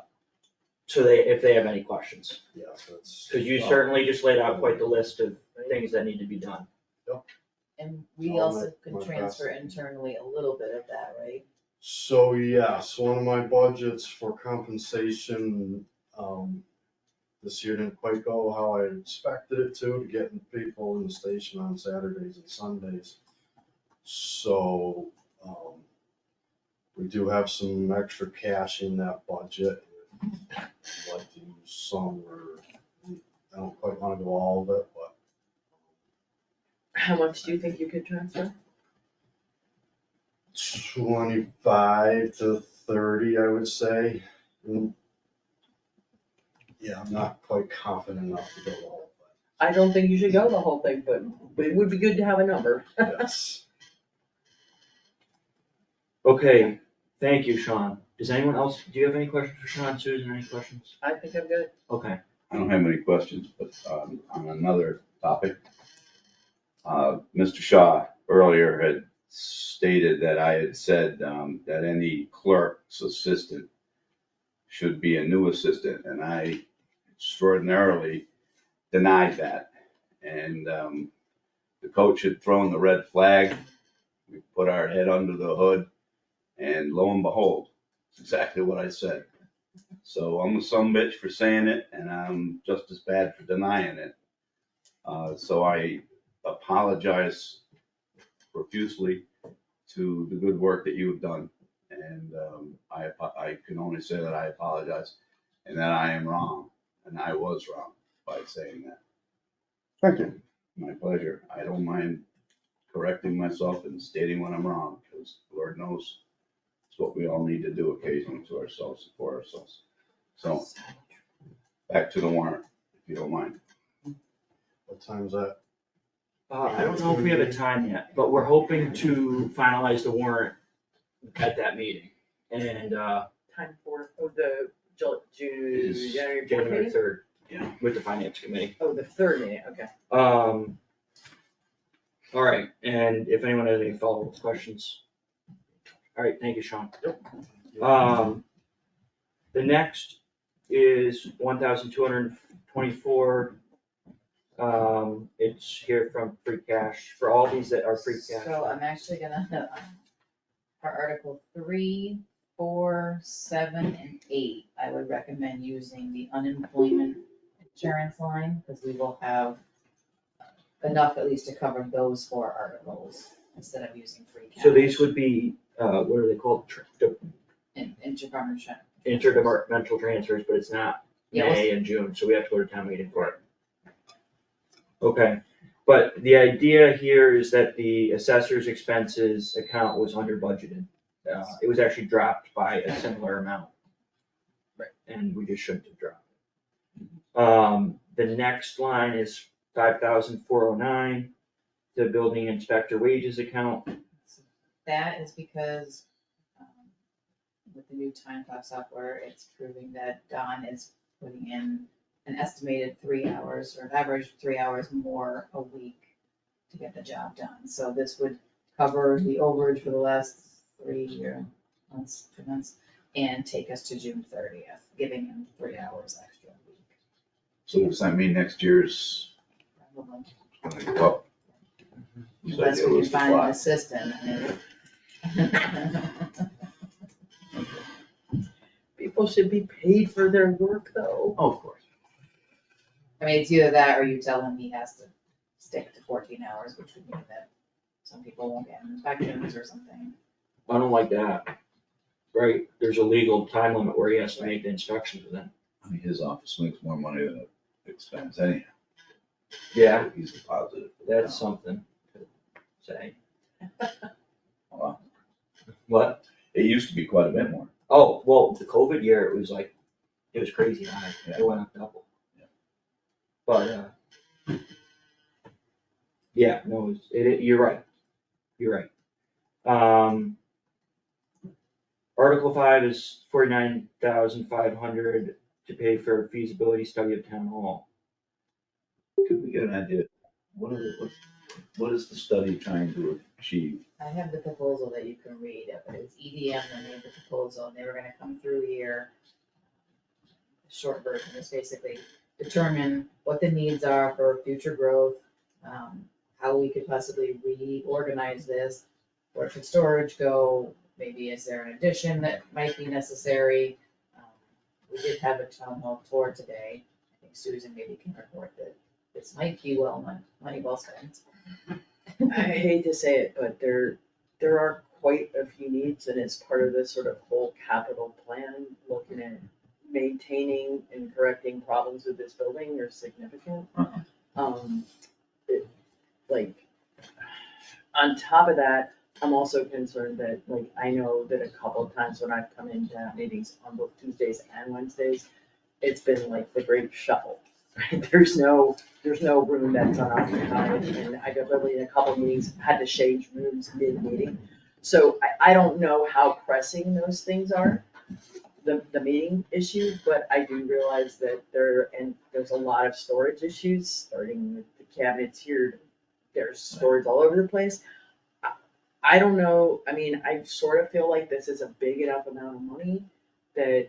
[SPEAKER 2] if they have any questions.
[SPEAKER 17] Yeah, that's.
[SPEAKER 2] Cause you certainly just laid out quite the list of things that need to be done.
[SPEAKER 12] And we also could transfer internally a little bit of that, right?
[SPEAKER 17] So, yes, one of my budgets for compensation, this year didn't quite go how I expected it to get people in the station on Saturdays and Sundays. So, we do have some extra cash in that budget. I'd like to use some, or I don't quite wanna go all of it, but.
[SPEAKER 4] How much do you think you could transfer?
[SPEAKER 17] 25 to 30, I would say. Yeah, I'm not quite confident enough to go the whole
[SPEAKER 4] I don't think you should go the whole thing, but it would be good to have a number.
[SPEAKER 17] thing. Yes.
[SPEAKER 2] Okay, thank you, Sean. Does anyone else, do you have any questions for Sean, Susan, any questions?
[SPEAKER 4] I think I'm good.
[SPEAKER 2] Okay,
[SPEAKER 16] I don't have many questions, but on another topic, Mr. Shaw earlier had stated that I had said that any clerk's assistant should be a new assistant, and I extraordinarily denied that. And the coach had thrown the red flag. We put our head under the hood, and lo and behold, it's exactly what I said. So I'm a sumbitch for saying it, and I'm just as bad for denying it. So I apologize profusely to the good work that you have done. And I can only say that I apologize and that I am wrong, and I was wrong by saying that.
[SPEAKER 15] Thank you.
[SPEAKER 16] My pleasure. I don't mind correcting myself and stating when I'm wrong, because Lord knows it's what we all need to do occasionally to ourselves, for ourselves. So, back to the warrant, if you don't mind.
[SPEAKER 17] What time's that?
[SPEAKER 2] I don't know if we have a time yet, but we're hoping to finalize the warrant at that meeting. And,
[SPEAKER 4] Time for, the January board
[SPEAKER 2] January
[SPEAKER 4] meeting?
[SPEAKER 2] 3rd.
[SPEAKER 16] Yeah.
[SPEAKER 2] With the finance committee.
[SPEAKER 4] Oh, the third meeting, okay.
[SPEAKER 2] All right, and if anyone has any follow-up questions. All right, thank you, Sean. The next is 1,224. It's here from free cash, for all these that are free cash.
[SPEAKER 12] So I'm actually gonna, for Article 3, 4, 7, and 8, I would recommend using the unemployment insurance line, because we will have enough at least to cover those 4 articles, instead of using free cash.
[SPEAKER 2] So these would be, what are they called?
[SPEAKER 12] Intergovernmental.
[SPEAKER 2] Interdepartmental transfers, but it's not
[SPEAKER 12] Yeah,
[SPEAKER 2] May and June, so we have to go to town meeting for it. Okay, but the idea here is that the assessor's expenses account was under budgeted. It was actually dropped by a similar amount. Right. And we just shouldn't have dropped it. The next line is 5,409, the building inspector wages account.
[SPEAKER 12] that is because with the new time clock software, it's proving that Don is putting in an estimated 3 hours or an average 3 hours more a week to get the job done. So this would cover the overage for the last 2 months, and take us to June 30th, giving him 3 hours extra a week.
[SPEAKER 16] So does that mean next year's
[SPEAKER 12] Probably.
[SPEAKER 16] gonna go up?
[SPEAKER 12] Unless we can find an assistant.
[SPEAKER 4] People should be paid for their work though.
[SPEAKER 16] Oh, of course.
[SPEAKER 12] I mean, it's either that or you tell him he has to stick to 14 hours, which would mean that some people won't get inspections or something.
[SPEAKER 2] I don't like that. Right, there's a legal time limit where he has to make the inspections then.
[SPEAKER 16] I mean, his office makes more money than it expends anyhow.
[SPEAKER 2] Yeah,
[SPEAKER 16] He's a positive.
[SPEAKER 2] that's something to say.
[SPEAKER 16] Well,
[SPEAKER 2] What?
[SPEAKER 16] it used to be quite a bit more.
[SPEAKER 2] Oh, well, the COVID year, it was like, it was crazy high. It went up double.
[SPEAKER 16] Yeah.
[SPEAKER 2] But, yeah, no, you're right. You're right. Article 5 is 49,500 to pay for feasibility study of town hall.
[SPEAKER 16] Could we get an idea? What is the study trying to achieve?
[SPEAKER 12] I have the proposal that you can read, but it's EDM that made the proposal, and they were gonna come through here. The short version is basically determine what the needs are for future growth, how we could possibly reorganize this, where should storage go, maybe is there an addition that might be necessary? We did have a town hall tour today, I think Susan maybe can report that this might be money well spent.
[SPEAKER 4] I hate to say it, but there are quite a few needs, and it's part of this sort of whole capital plan, looking at maintaining and correcting problems with this building are significant. Like, on top of that, I'm also concerned that, like, I know that a couple of times when I've come into meetings on both Tuesdays and Wednesdays, it's been like the great shuffle, right? There's no room that's unoccupied, and I literally in a couple of meetings had to change rooms mid-meeting. So I don't know how pressing those things are, the meeting issue, but I do realize that there's a lot of storage issues, starting with the cabinets here. There's storage all over the place. I don't know, I mean, I sort of feel like this is a big enough amount of money that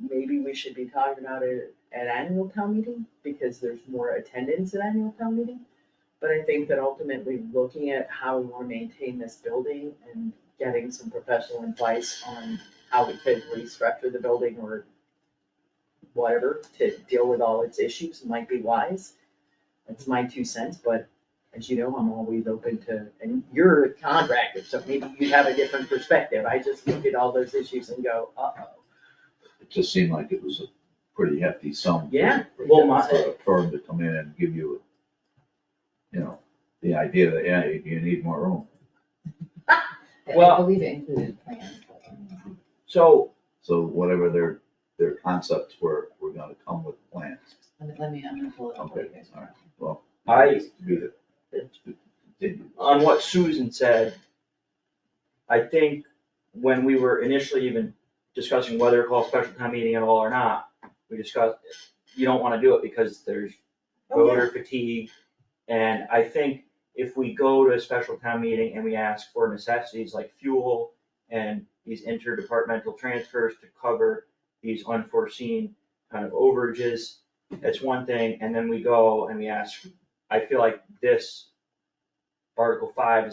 [SPEAKER 4] maybe we should be talking about it at annual town meeting, because there's more attendance at annual town meeting. But I think that ultimately, looking at how we wanna maintain this building and getting some professional advice on how we could restructure the building or whatever to deal with all its issues might be wise. That's my 2 cents, but as you know, I'm always open to, and you're a contractor, so maybe you have a different perspective. I just look at all those issues and go, uh-oh.
[SPEAKER 16] It just seemed like it was a pretty hefty sum.
[SPEAKER 4] Yeah,
[SPEAKER 16] For
[SPEAKER 4] well,
[SPEAKER 16] a firm to come in and give you, the idea that, yeah, you need more room.
[SPEAKER 2] Well-
[SPEAKER 12] I believe it included plans.
[SPEAKER 2] So,
[SPEAKER 16] So whatever their concepts were gonna come with plans.
[SPEAKER 12] I'm gonna pull it up for you guys.
[SPEAKER 16] All right, well.
[SPEAKER 2] I-
[SPEAKER 16] Continue.
[SPEAKER 2] on what Susan said, I think when we were initially even discussing whether to call a special town meeting at all or not, we discussed, you don't wanna do it because there's voter fatigue. And I think if we go to a special town meeting and we ask for necessities like fuel and these interdepartmental transfers to cover these unforeseen kind of overages, that's one thing, and then we go and we ask, I feel like this Article 5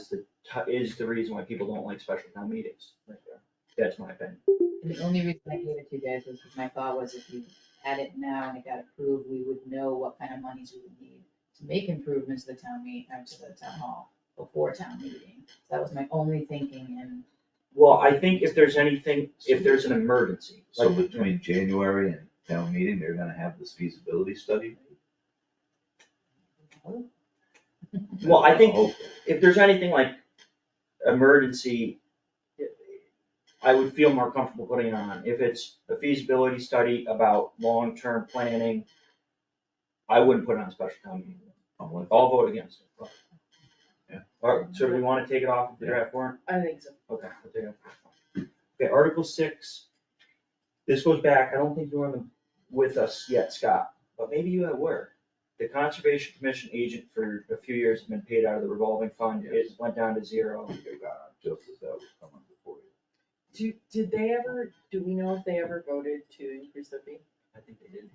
[SPEAKER 2] is the reason why people don't like special town meetings. That's my opinion.
[SPEAKER 12] And the only reason I gave it to you guys was because my thought was if you had it now and it got approved, we would know what kind of monies we would need to make improvements to the town to the town hall before town meeting. That was my only thinking, and
[SPEAKER 2] Well, I think if there's an emergency,
[SPEAKER 16] So
[SPEAKER 2] like,
[SPEAKER 16] between January and town meeting, they're gonna have this feasibility study?
[SPEAKER 2] well, I think if there's anything like emergency, I would feel more comfortable putting it on. If it's a feasibility study about long-term planning, I wouldn't put it on a special town meeting. I'll vote against it. Alright, so do we wanna take it off of the draft warrant?
[SPEAKER 4] I think so.
[SPEAKER 2] Okay, we'll take it off. Okay, Article 6. This goes back, I don't think you were with us yet, Scott, but maybe you were. The Conservation Commission agent for a few years has been paid out of the revolving fund, it went down to 0.
[SPEAKER 5] They got on just as that was coming before you.
[SPEAKER 4] Did they ever, do we know if they ever voted to increase the fee?
[SPEAKER 2] I think they did.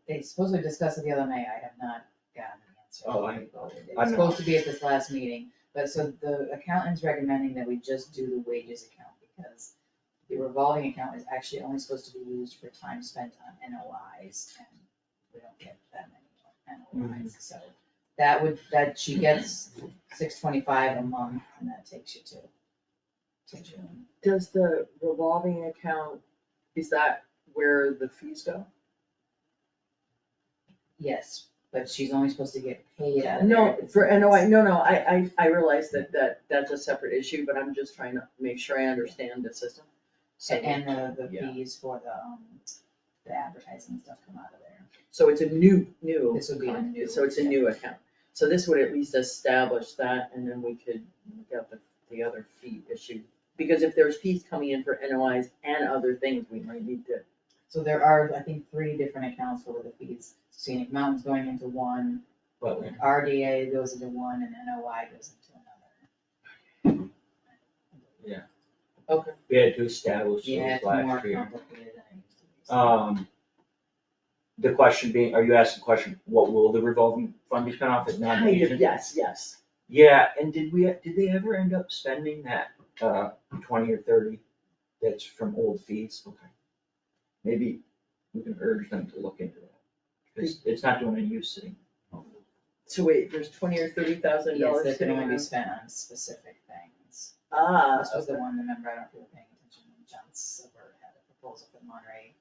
[SPEAKER 12] They supposedly discussed it the other night, I have not gotten an answer.
[SPEAKER 2] Oh,
[SPEAKER 12] It's
[SPEAKER 2] I'm
[SPEAKER 12] supposed
[SPEAKER 2] not.
[SPEAKER 12] to be at this last meeting, but so the accountant's recommending that we just do the wages account because the revolving account is actually only supposed to be used for time spent on NOIs and we don't get that many NOIs, so that she gets $625 a month and that takes you to June.
[SPEAKER 4] Does the revolving account, is that where the fees go?
[SPEAKER 12] Yes, but she's only supposed to get paid out of there.
[SPEAKER 4] No, for NOI, no, I realize that's a separate issue, but I'm just trying to make sure I understand the system. So,
[SPEAKER 12] And the
[SPEAKER 2] Yeah.
[SPEAKER 12] fees for the advertising and stuff come out of there.
[SPEAKER 4] so it's a new.
[SPEAKER 12] This would be a new.
[SPEAKER 4] So it's a new account. So this would at least establish that, and then we could look at the other fee issue. Because if there's fees coming in for NOIs and other things, we might need to.
[SPEAKER 12] So there are, I think, 3 different accounts for the fees. Scenic Mountain's going into one,
[SPEAKER 2] But
[SPEAKER 12] RDA goes into one, and NOI goes into another.
[SPEAKER 4] Okay.
[SPEAKER 2] we had to establish
[SPEAKER 12] Yeah,
[SPEAKER 2] those
[SPEAKER 12] it's more
[SPEAKER 2] last year.
[SPEAKER 12] complicated than it used to be.
[SPEAKER 2] The question being, are you asking the question, what will the revolving fund be spent off as non-agent?
[SPEAKER 4] Yes.
[SPEAKER 2] Yeah, and did they ever end up spending that, 20 or 30 that's from old fees? Okay. Maybe we can urge them to look into that, because it's not doing any use sitting.
[SPEAKER 4] So wait, there's $20,000 or $30,000
[SPEAKER 12] Yes, that can
[SPEAKER 4] sitting
[SPEAKER 12] only be
[SPEAKER 4] around?
[SPEAKER 12] spent on specific things.
[SPEAKER 4] Ah,
[SPEAKER 12] This was the
[SPEAKER 4] okay.
[SPEAKER 12] one, remember, I don't know if you were paying attention, when John Silver had a proposal for the Monterey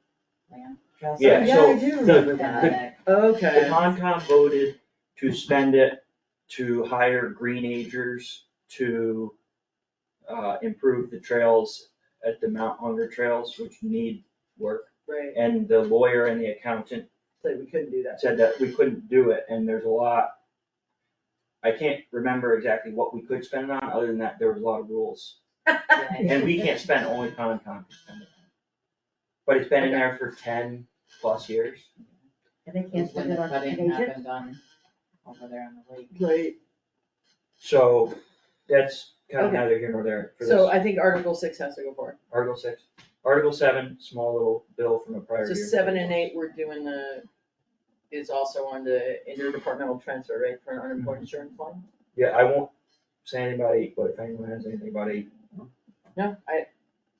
[SPEAKER 12] land trust.
[SPEAKER 2] Yeah,
[SPEAKER 4] Yeah,
[SPEAKER 2] so
[SPEAKER 4] I do
[SPEAKER 2] the-
[SPEAKER 4] remember
[SPEAKER 12] And
[SPEAKER 4] that.
[SPEAKER 2] The
[SPEAKER 4] Okay.
[SPEAKER 2] Concom voted to spend it to hire greenagers to improve the trails at the Mount Hunger trails, which need work.
[SPEAKER 4] Right,
[SPEAKER 2] And the lawyer and the accountant
[SPEAKER 4] so we couldn't do that.
[SPEAKER 2] said that we couldn't do it, and there's a lot. I can't remember exactly what we could spend it on, other than that, there was a lot of rules. And we can't spend, only Concom can spend it. But it's been in there for 10+ years.
[SPEAKER 9] And they can't
[SPEAKER 12] when
[SPEAKER 9] spend
[SPEAKER 12] the
[SPEAKER 9] it on an
[SPEAKER 12] cutting
[SPEAKER 9] agent?
[SPEAKER 12] happened on, over there on the lake.
[SPEAKER 4] Right,
[SPEAKER 2] So that's kind of
[SPEAKER 4] Okay.
[SPEAKER 2] neither here nor there for
[SPEAKER 4] so
[SPEAKER 2] this.
[SPEAKER 4] I think Article 6 has to go forward.
[SPEAKER 2] Article 6. Article 7, small little bill from a prior
[SPEAKER 4] So
[SPEAKER 2] year.
[SPEAKER 4] 7 and 8, we're doing is also on the interdepartmental transfer, right, for an unemployment insurance fund?
[SPEAKER 2] Yeah, I won't say anybody, but if anyone has anything about 8.
[SPEAKER 4] No,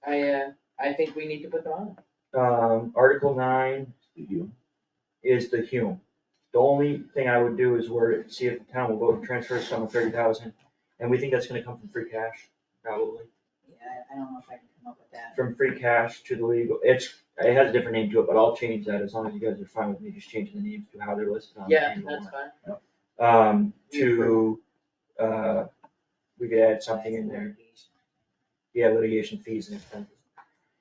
[SPEAKER 4] I think we need to put them on.
[SPEAKER 2] Article 9
[SPEAKER 5] You,
[SPEAKER 2] is the Hume. The only thing I would do is word it, see if the town will vote to transfer some of 30,000, and we think that's gonna come from free cash, probably.
[SPEAKER 12] Yeah, I don't know if I can come up with that.
[SPEAKER 2] From free cash to the legal, it has a different name to it, but I'll change that as long as you guys are fine with me just changing the names to how they're listed on the
[SPEAKER 4] Yeah,
[SPEAKER 2] annual
[SPEAKER 4] that's
[SPEAKER 2] warrant.
[SPEAKER 4] fine.
[SPEAKER 2] We could add something in there, yeah, litigation fees and expenses.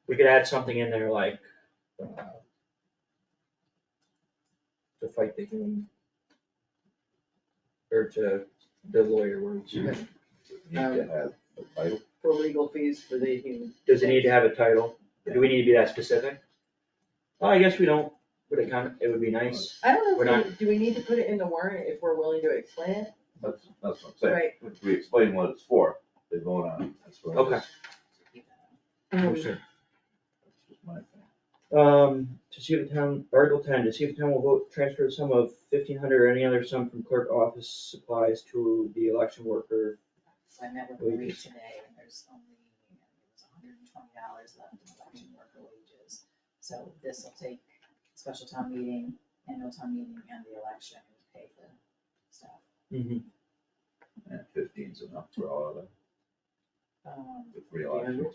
[SPEAKER 2] We could add something in there like, to fight the Hume. Or to the lawyer words.
[SPEAKER 5] need to have a title.
[SPEAKER 4] For legal fees for the human.
[SPEAKER 2] Does it need to have a title? Do we need to be that specific? Well, I guess we don't, but it would be nice.
[SPEAKER 4] I don't
[SPEAKER 2] We're
[SPEAKER 4] know,
[SPEAKER 2] not-
[SPEAKER 4] do we need to put it in the warrant if we're willing to explain it?
[SPEAKER 5] That's what I'm saying.
[SPEAKER 4] Right.
[SPEAKER 5] If we explain what it's for, they vote on it, that's what.
[SPEAKER 2] Okay.
[SPEAKER 4] Um,
[SPEAKER 2] Sure.
[SPEAKER 5] That's just my thing.
[SPEAKER 2] To see if the town, Article 10, to see if the town will vote to transfer the sum of 1,500 or any other sum from clerk office supplies to the election worker.
[SPEAKER 12] So I met with Marie today, and there's only, it was $120 left in election worker wages. So this will take special town meeting, annual town meeting, and the election to pay for stuff.
[SPEAKER 5] And 15's enough for all of them, the 3 elections.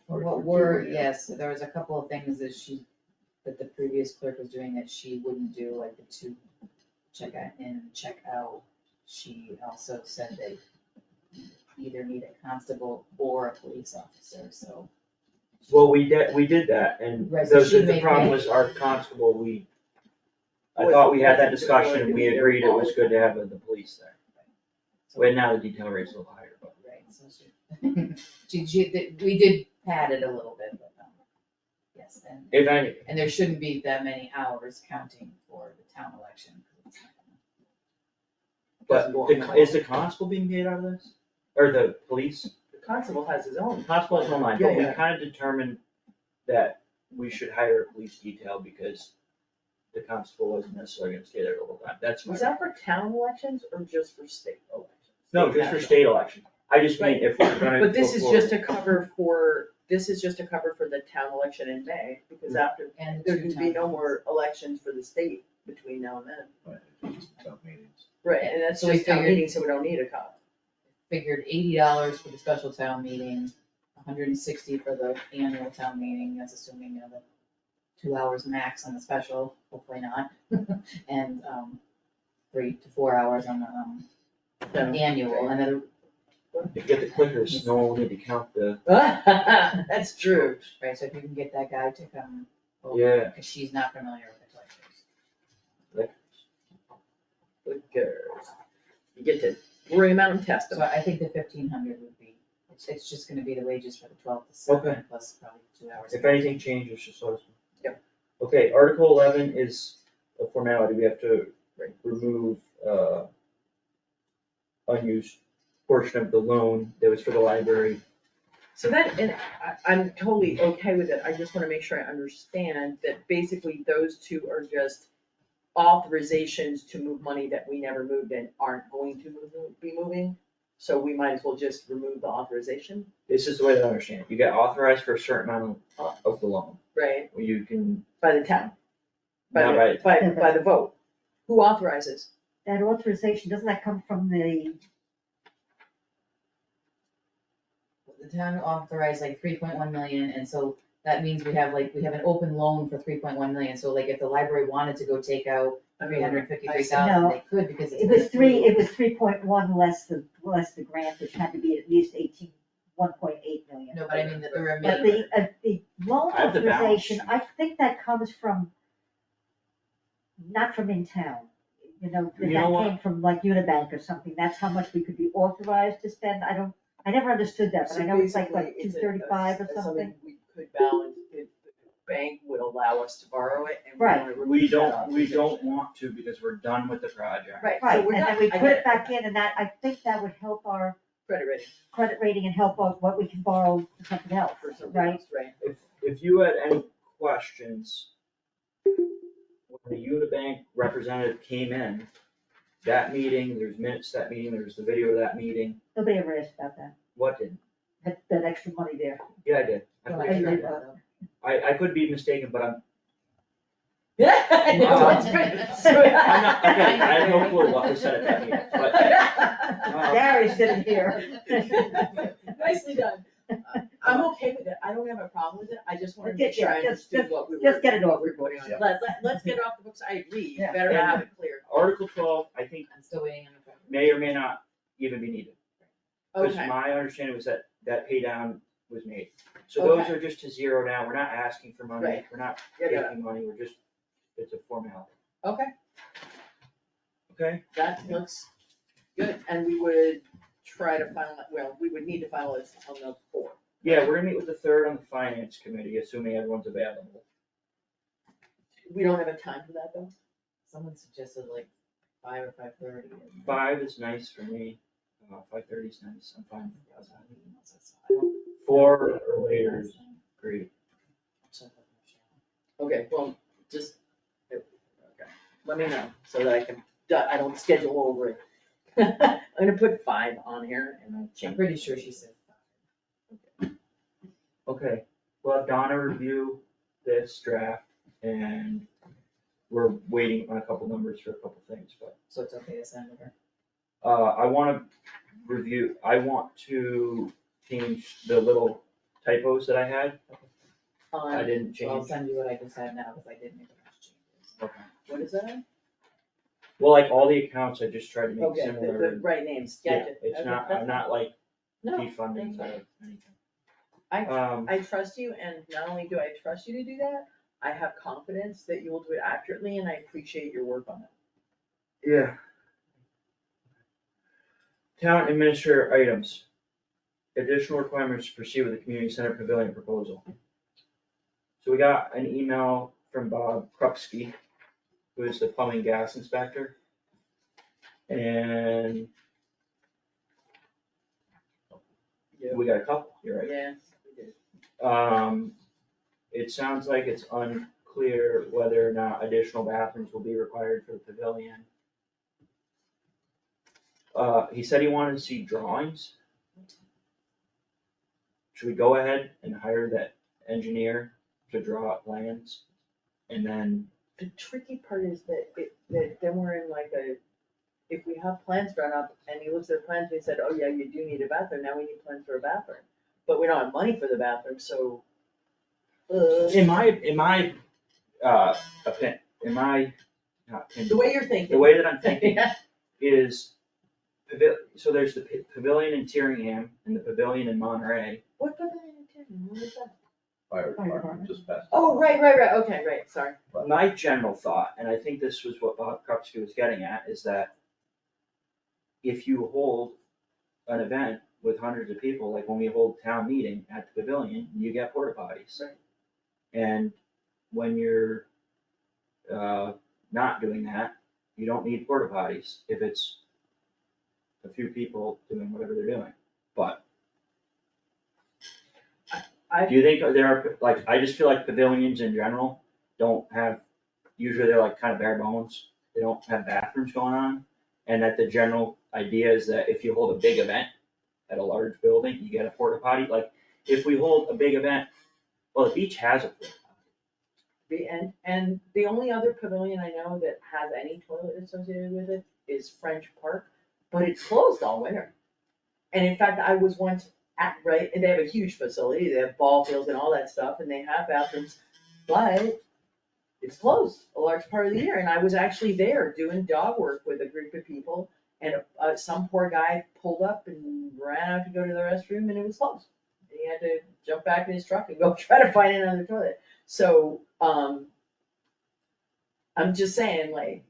[SPEAKER 5] Or
[SPEAKER 12] What
[SPEAKER 5] for 2,
[SPEAKER 12] were,
[SPEAKER 5] yeah.
[SPEAKER 12] yes, there was a couple of things that the previous clerk was doing that she wouldn't do, like the 2 check in, check out. She also said that you either need a constable or a police officer, so.
[SPEAKER 2] Well, we did that, and
[SPEAKER 12] Right, so she
[SPEAKER 2] the
[SPEAKER 12] may
[SPEAKER 2] problem
[SPEAKER 12] pay.
[SPEAKER 2] was our constable, I thought we had that discussion and we agreed it was good to have the police there. Well, now the detail rate's a little higher, but.
[SPEAKER 12] Right, so we did pad it a little bit, but, yes,
[SPEAKER 2] If any,
[SPEAKER 12] and there shouldn't be that many hours counting for the town election.
[SPEAKER 2] but is the constable being paid out of this? Or the police?
[SPEAKER 4] The constable has his own.
[SPEAKER 2] Constable is online, but we
[SPEAKER 4] Yeah, yeah.
[SPEAKER 2] kind of determined that we should hire a police detail because the constable wasn't necessarily gonna stay there the whole time. That's my.
[SPEAKER 4] Was that for town elections or just for state elections?
[SPEAKER 2] No, just for state election. I just mean if we're gonna.
[SPEAKER 4] But this
[SPEAKER 2] go
[SPEAKER 4] is
[SPEAKER 2] forward-
[SPEAKER 4] just a cover for, the town election in May, because after,
[SPEAKER 12] And
[SPEAKER 4] there
[SPEAKER 12] two
[SPEAKER 4] can be no
[SPEAKER 12] town
[SPEAKER 4] more elections for the state between now and then.
[SPEAKER 5] Town meetings.
[SPEAKER 4] Right, and that's
[SPEAKER 12] So we
[SPEAKER 4] just town
[SPEAKER 12] figured-
[SPEAKER 4] meeting, so we don't need a cop.
[SPEAKER 12] Figured $80 for the special town meeting, $160 for the annual town meeting, that's assuming, the 2 hours max on the special, hopefully not. And, 3 to 4 hours on the, annual, and then,
[SPEAKER 2] If you get the clickers, no one will need to count the.
[SPEAKER 4] That's true.
[SPEAKER 12] right, so if you can get that guy to come over,
[SPEAKER 2] Yeah.
[SPEAKER 12] because she's not familiar with the collectors.
[SPEAKER 4] Clickers. You get to bring them out and test
[SPEAKER 12] So
[SPEAKER 4] them.
[SPEAKER 12] I think the 1,500 would be, it's just gonna be the wages for the 12 to 7,
[SPEAKER 2] Okay.
[SPEAKER 12] plus probably 2 hours.
[SPEAKER 2] If anything changes, just let us know.
[SPEAKER 4] Yep.
[SPEAKER 2] Okay, Article 11 is a formality. We have to remove unused portion of the loan that was for the library.
[SPEAKER 4] So that, and I'm totally okay with it, I just wanna make sure I understand that basically those two are just authorizations to move money that we never moved and aren't going to be moving, so we might as well just remove the authorization,
[SPEAKER 2] This is the way that I understand it. You get authorized for a certain amount of the loan.
[SPEAKER 4] right,
[SPEAKER 2] You can,
[SPEAKER 4] by the town.
[SPEAKER 2] Not
[SPEAKER 4] By the vote. Who authorizes?
[SPEAKER 9] That authorization, doesn't that come from the,
[SPEAKER 12] The town authorized like 3.1 million, and so that means we have an open loan for 3.1 million, so like if the library wanted to go take out 353,000,
[SPEAKER 9] No.
[SPEAKER 12] they could, because it's.
[SPEAKER 9] it was 3.1 less the grant, which had to be at least 1.8 million.
[SPEAKER 12] No, but I mean that the
[SPEAKER 9] But
[SPEAKER 12] remainder,
[SPEAKER 9] the loan
[SPEAKER 2] I have the balance
[SPEAKER 9] authorization, I think that comes from, not from in town.
[SPEAKER 2] You know
[SPEAKER 9] That
[SPEAKER 2] what?
[SPEAKER 9] came from like Unibank or something, that's how much we could be authorized to spend, I never understood that, but I know it's like, what,
[SPEAKER 4] So basically,
[SPEAKER 9] 235 or
[SPEAKER 4] it's
[SPEAKER 9] something?
[SPEAKER 4] we could balance, if the bank would allow us to borrow it, and we
[SPEAKER 9] Right.
[SPEAKER 4] wanna
[SPEAKER 2] we
[SPEAKER 4] remove that
[SPEAKER 2] don't
[SPEAKER 4] authorization.
[SPEAKER 2] want to because we're done with the project.
[SPEAKER 4] Right, so
[SPEAKER 9] Right,
[SPEAKER 4] we're
[SPEAKER 9] and
[SPEAKER 4] not,
[SPEAKER 9] then we
[SPEAKER 4] I
[SPEAKER 9] put
[SPEAKER 4] get
[SPEAKER 9] it back in, and that, I think that would help our
[SPEAKER 4] credit rating
[SPEAKER 9] credit rating and help out what we can borrow for something else,
[SPEAKER 4] for something
[SPEAKER 9] right?
[SPEAKER 4] else, right?
[SPEAKER 2] If you had any questions, when the Unibank representative came in, that meeting, there's minutes to that meeting, there's the video of that meeting.
[SPEAKER 9] Nobody ever asked about that,
[SPEAKER 2] What did?
[SPEAKER 9] that extra money there.
[SPEAKER 2] Yeah, I did.
[SPEAKER 12] Well,
[SPEAKER 9] I did,
[SPEAKER 2] I could be mistaken, but I'm
[SPEAKER 4] Yeah, I know, that's good.
[SPEAKER 2] I'm not, okay, I have no clue what was said at that meeting, but.
[SPEAKER 9] Gary's sitting here.
[SPEAKER 4] Nicely done. I'm okay with it, I don't have a problem with it, I just wanna
[SPEAKER 9] Okay,
[SPEAKER 4] make sure I
[SPEAKER 9] yeah,
[SPEAKER 4] understood what we were.
[SPEAKER 9] just get it
[SPEAKER 4] what
[SPEAKER 9] off
[SPEAKER 4] we're
[SPEAKER 9] the books.
[SPEAKER 4] voting on. Let's get it off the books, I agree, you
[SPEAKER 9] Yeah.
[SPEAKER 4] better have it clear.
[SPEAKER 2] Article 12, I think
[SPEAKER 12] I'm still waiting on the.
[SPEAKER 2] may or may not even be needed. Because
[SPEAKER 4] Okay,
[SPEAKER 2] my understanding was that pay down was made. So those
[SPEAKER 4] Okay.
[SPEAKER 2] are just to zero now, we're not asking for money,
[SPEAKER 4] Right.
[SPEAKER 2] we're not
[SPEAKER 4] Yeah,
[SPEAKER 2] taking money, we're just, it's a formality.
[SPEAKER 4] okay,
[SPEAKER 2] Okay?
[SPEAKER 4] that looks good, and we would try to we would need to finalize on the 4th.
[SPEAKER 2] Yeah, we're gonna meet with the third on the finance committee, assuming everyone's available.
[SPEAKER 4] We don't have a time for that though?
[SPEAKER 12] Someone suggested like 5 or 5:30.
[SPEAKER 2] 5 is nice for me, 5:30 is nice, I'm fine.
[SPEAKER 12] I don't-
[SPEAKER 2] 4 or later is great.
[SPEAKER 4] Okay, well, just, okay, let me know, so that I don't schedule over it. I'm gonna put 5 on here and I'll
[SPEAKER 12] I'm
[SPEAKER 4] change.
[SPEAKER 12] pretty sure she said 5.
[SPEAKER 2] Okay, we'll have Donna review this draft, and we're waiting on a couple numbers for a couple things, but,
[SPEAKER 12] So it's okay to send to her.
[SPEAKER 2] I want to change the little typos that I had, I didn't
[SPEAKER 12] So I'll
[SPEAKER 2] change.
[SPEAKER 12] send you what I just had now, because I did make a bunch of changes.
[SPEAKER 2] Okay.
[SPEAKER 4] What is that?
[SPEAKER 2] Well, like all the accounts, I just tried to make
[SPEAKER 4] Okay,
[SPEAKER 2] similar.
[SPEAKER 4] the right names,
[SPEAKER 2] Yeah,
[SPEAKER 4] gotcha.
[SPEAKER 2] it's
[SPEAKER 4] Okay,
[SPEAKER 2] not,
[SPEAKER 4] that's
[SPEAKER 2] I'm not like
[SPEAKER 4] No,
[SPEAKER 2] defunding
[SPEAKER 4] thank
[SPEAKER 2] of anything.
[SPEAKER 4] I, I trust you, and not only do I trust you to do that, I have confidence that you will do it accurately, and I appreciate your work on it.
[SPEAKER 2] Yeah. Town administrator items. Additional requirements to proceed with the community center pavilion proposal. So we got an email from Bob Krupski, who is the plumbing gas inspector. And we got a couple, you're right.
[SPEAKER 4] Yes, we did.
[SPEAKER 2] It sounds like it's unclear whether or not additional bathrooms will be required for the pavilion. He said he wanted to see drawings. Should we go ahead and hire that engineer to draw up plans? And then,
[SPEAKER 4] The tricky part is that then we're in like if we have plans drawn up and he looks at the plans and he said, oh yeah, you do need a bathroom, now we need plans for a bathroom. But we don't have money for the bathroom, so.
[SPEAKER 2] in my opinion,
[SPEAKER 4] The way you're thinking.
[SPEAKER 2] the way that I'm thinking
[SPEAKER 4] Yeah.
[SPEAKER 2] is so there's the pavilion in Tyringham and the pavilion in Monterey.
[SPEAKER 4] What pavilion in Tiverton? What is that?
[SPEAKER 5] Fire department just passed.
[SPEAKER 4] Oh, right, okay, right, sorry.
[SPEAKER 2] My general thought, and I think this was what Bob Krupski was getting at, is that if you hold an event with hundreds of people, like when we hold town meeting at the pavilion, you get porta potties.
[SPEAKER 4] Right.
[SPEAKER 2] And when you're not doing that, you don't need porta potties if it's a few people doing whatever they're doing. But do you think there are, like, I just feel like pavilions in general don't have, usually they're like kind of bare bones. They don't have bathrooms going on. And that the general idea is that if you hold a big event at a large building, you get a porta potty. Like, if we hold a big event, well, the beach has a porta potty.
[SPEAKER 4] And the only other pavilion I know that has any toilet associated with it is French Park, but it's closed all winter. And in fact, I was once right, and they have a huge facility, they have ball fields and all that stuff, and they have bathrooms, but it's closed a large part of the year, and I was actually there doing dog work with a group of people, and some poor guy pulled up and ran out to go to the restroom, and it was closed. And he had to jump back in his truck and go try to find another toilet. So, I'm just saying, like,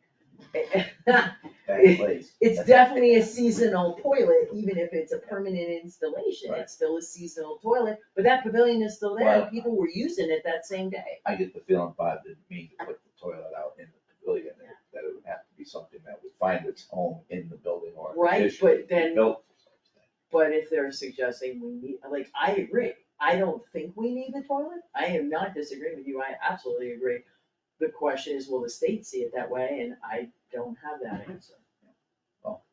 [SPEAKER 4] it's definitely a seasonal toilet, even if it's a permanent installation,
[SPEAKER 5] Right.
[SPEAKER 4] it's still a seasonal toilet, but that pavilion is still there,
[SPEAKER 5] Well-
[SPEAKER 4] and people were using it that same day.
[SPEAKER 5] I get the feeling Bob didn't mean to put the toilet out in the pavilion, that it would have to be something that would find its home in the building or.
[SPEAKER 4] Right,
[SPEAKER 5] addition
[SPEAKER 4] but
[SPEAKER 5] to be
[SPEAKER 4] then-
[SPEAKER 5] built for such thing.
[SPEAKER 4] But if they're suggesting we need, like, I agree, I don't think we need the toilet, I am not disagreeing with you, I absolutely agree. The question is, will the state see it that way, and I don't have that answer.
[SPEAKER 5] Well.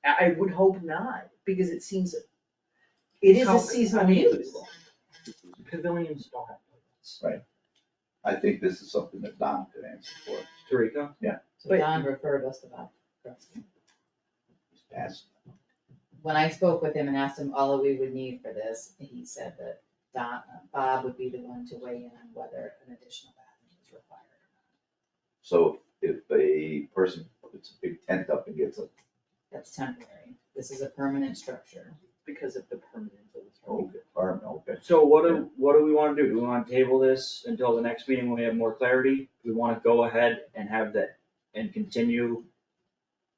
[SPEAKER 4] I would hope not, because it seems, it is a seasonal use.
[SPEAKER 2] Pavilions don't have toilets.
[SPEAKER 5] Right. I think this is something that Don could answer for.
[SPEAKER 2] Tarika?
[SPEAKER 12] So
[SPEAKER 4] But-
[SPEAKER 12] Don referred us to Bob Krupski.
[SPEAKER 5] He's passed.
[SPEAKER 12] When I spoke with him and asked him all that we would need for this, he said that Bob would be the one to weigh in on whether an additional bathroom is required or not.
[SPEAKER 5] So if a person puts a big tent up and gets a,
[SPEAKER 12] That's temporary. This is a permanent structure.
[SPEAKER 4] Because of the permanence of the structure.
[SPEAKER 5] apartment, okay.
[SPEAKER 2] So what do we wanna do? Do we wanna table this until the next meeting when we have more clarity? Do we wanna go ahead and have that, and continue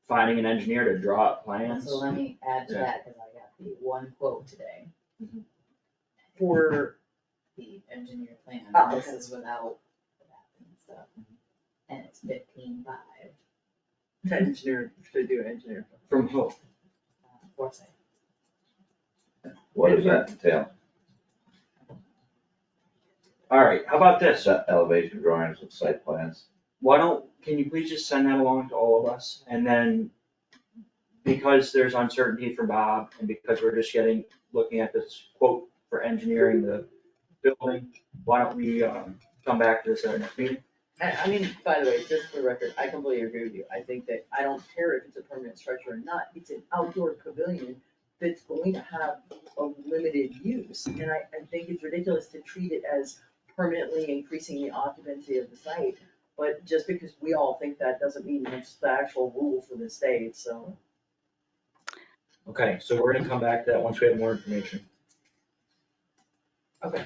[SPEAKER 2] finding an engineer to draw up plans?
[SPEAKER 12] So let me add to
[SPEAKER 2] Yeah.
[SPEAKER 12] that, because I got the one quote today,
[SPEAKER 4] For,
[SPEAKER 12] the engineer plan.
[SPEAKER 4] Oh,
[SPEAKER 12] This
[SPEAKER 4] okay.
[SPEAKER 12] is without the bathroom and stuff. And it's 15.5,
[SPEAKER 4] to engineer, to do engineer.
[SPEAKER 2] From who?
[SPEAKER 12] Foresight.
[SPEAKER 5] What does that entail?
[SPEAKER 2] Alright, how about this?
[SPEAKER 5] Set elevation drawings with site plans?
[SPEAKER 2] Can you please just send that along to all of us? And then, because there's uncertainty for Bob, and because we're just looking at this quote for engineering the building, why don't we, come back to this at our next meeting?
[SPEAKER 4] I mean, by the way, just for the record, I completely agree with you. I think that, I don't care if it's a permanent structure or not, it's an outdoor pavilion that's going to have a limited use. And I think it's ridiculous to treat it as permanently increasing the occupancy of the site. But just because we all think that doesn't mean it's the actual rule for the state, so.
[SPEAKER 2] Okay, so we're gonna come back to that once we have more information.
[SPEAKER 4] Okay.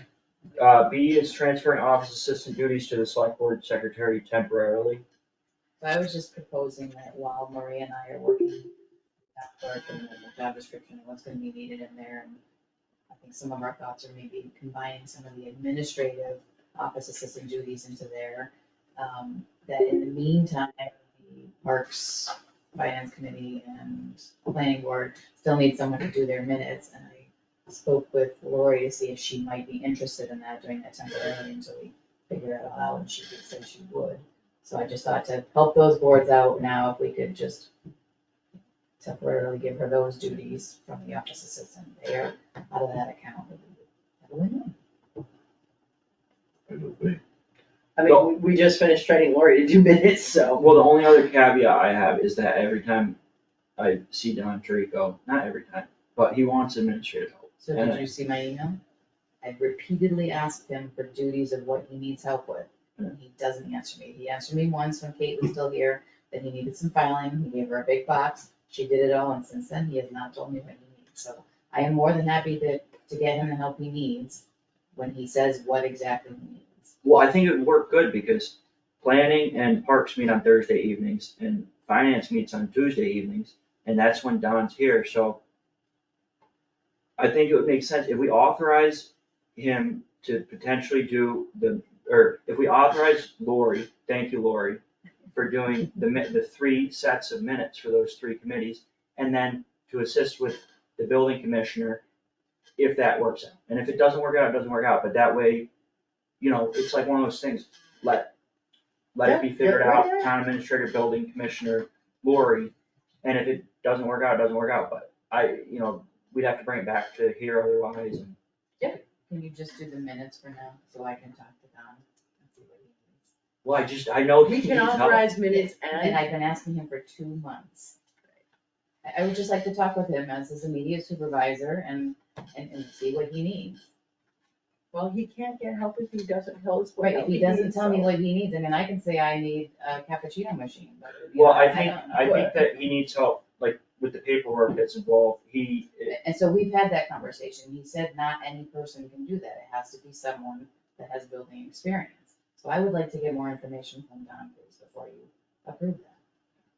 [SPEAKER 2] B is transferring office assistant duties to the select board secretary temporarily.
[SPEAKER 12] So I was just proposing that while Maria and I are working town clerk and then the job description and what's gonna be needed in there. And I think some of our thoughts are maybe combining some of the administrative office assistant duties into there. That in the meantime, the Parks, Finance Committee and Planning Board still need someone to do their minutes. And I spoke with Lori to see if she might be interested in that during that temporarily until we figure it all out, and she did say she would. So I just thought to help those boards out now, if we could just temporarily give her those duties from the office assistant there out of that account. That would be win-win.
[SPEAKER 4] I mean, we just finished training Lori to do minutes, so.
[SPEAKER 2] Well, the only other caveat I have is that every time I see Don Trico, not every time, but he wants administrative help.
[SPEAKER 12] So did you see my email? I repeatedly asked him for duties of what he needs help with, and he doesn't answer me. He answered me once when Kate was still here, that he needed some filing, he gave her a big box, she did it all, and since then, he has not told me what he needs. So I am more than happy to get him the help he needs when he says what exactly he needs.
[SPEAKER 2] Well, I think it would work good because planning and parks meet on Thursday evenings and finance meets on Tuesday evenings, and that's when Don's here, so I think it would make sense if we authorize him to potentially do or if we authorize Lori, thank you, Lori, for doing the 3 sets of minutes for those 3 committees, and then to assist with the building commissioner if that works out. And if it doesn't work out, it doesn't work out, but that way, you know, it's like one of those things, let it be figured out, town administrator, building commissioner, Lori, and if it doesn't work out, it doesn't work out, but we'd have to bring it back to here otherwise. And
[SPEAKER 12] Can you just do the minutes for now, so I can talk to Don and see what he needs?
[SPEAKER 2] Well, I know he
[SPEAKER 4] We
[SPEAKER 2] needs
[SPEAKER 4] can
[SPEAKER 2] help.
[SPEAKER 4] authorize minutes
[SPEAKER 12] And
[SPEAKER 4] and,
[SPEAKER 12] I've been asking him for 2 months. I would just like to talk with him as his immediate supervisor and see what he needs.
[SPEAKER 4] well, he can't get help if he doesn't tell us what
[SPEAKER 12] Right,
[SPEAKER 4] help
[SPEAKER 12] if he doesn't
[SPEAKER 4] needs,
[SPEAKER 12] tell me
[SPEAKER 4] so.
[SPEAKER 12] what he needs, I mean, I can say I need a cappuccino machine, but.
[SPEAKER 2] Well,
[SPEAKER 12] I
[SPEAKER 2] I think
[SPEAKER 12] don't know.
[SPEAKER 2] that he needs help, like, with the paperwork that's involved,
[SPEAKER 12] And so we've had that conversation, he said not any person can do that, it has to be someone that has building experience. So I would like to get more information from Don, please, before you approve that.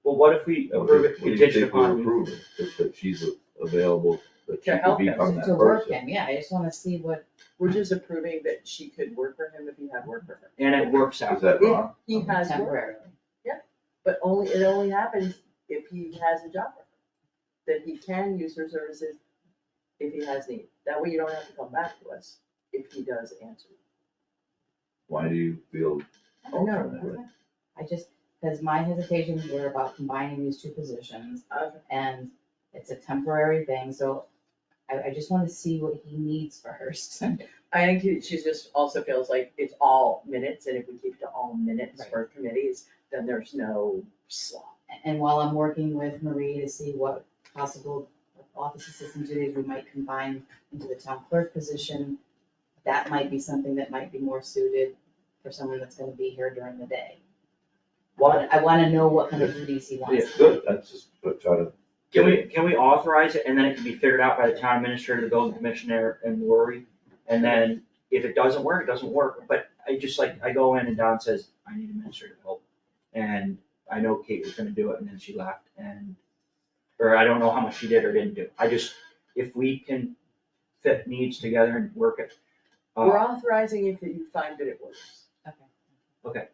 [SPEAKER 2] well, what if we approve it
[SPEAKER 16] What do you
[SPEAKER 2] contingent
[SPEAKER 16] think we're
[SPEAKER 2] upon?
[SPEAKER 16] approving? That she's available, that she
[SPEAKER 4] To
[SPEAKER 16] could
[SPEAKER 4] help him,
[SPEAKER 16] become that
[SPEAKER 12] To work
[SPEAKER 16] person?
[SPEAKER 12] him, yeah, I just wanna see what,
[SPEAKER 4] We're just approving that she could work for him if he had work for her.
[SPEAKER 2] And it works
[SPEAKER 16] Is
[SPEAKER 2] out.
[SPEAKER 16] that
[SPEAKER 4] If
[SPEAKER 16] wrong?
[SPEAKER 4] he has work,
[SPEAKER 12] temporarily.
[SPEAKER 4] but it only happens if he has a job for her. That he can use her services if he has need. That way you don't have to come back to us if he does answer.
[SPEAKER 16] Why do you feel
[SPEAKER 12] I don't know,
[SPEAKER 16] alternately?
[SPEAKER 12] I just, because my hesitations were about combining these 2 positions,
[SPEAKER 4] Okay.
[SPEAKER 12] and it's a temporary thing, so I just wanna see what he needs first.
[SPEAKER 4] I think she just also feels like it's all minutes, and if we keep it to all minutes
[SPEAKER 12] Right.
[SPEAKER 4] for committees, then there's no slot.
[SPEAKER 12] And while I'm working with Marie to see what possible office assistant duties we might combine into the town clerk position, that might be something that might be more suited for someone that's gonna be here during the day. I wanna know what kind of duties he wants.
[SPEAKER 16] Yeah, good, that's just, but try to.
[SPEAKER 2] Can we authorize it and then it can be figured out by the town administrator, the building commissioner and Lori? And then if it doesn't work, it doesn't work, but I go in and Don says, I need administrative help. And I know Kate was gonna do it and then she left or I don't know how much she did or didn't do. If we can fit needs together and work it.
[SPEAKER 4] We're authorizing if you find that it works.
[SPEAKER 12] Okay.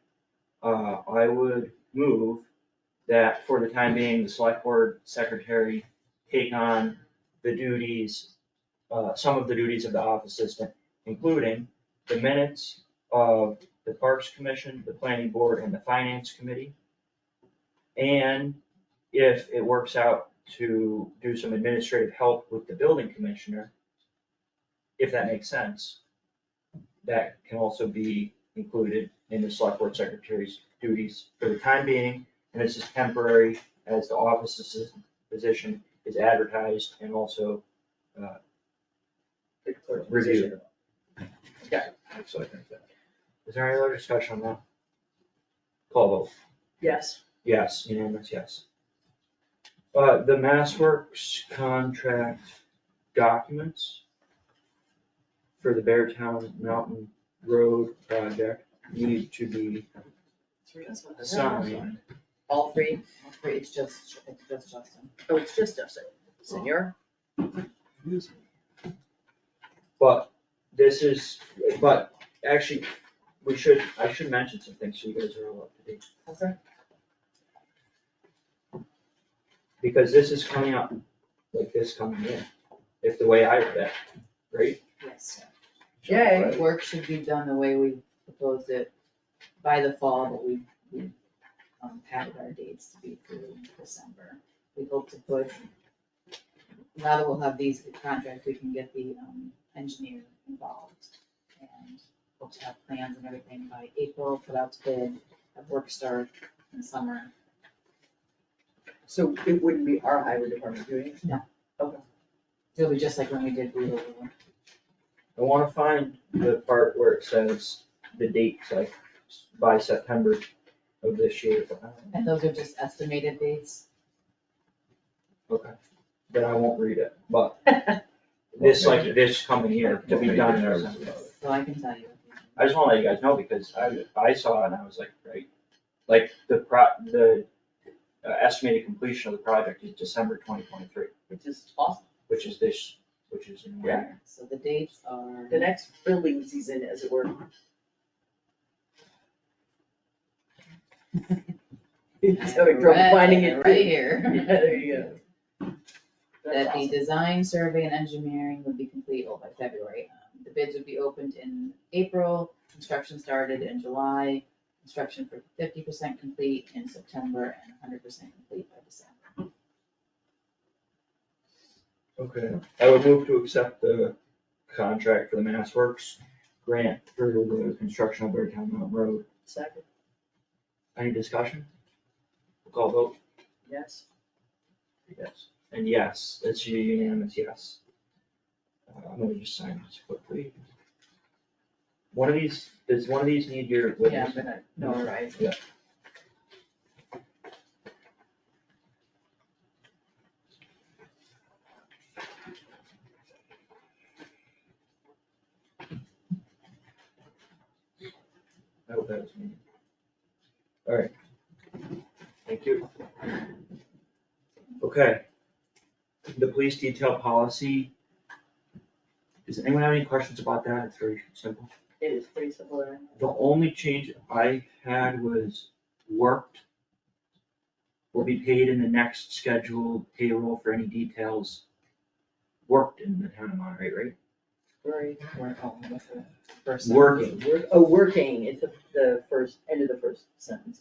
[SPEAKER 2] I would move that for the time being, the select board secretary take on the duties, some of the duties of the office assistant, including the minutes of the Parks Commission, the Planning Board, and the Finance Committee. And if it works out to do some administrative help with the building commissioner, if that makes sense, that can also be included in the select board secretary's duties for the time being. And this is temporary as the office assistant position is advertised and also
[SPEAKER 4] The clerk
[SPEAKER 2] reviewed.
[SPEAKER 4] position. Okay,
[SPEAKER 16] So I think that.
[SPEAKER 2] Is there any other discussion on that? Call vote.
[SPEAKER 4] yes.
[SPEAKER 2] Yes, unanimous, yes. The MassWorks contract documents for the Beartown Mountain Road project need to be signed.
[SPEAKER 12] All three, it's just Justin.
[SPEAKER 4] Oh, it's just us, Senor.
[SPEAKER 2] But actually, I should mention some things so you guys are all up to date.
[SPEAKER 4] Okay.
[SPEAKER 2] Because this is coming up, like this coming in, if the way I read it, right?
[SPEAKER 12] Yes.
[SPEAKER 4] Yay.
[SPEAKER 12] Work should be done the way we proposed it by the fall, but we padded our dates to be through December. We hope to put, now that we'll have these contracts, we can get the engineer involved and hope to have plans and everything by April, put out to bid, have work start in summer.
[SPEAKER 4] So it wouldn't be our highway department doing it?
[SPEAKER 12] No.
[SPEAKER 4] Okay.
[SPEAKER 12] It'll be just like when we did Renewable.
[SPEAKER 2] I wanna find the part where it says the dates, like by September of this year.
[SPEAKER 12] And those are just estimated dates.
[SPEAKER 2] Okay, then I won't read it, but this coming year to be done in December.
[SPEAKER 12] So I can tell you.
[SPEAKER 2] I just wanna let you guys know because I saw it and I was like, right, like the estimated completion of the project is December 2023,
[SPEAKER 4] Which is awesome.
[SPEAKER 2] which is in
[SPEAKER 4] Yeah.
[SPEAKER 2] January.
[SPEAKER 12] So the dates are.
[SPEAKER 4] The next building season, as it were. He's having trouble finding it.
[SPEAKER 12] Right here.
[SPEAKER 4] Yeah, there you go.
[SPEAKER 12] That the design, survey, and engineering would be complete by February. The bids would be opened in April, construction started in July, construction for 50% complete in September, and 100% complete by December.
[SPEAKER 2] Okay, I would move to accept the contract for the Mass Works grant for the construction of Beartown Mountain Road.
[SPEAKER 4] Second,
[SPEAKER 2] Any discussion? We'll call vote.
[SPEAKER 4] yes.
[SPEAKER 2] Yes. And yes, that's a unanimous yes. I'm gonna just sign this quickly. Does one of these need your
[SPEAKER 4] Yeah,
[SPEAKER 2] witness?
[SPEAKER 4] I'm gonna notarize.
[SPEAKER 2] Yeah. I hope that was me. All right. Thank you. Okay. The police detail policy. Does anyone have any questions about that? It's very simple.
[SPEAKER 4] It is pretty simple. Right?
[SPEAKER 2] The only change I had was worked will be paid in the next scheduled payroll for any details worked in the town of Monterey, right?
[SPEAKER 4] Right.
[SPEAKER 12] First
[SPEAKER 2] Working.
[SPEAKER 4] Working, it's the first, end of the first sentence.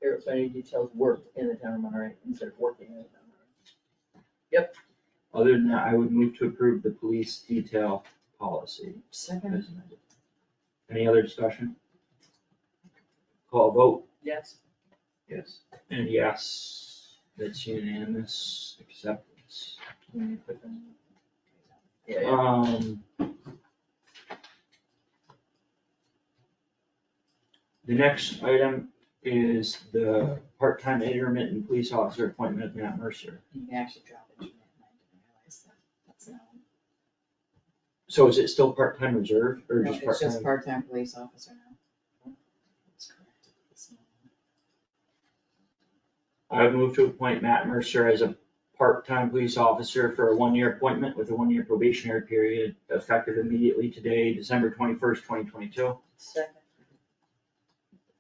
[SPEAKER 4] There are so many details worked in the town of Monterey instead of working in the town of Monterey. Yep.
[SPEAKER 2] Other than that, I would move to approve the police detail policy.
[SPEAKER 4] Second,
[SPEAKER 2] as amended. Any other discussion? Call a vote?
[SPEAKER 4] yes.
[SPEAKER 2] Yes. And yes, that's unanimous acceptance. Let me put that in.
[SPEAKER 4] Yeah.
[SPEAKER 2] The next item is the part-time intermittent police officer appointment of Matt Mercer.
[SPEAKER 12] You can actually drop it. I didn't realize that. That's not.
[SPEAKER 2] So is it still part-time reserve or
[SPEAKER 12] No,
[SPEAKER 2] just
[SPEAKER 12] it's just
[SPEAKER 2] part-time?
[SPEAKER 12] part-time police officer now. That's correct. It's not.
[SPEAKER 2] I would move to appoint Matt Mercer as a part-time police officer for a one-year appointment with a one-year probationary period effective immediately today, December 21st, 2022.
[SPEAKER 4] Second,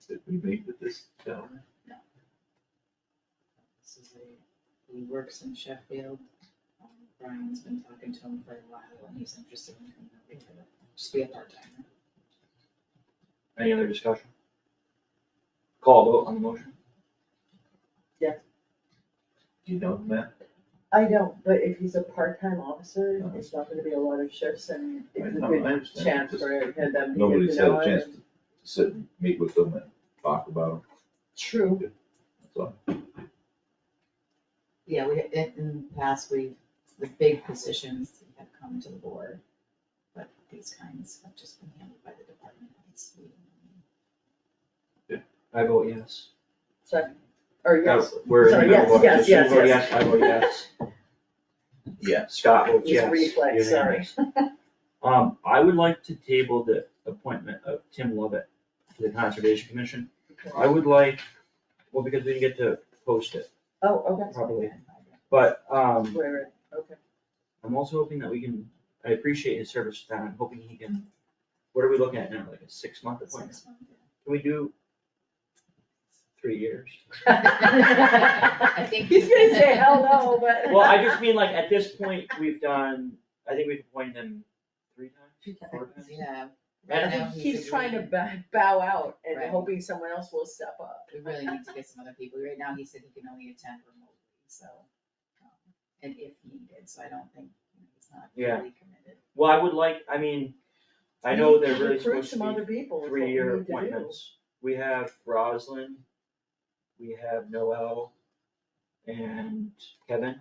[SPEAKER 16] Did we meet with this gentleman?
[SPEAKER 12] This is he works in Sheffield. Brian's been talking to him for a while and he's interested in coming over to just be a part-timer.
[SPEAKER 2] Any other discussion? Call a vote on the motion.
[SPEAKER 16] Do you know Matt?
[SPEAKER 4] I don't, but if he's a part-time officer, it's not gonna be a lot of shifts and it's a
[SPEAKER 16] I
[SPEAKER 4] good
[SPEAKER 16] understand.
[SPEAKER 4] chance
[SPEAKER 16] Just
[SPEAKER 4] for them to get
[SPEAKER 16] Nobody's
[SPEAKER 4] to
[SPEAKER 16] had
[SPEAKER 4] know
[SPEAKER 16] a
[SPEAKER 4] him.
[SPEAKER 16] chance to sit and meet with them and talk about them,
[SPEAKER 4] True.
[SPEAKER 16] so.
[SPEAKER 12] Yeah, in the past, the big positions have come to the board, but these kinds have just been handled by the department heads.
[SPEAKER 2] I vote yes.
[SPEAKER 4] Second, or yes.
[SPEAKER 2] We're in
[SPEAKER 4] Sorry,
[SPEAKER 2] the middle of
[SPEAKER 4] yes,
[SPEAKER 2] voting.
[SPEAKER 4] yes,
[SPEAKER 2] You vote
[SPEAKER 4] yes.
[SPEAKER 2] I vote yes.
[SPEAKER 16] Yeah.
[SPEAKER 2] Scott votes
[SPEAKER 4] It's
[SPEAKER 2] yes.
[SPEAKER 4] reflex, sorry.
[SPEAKER 2] Unanimous. I would like to table the appointment of Tim Lovett to the Conservation Commission. I would like Well, because we didn't get to post it
[SPEAKER 4] Oh, okay.
[SPEAKER 2] properly, but,
[SPEAKER 4] Right, okay.
[SPEAKER 2] I'm also hoping that we can, I appreciate his service to town, I'm hoping he can, what are we looking at now, like a 6-month appointment? Can we do 3 years?
[SPEAKER 12] I think.
[SPEAKER 4] He's gonna say hell no, but.
[SPEAKER 2] Well, I just mean like, at this point, we've done, I think we've appointed him 3 times, 4 times.
[SPEAKER 12] Yeah.
[SPEAKER 4] I
[SPEAKER 12] Right now,
[SPEAKER 4] think he's
[SPEAKER 12] he's
[SPEAKER 4] trying to
[SPEAKER 12] agreeing.
[SPEAKER 4] bow out and
[SPEAKER 12] Right.
[SPEAKER 4] hoping someone else will step up.
[SPEAKER 12] We really need to get some other people. Right now, he said he can only attend remotely, so, and if needed, so I don't think, he's not
[SPEAKER 2] Yeah.
[SPEAKER 12] really committed.
[SPEAKER 2] Well, I would like, I mean, I know they're really
[SPEAKER 4] Recruit
[SPEAKER 2] supposed
[SPEAKER 4] some
[SPEAKER 2] to
[SPEAKER 4] other
[SPEAKER 2] be
[SPEAKER 4] people is what we
[SPEAKER 2] 3-year
[SPEAKER 4] need to do.
[SPEAKER 2] appointments. We have Roslyn, we have Noel, and Kevin,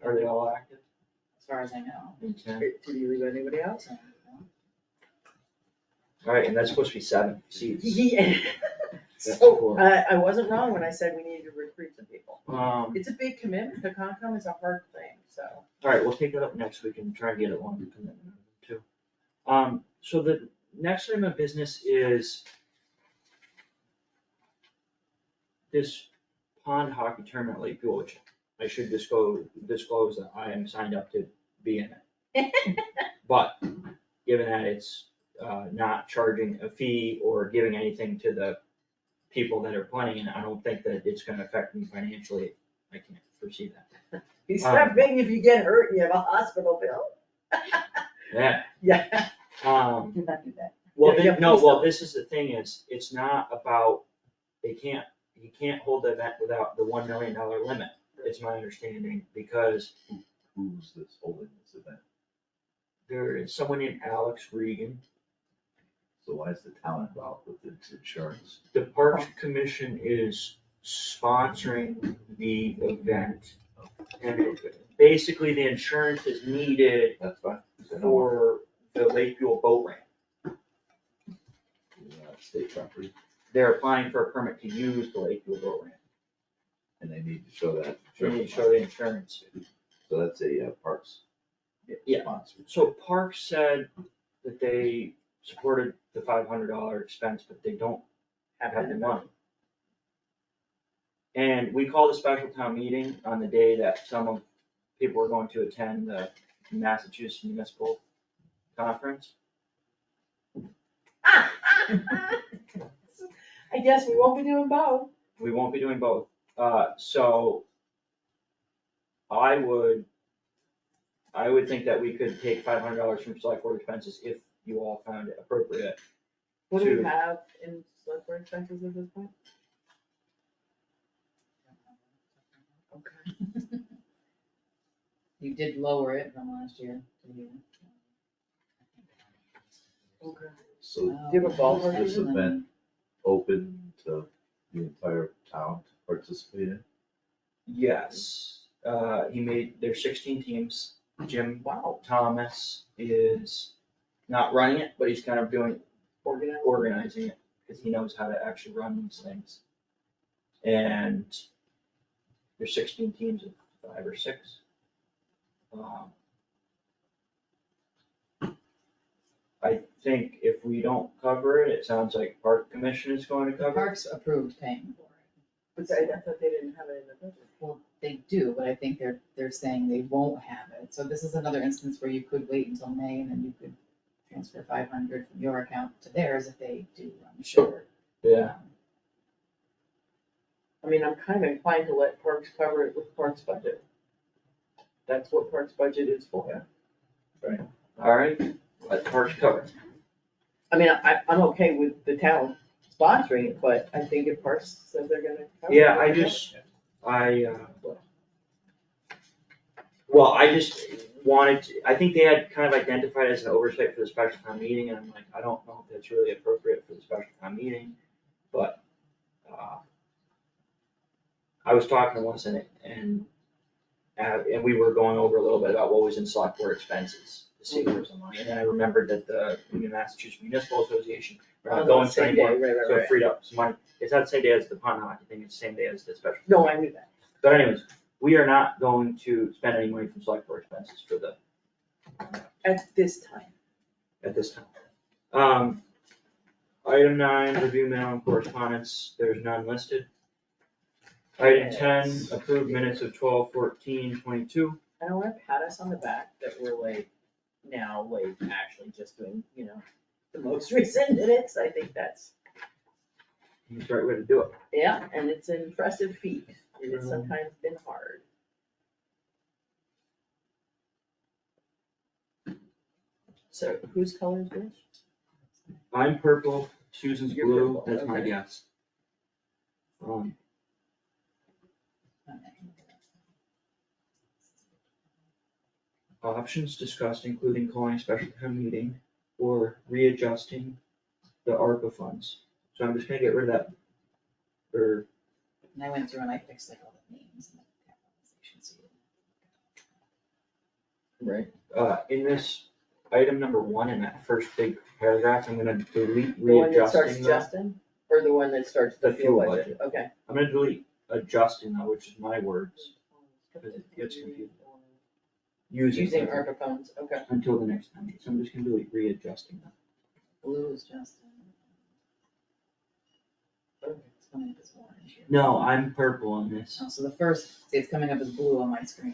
[SPEAKER 2] are they all active?
[SPEAKER 12] As far as I know.
[SPEAKER 2] And Ken?
[SPEAKER 4] Did you leave anybody else?
[SPEAKER 2] Alright, and that's supposed to be 7 seats.
[SPEAKER 4] Yeah.
[SPEAKER 2] That's
[SPEAKER 4] So,
[SPEAKER 2] cool.
[SPEAKER 4] I wasn't wrong when I said we needed to recruit some people.
[SPEAKER 2] It's
[SPEAKER 4] It's a big commitment, the Concom is a hard thing, so.
[SPEAKER 2] alright, we'll take that up next week and try and get it one commitment too. So the next item of business is this pond hockey tournament at Lake Buell, which I should disclose that I am signed up to be in it. But given that it's not charging a fee or giving anything to the people that are playing, I don't think that it's gonna affect me financially. I can't foresee that.
[SPEAKER 4] He's not big if you get hurt and you have a hospital bill.
[SPEAKER 2] Yeah.
[SPEAKER 4] Yeah.
[SPEAKER 12] Do not do that.
[SPEAKER 2] Well,
[SPEAKER 4] Yeah,
[SPEAKER 2] no,
[SPEAKER 4] please
[SPEAKER 2] well,
[SPEAKER 4] don't.
[SPEAKER 2] this is the thing is, it's not about, you can't hold the event without the $1 million limit, it's my understanding, because
[SPEAKER 5] Who's this holding this event?
[SPEAKER 2] there is someone named Alex Regan.
[SPEAKER 5] So why is the town involved with its insurance?
[SPEAKER 2] The Parks Commission is sponsoring the event. And basically, the insurance is needed
[SPEAKER 5] That's fine. 'cause I know
[SPEAKER 2] for the Lake Buell boat ramp.
[SPEAKER 5] State property,
[SPEAKER 2] They're applying for a permit to use the Lake Buell boat ramp.
[SPEAKER 5] and they need to show that.
[SPEAKER 2] They need to show the insurance.
[SPEAKER 5] So that's a Parks
[SPEAKER 2] Yeah,
[SPEAKER 5] sponsor.
[SPEAKER 2] so Parks said that they supported the $500 expense, but they don't have the money. And we called a special town meeting on the day that some of people were going to attend the Massachusetts Municipal Conference.
[SPEAKER 4] I guess we won't be doing both.
[SPEAKER 2] We won't be doing both, so I would think that we could take $500 from select board expenses if you all found it appropriate.
[SPEAKER 4] What do we
[SPEAKER 2] to-
[SPEAKER 4] have in select board expenses at this point? Okay.
[SPEAKER 12] You did lower it from last year. didn't you?
[SPEAKER 4] Okay.
[SPEAKER 5] So
[SPEAKER 12] Oh,
[SPEAKER 4] Do you have a ballpark
[SPEAKER 5] is this
[SPEAKER 4] figure?
[SPEAKER 5] event open to the entire town to participate in?
[SPEAKER 2] Yes, there's 16 teams. Jim
[SPEAKER 4] Wow.
[SPEAKER 2] Thomas is not running it, but he's kind of
[SPEAKER 4] Organized.
[SPEAKER 2] organizing it, because he knows how to actually run these things. And there's 16 teams of 5 or 6. I think if we don't cover it, it sounds like Park Commission is going to
[SPEAKER 12] The
[SPEAKER 2] cover it.
[SPEAKER 12] Parks approved paying for it.
[SPEAKER 4] But I thought they didn't have it in the budget.
[SPEAKER 12] Well, they do, but I think they're saying they won't have it. So this is another instance where you could wait until May and then you could transfer 500 from your account to theirs if they do run short.
[SPEAKER 2] Yeah,
[SPEAKER 4] I mean, I'm kind of inclined to let Parks cover it with Parks budget. That's what Parks budget is for.
[SPEAKER 2] all right, let Parks cover it.
[SPEAKER 4] I mean, I'm okay with the town sponsoring it, but I think if Parks says they're gonna cover it.
[SPEAKER 2] Yeah, I just wanted to, I think they had kind of identified it as an oversight for the special town meeting, and I'm like, I don't know if that's really appropriate for the special town meeting, but, I was talking to Melissa and we were going over a little bit about what was in select board expenses, to see if there was some money, and then I remembered that the Massachusetts Municipal Association, we're not going to
[SPEAKER 4] Same
[SPEAKER 2] anymore,
[SPEAKER 4] day,
[SPEAKER 2] so it
[SPEAKER 4] right.
[SPEAKER 2] freed up some money. It's not the same day as the pond hockey thing, it's the same day as the special.
[SPEAKER 4] No, I knew that.
[SPEAKER 2] But anyways, we are not going to spend any money from select board expenses for the,
[SPEAKER 4] At this time.
[SPEAKER 2] at this time. Item 9, review mail and correspondence, there's none listed. Item 10, approved minutes of 12/14/22.
[SPEAKER 4] I don't wanna pat us on the back that we're like, now like actually just doing, the most recent minutes, I think that's,
[SPEAKER 2] That's the right way to do it.
[SPEAKER 4] yeah, and it's an impressive feat. It has sometimes been hard. So whose color is this?
[SPEAKER 2] I'm purple, Susan's
[SPEAKER 4] You're
[SPEAKER 2] blue,
[SPEAKER 4] purple,
[SPEAKER 2] that's my
[SPEAKER 4] okay.
[SPEAKER 2] guess. Options discussed including calling a special town meeting or readjusting the ARPA funds. So I'm just gonna get rid of that. Or,
[SPEAKER 12] And I went through and I fixed like all the names and the capitalization, so
[SPEAKER 4] Right.
[SPEAKER 2] in this item number 1 in that first big paragraph, I'm gonna delete
[SPEAKER 4] The one that starts
[SPEAKER 2] readjusting the,
[SPEAKER 4] Justin, or the one that starts the
[SPEAKER 2] The
[SPEAKER 4] fuel
[SPEAKER 2] fuel
[SPEAKER 4] budget? Okay.
[SPEAKER 2] I'm gonna delete adjusting though, which is my words, because it gets confusing.
[SPEAKER 4] Using ARPA funds, okay.
[SPEAKER 2] Until the next time, so I'm just gonna delete readjusting that.
[SPEAKER 12] blue is Justin. It's coming up as orange here.
[SPEAKER 2] No, I'm purple on this.
[SPEAKER 12] Oh, so the first, it's coming up as blue on my screen.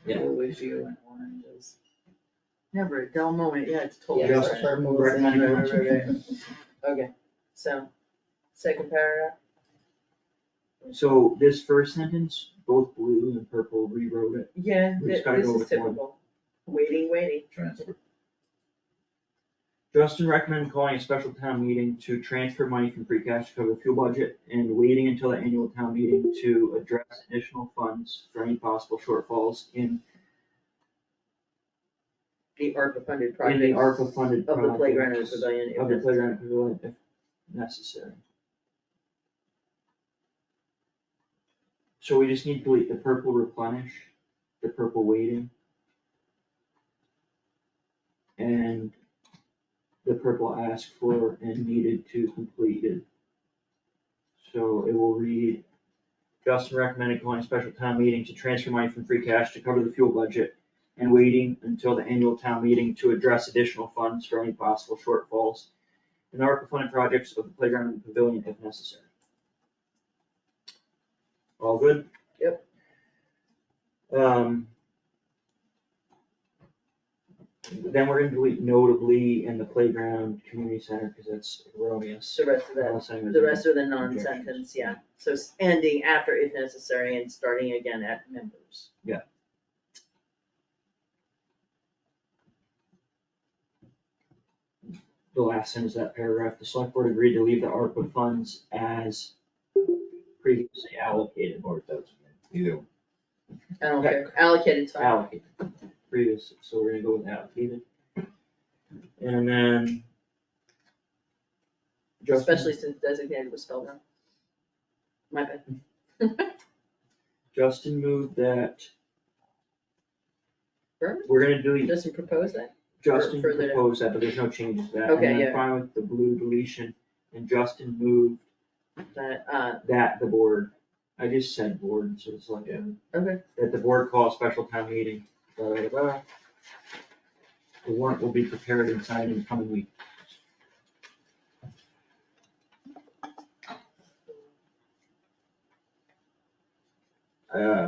[SPEAKER 2] Yeah.
[SPEAKER 12] Blue is you and orange is.
[SPEAKER 4] Never a dull moment, yeah, it's totally.
[SPEAKER 12] Yeah,
[SPEAKER 2] Just
[SPEAKER 12] it's purple.
[SPEAKER 2] recommended
[SPEAKER 4] Right,
[SPEAKER 2] ones.
[SPEAKER 4] right, right, right. Okay, so, second paragraph,
[SPEAKER 2] So this first sentence, both blue and purple rewrote it.
[SPEAKER 4] yeah,
[SPEAKER 2] We just
[SPEAKER 4] this
[SPEAKER 2] gotta go
[SPEAKER 4] is
[SPEAKER 2] with one.
[SPEAKER 4] typical. Waiting.
[SPEAKER 5] Transfer.
[SPEAKER 2] Justin recommended calling a special town meeting to transfer money from free cash to cover the fuel budget and waiting until the annual town meeting to address additional funds for any possible shortfalls in
[SPEAKER 4] The ARPA funded
[SPEAKER 2] the
[SPEAKER 4] project.
[SPEAKER 2] ARPA funded
[SPEAKER 4] Of the playground and
[SPEAKER 2] projects
[SPEAKER 4] pavilion, if
[SPEAKER 2] of the
[SPEAKER 4] necessary.
[SPEAKER 2] playground and pavilion if necessary. So we just need to delete the purple replenish, the purple waiting, and the purple ask for and needed to completed. So it will read, Justin recommended calling a special town meeting to transfer money from free cash to cover the fuel budget and waiting until the annual town meeting to address additional funds for any possible shortfalls in ARPA funded projects of the playground and pavilion if necessary. All good?
[SPEAKER 4] Yep.
[SPEAKER 2] Then we're gonna delete notably in the playground community center, because that's erroneous.
[SPEAKER 4] The rest of that,
[SPEAKER 2] Unless anyone has
[SPEAKER 4] the rest of the
[SPEAKER 2] any
[SPEAKER 4] non-sentence, yeah, so ending after if necessary and starting again at members.
[SPEAKER 2] Yeah. The last sentence of that paragraph, the select board agreed to leave the ARPA funds as previously allocated.
[SPEAKER 5] Or that's either.
[SPEAKER 4] I don't care, allocated's fine.
[SPEAKER 2] Allocated, previous, so we're gonna go with allocated. And then. Justin-
[SPEAKER 4] Especially since designated was spelled wrong. My bad.
[SPEAKER 2] Justin moved that,
[SPEAKER 4] Perfect.
[SPEAKER 2] we're gonna delete,
[SPEAKER 4] Justin proposed that?
[SPEAKER 2] Justin
[SPEAKER 4] further down.
[SPEAKER 2] proposed that, but there's no changes to that.
[SPEAKER 4] Okay,
[SPEAKER 2] And
[SPEAKER 4] yeah.
[SPEAKER 2] then fine with the blue deletion, and Justin moved
[SPEAKER 4] That,
[SPEAKER 2] that the board, I just said board, so it's like,
[SPEAKER 4] okay,
[SPEAKER 2] that the board call a special town meeting, blah, blah, blah. The warrant will be prepared and signed in the coming week.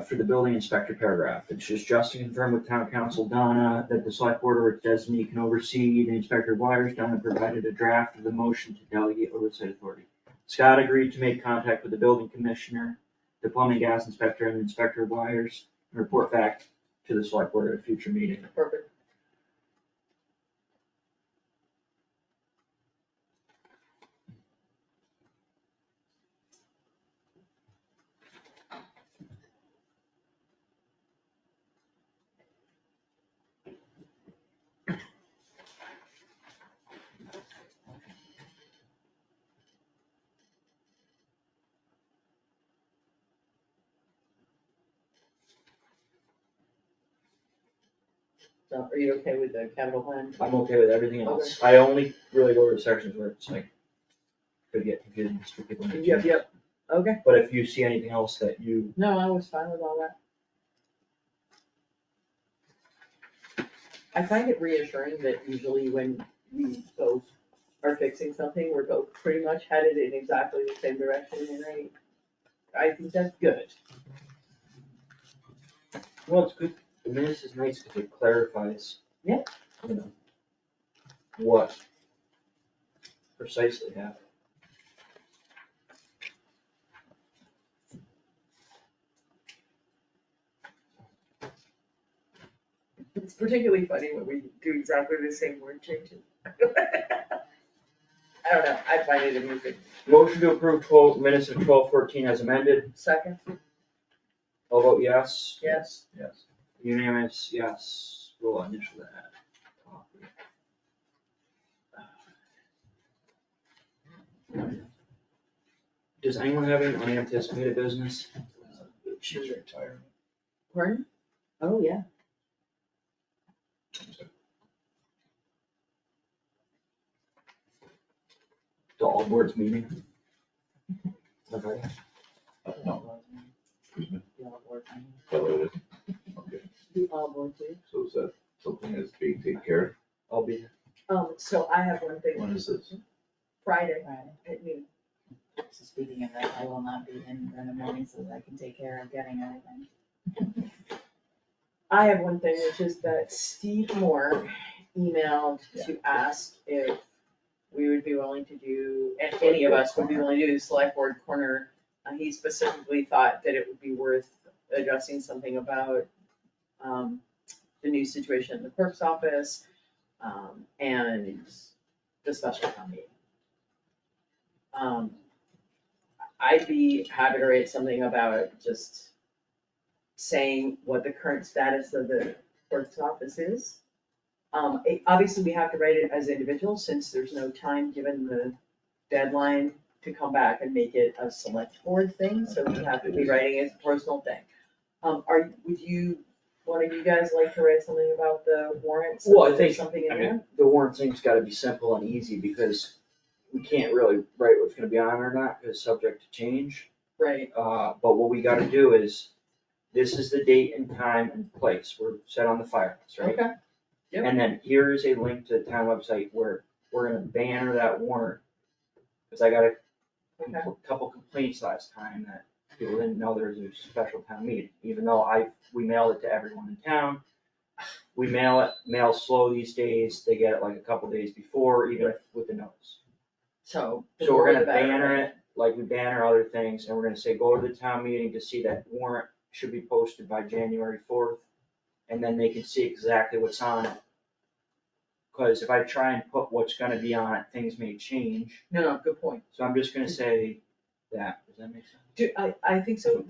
[SPEAKER 2] For the building inspector paragraph, it's just to confirm with town council Donna that the select board or its designee can oversee the inspector of wires. Donna provided a draft of the motion to delegate oversight authority. Scott agreed to make contact with the building commissioner, the plumbing gas inspector, and the inspector of wires, and report back to the select board at a future meeting.
[SPEAKER 4] perfect. So are you okay with the capital plan?
[SPEAKER 2] I'm okay with everything else. I only really go over the sections where it's like, could get confusing just for people.
[SPEAKER 4] Yep, okay.
[SPEAKER 2] But if you see anything else that you,
[SPEAKER 4] No, I was fine with all that. I find it reassuring that usually when we both are fixing something, we're both pretty much headed in exactly the same direction, right? I think that's good.
[SPEAKER 2] Well, it's good, I mean, this is nice because it clarifies.
[SPEAKER 4] Yeah.
[SPEAKER 2] You know, what precisely happened.
[SPEAKER 4] It's particularly funny when we do exactly the same word changes. I don't know, I find it amusing.
[SPEAKER 2] Motion to approve 12 minutes of 12:14 as amended.
[SPEAKER 4] Second,
[SPEAKER 2] I'll vote yes.
[SPEAKER 4] yes.
[SPEAKER 16] Yes.
[SPEAKER 2] Unanimous, yes. We'll initial that. Does anyone have any unanticipated business?
[SPEAKER 16] She's retired.
[SPEAKER 4] Pardon? Oh, yeah.
[SPEAKER 2] The all boards meeting? Okay.
[SPEAKER 16] No. Excuse me.
[SPEAKER 12] The all board meeting.
[SPEAKER 16] So it is. Okay.
[SPEAKER 4] The all board too.
[SPEAKER 16] So is that something that's being taken care of?
[SPEAKER 2] I'll be here.
[SPEAKER 4] So I have one thing.
[SPEAKER 16] When is this?
[SPEAKER 4] Friday
[SPEAKER 12] Friday.
[SPEAKER 4] at noon.
[SPEAKER 12] So speaking of that, I will not be in the morning so that I can take care of getting everything.
[SPEAKER 4] I have one thing, which is that Steve Moore emailed to ask if we would be willing to do, and any of us would be willing to do the select board corner. He specifically thought that it would be worth addressing something about the new situation in the clerk's office, and the special town meeting. I'd be happy to write something about just saying what the current status of the clerk's office is. Obviously, we have to write it as individuals, since there's no time given the deadline to come back and make it a select board thing, so we have to be writing it as a personal thing. One of you guys like to write something about the warrants?
[SPEAKER 2] Well, I
[SPEAKER 4] Is there
[SPEAKER 2] think,
[SPEAKER 4] something in
[SPEAKER 2] I
[SPEAKER 4] there?
[SPEAKER 2] mean, the warrant thing's gotta be simple and easy because we can't really write what's gonna be on or not, because it's subject to change.
[SPEAKER 4] Right,
[SPEAKER 2] But what we gotta do is, this is the date and time and place, we're set on the fire list, right?
[SPEAKER 4] okay, yep.
[SPEAKER 2] And then here is a link to the town website where we're gonna banner that warrant. Cause I got a couple complaints last time that people didn't know there was a special town meeting, even though we mailed it to everyone in town. We mail slow these days, they get it like a couple days before, even if with the notice.
[SPEAKER 4] So. the
[SPEAKER 2] So we're
[SPEAKER 4] more
[SPEAKER 2] gonna
[SPEAKER 4] the better,
[SPEAKER 2] banner
[SPEAKER 4] right?
[SPEAKER 2] it like we banner other things, and we're gonna say, go to the town meeting to see that warrant should be posted by January 4th. And then they can see exactly what's on it. Cause if I try and put what's gonna be on it, things may change.
[SPEAKER 4] No, good point.
[SPEAKER 2] So I'm just gonna say that, does that make sense?
[SPEAKER 4] I think so,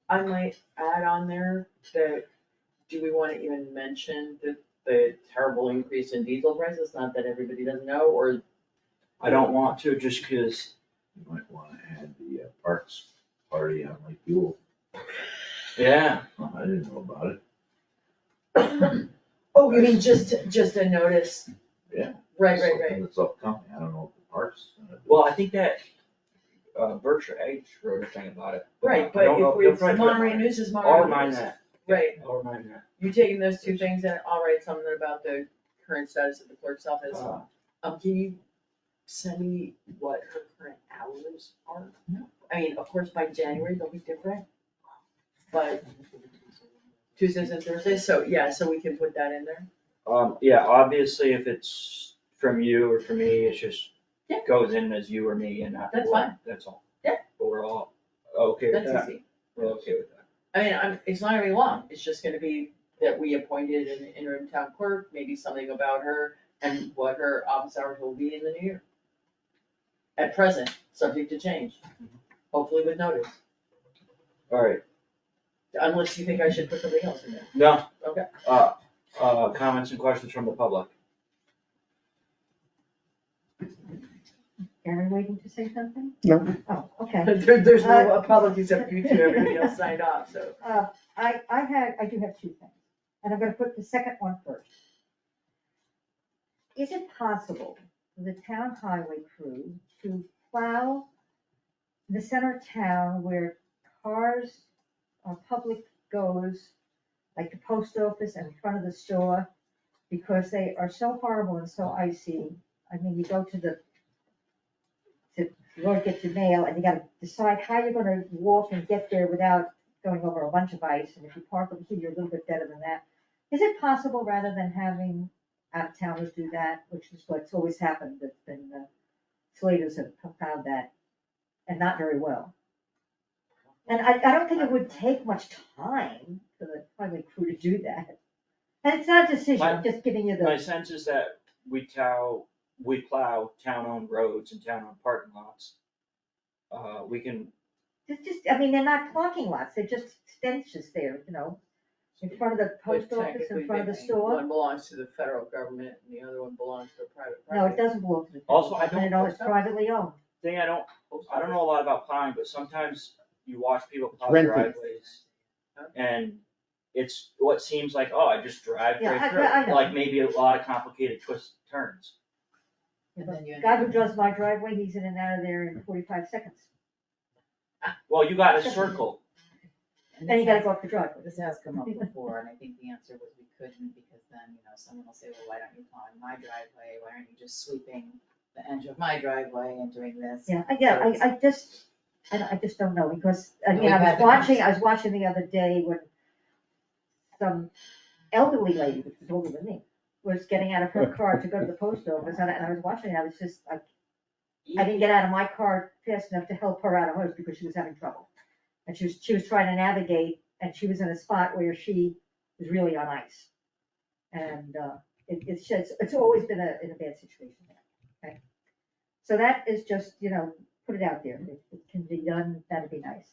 [SPEAKER 4] I might add on there that, do we wanna even mention the terrible increase in diesel prices, not that everybody doesn't know, or?
[SPEAKER 2] I don't want to, just cause,
[SPEAKER 16] You might wanna add the parks party on Lake Buell.
[SPEAKER 2] yeah,
[SPEAKER 16] I didn't know about it.
[SPEAKER 4] Oh, you mean just a notice?
[SPEAKER 16] Yeah.
[SPEAKER 4] Right.
[SPEAKER 16] Something that's upcoming, I don't know if the parks.
[SPEAKER 2] well, I think that Berkshire Edge wrote a thing about it.
[SPEAKER 4] Right,
[SPEAKER 2] I
[SPEAKER 4] but
[SPEAKER 2] don't know
[SPEAKER 4] if it's
[SPEAKER 2] they'll probably put it
[SPEAKER 4] Monterey
[SPEAKER 2] on.
[SPEAKER 4] News is
[SPEAKER 2] I'll
[SPEAKER 4] Monterey
[SPEAKER 2] remind
[SPEAKER 4] News.
[SPEAKER 2] that.
[SPEAKER 4] Right,
[SPEAKER 2] I'll remind that.
[SPEAKER 4] you taking those two things and I'll write something about the current status of the clerk's office. Can you send me what her current hours are?
[SPEAKER 12] No.
[SPEAKER 4] I mean, of course, by January they'll be different, but Tuesdays and Thursdays, so we can put that in there.
[SPEAKER 2] Yeah, obviously if it's from you or from me, it's just
[SPEAKER 4] Yeah.
[SPEAKER 2] goes in as you or me and not.
[SPEAKER 4] That's
[SPEAKER 2] or,
[SPEAKER 4] fine.
[SPEAKER 2] That's all.
[SPEAKER 4] Yeah.
[SPEAKER 2] But we're all okay with
[SPEAKER 4] That's
[SPEAKER 2] that.
[SPEAKER 4] easy.
[SPEAKER 2] We're okay with that.
[SPEAKER 4] I mean, it's not gonna be long, it's just gonna be that we appointed an interim town clerk, maybe something about her and what her office hours will be in the new year. At present, subject to change, hopefully with notice,
[SPEAKER 2] All right,
[SPEAKER 4] unless you think I should put something else in there.
[SPEAKER 2] no,
[SPEAKER 4] Okay.
[SPEAKER 2] comments and questions from the public.
[SPEAKER 9] Aaron waiting to say something?
[SPEAKER 15] No.
[SPEAKER 9] Oh, okay.
[SPEAKER 4] There's no public except you two, everybody else signed off, so.
[SPEAKER 9] I do have two things, and I'm gonna put the second one first. Is it possible for the town highway crew to plow the center of town where cars or public goes, like the post office and in front of the store, because they are so horrible and so icy? I mean, you go to the road gets your mail, and you gotta decide how you're gonna walk and get there without going over a bunch of ice, and if you park over here, you're a little bit better than that. Is it possible, rather than having out-of-towners do that, which is what's always happened, that's been, Slaters have found that, and not very well. And I don't think it would take much time for the highway crew to do that. And it's not a decision, I'm just giving you
[SPEAKER 2] My
[SPEAKER 9] the,
[SPEAKER 2] sense is that we plow town-owned roads and town-owned parking lots. We can,
[SPEAKER 9] it's just, I mean, they're not parking lots, they're just benches there, in front of the post
[SPEAKER 4] But
[SPEAKER 9] office, in
[SPEAKER 4] technically,
[SPEAKER 9] front of the
[SPEAKER 4] they-
[SPEAKER 9] store.
[SPEAKER 4] One belongs to the federal government and the other one belongs to a private
[SPEAKER 9] No, it
[SPEAKER 4] property.
[SPEAKER 9] doesn't belong to the.
[SPEAKER 2] Also, I
[SPEAKER 9] government,
[SPEAKER 2] don't-
[SPEAKER 9] no, it's privately owned.
[SPEAKER 2] I don't know a lot about plowing, but sometimes you watch people plow
[SPEAKER 15] rented.
[SPEAKER 2] driveways. And it's what seems like, oh, I just drive
[SPEAKER 9] Yeah,
[SPEAKER 2] right
[SPEAKER 9] I
[SPEAKER 2] through,
[SPEAKER 9] know.
[SPEAKER 2] like maybe a lot of complicated twists, turns.
[SPEAKER 12] And then you
[SPEAKER 9] The
[SPEAKER 12] end
[SPEAKER 9] guy
[SPEAKER 12] up
[SPEAKER 9] who
[SPEAKER 12] with-
[SPEAKER 9] does my driveway, he's in and out of there in 45 seconds.
[SPEAKER 2] Well, you got a circle.
[SPEAKER 9] Then you gotta go up the driveway.
[SPEAKER 12] This has come up before, and I think the answer was we couldn't, because then, someone will say, well, why don't you plow in my driveway, why aren't you just sweeping the edge of my driveway and doing this?
[SPEAKER 9] Yeah,
[SPEAKER 12] So it's-
[SPEAKER 9] I just don't know, because, again,
[SPEAKER 12] we've
[SPEAKER 9] I
[SPEAKER 12] had
[SPEAKER 9] was watching the other day when some elderly lady, which was older than me, was getting out of her car to go to the post office, and I was watching, and I was just like, I didn't get out of my car fast enough to help her out of hers because she was having trouble. And she was trying to navigate, and she was in a spot where she was really on ice. And, it's always been in a bad situation there, okay? So that is just, put it out there, if it can be done, that'd be nice.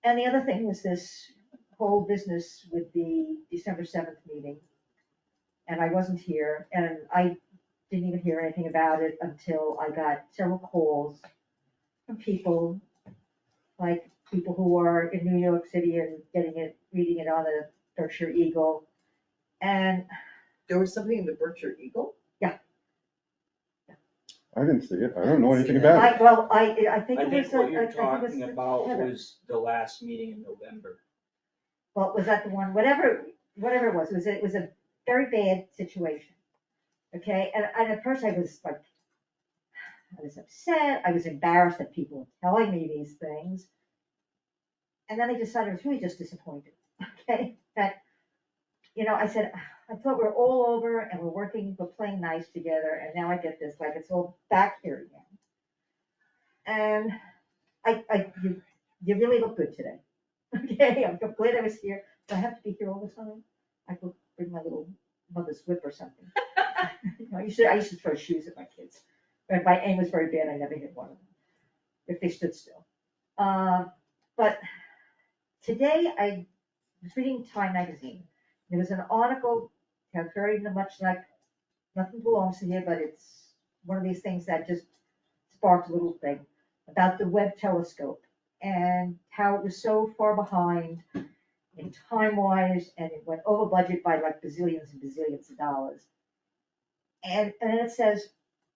[SPEAKER 9] And the other thing was this whole business with the December 7th meeting. And I wasn't here, and I didn't even hear anything about it until I got several calls from people, like people who are in New York City and reading it on the Berkshire Eagle. And
[SPEAKER 4] There was something in the Berkshire Eagle?
[SPEAKER 15] I didn't see it. I don't know anything about it.
[SPEAKER 9] I think
[SPEAKER 2] I
[SPEAKER 9] it
[SPEAKER 2] think
[SPEAKER 9] was.
[SPEAKER 2] what you're
[SPEAKER 9] I think it was
[SPEAKER 2] talking about
[SPEAKER 9] Heather.
[SPEAKER 2] was the last meeting in November.
[SPEAKER 9] Well, was that the one, whatever it was a very bad situation. Okay, and at first I was upset, I was embarrassed that people were telling me these things. And then I decided I was really just disappointed, okay, that, I said, I thought we were all over and we're playing nice together, and now I get this, like, it's all back here again. And you really look good today, okay, I'm glad I was here. Do I have to be here all the time? I could bring my little mother's whip or something. I used to throw shoes at my kids. And my aim was very bad, I never hit one of them, if they stood still. But today I was reading Time magazine. There was an article, very much like, nothing belongs to here, but it's one of these things that just sparked a little thing about the Webb telescope and how it was so far behind in time-wise, and it went over budget by like bazillions and bazillions of dollars. And it says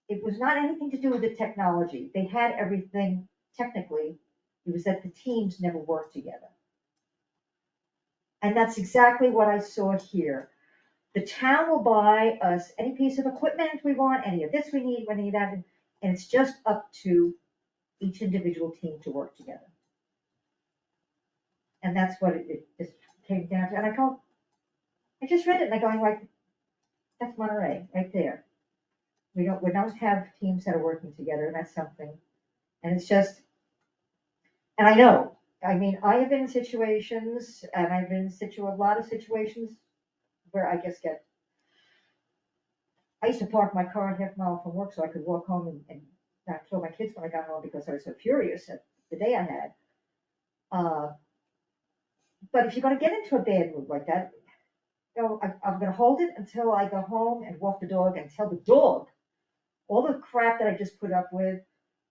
[SPEAKER 9] it was not anything to do with the technology. They had everything technically. It was that the teams never worked together. And that's exactly what I saw here. The town will buy us any piece of equipment we want, any of this we need, that, and it's just up to each individual team to work together. And that's what it just came down to. And I just read it and I'm going like, that's Monterey right there. We don't have teams that are working together, and that's something. And it's just, and I know, I have been in situations, and I've been in a lot of situations where I just I used to park my car a half mile from work so I could walk home and not kill my kids when I got home because I was so furious at the day I had. But if you're going to get into a bad mood like that, I'm going to hold it until I go home and walk the dog and tell the dog all the crap that I just put up with,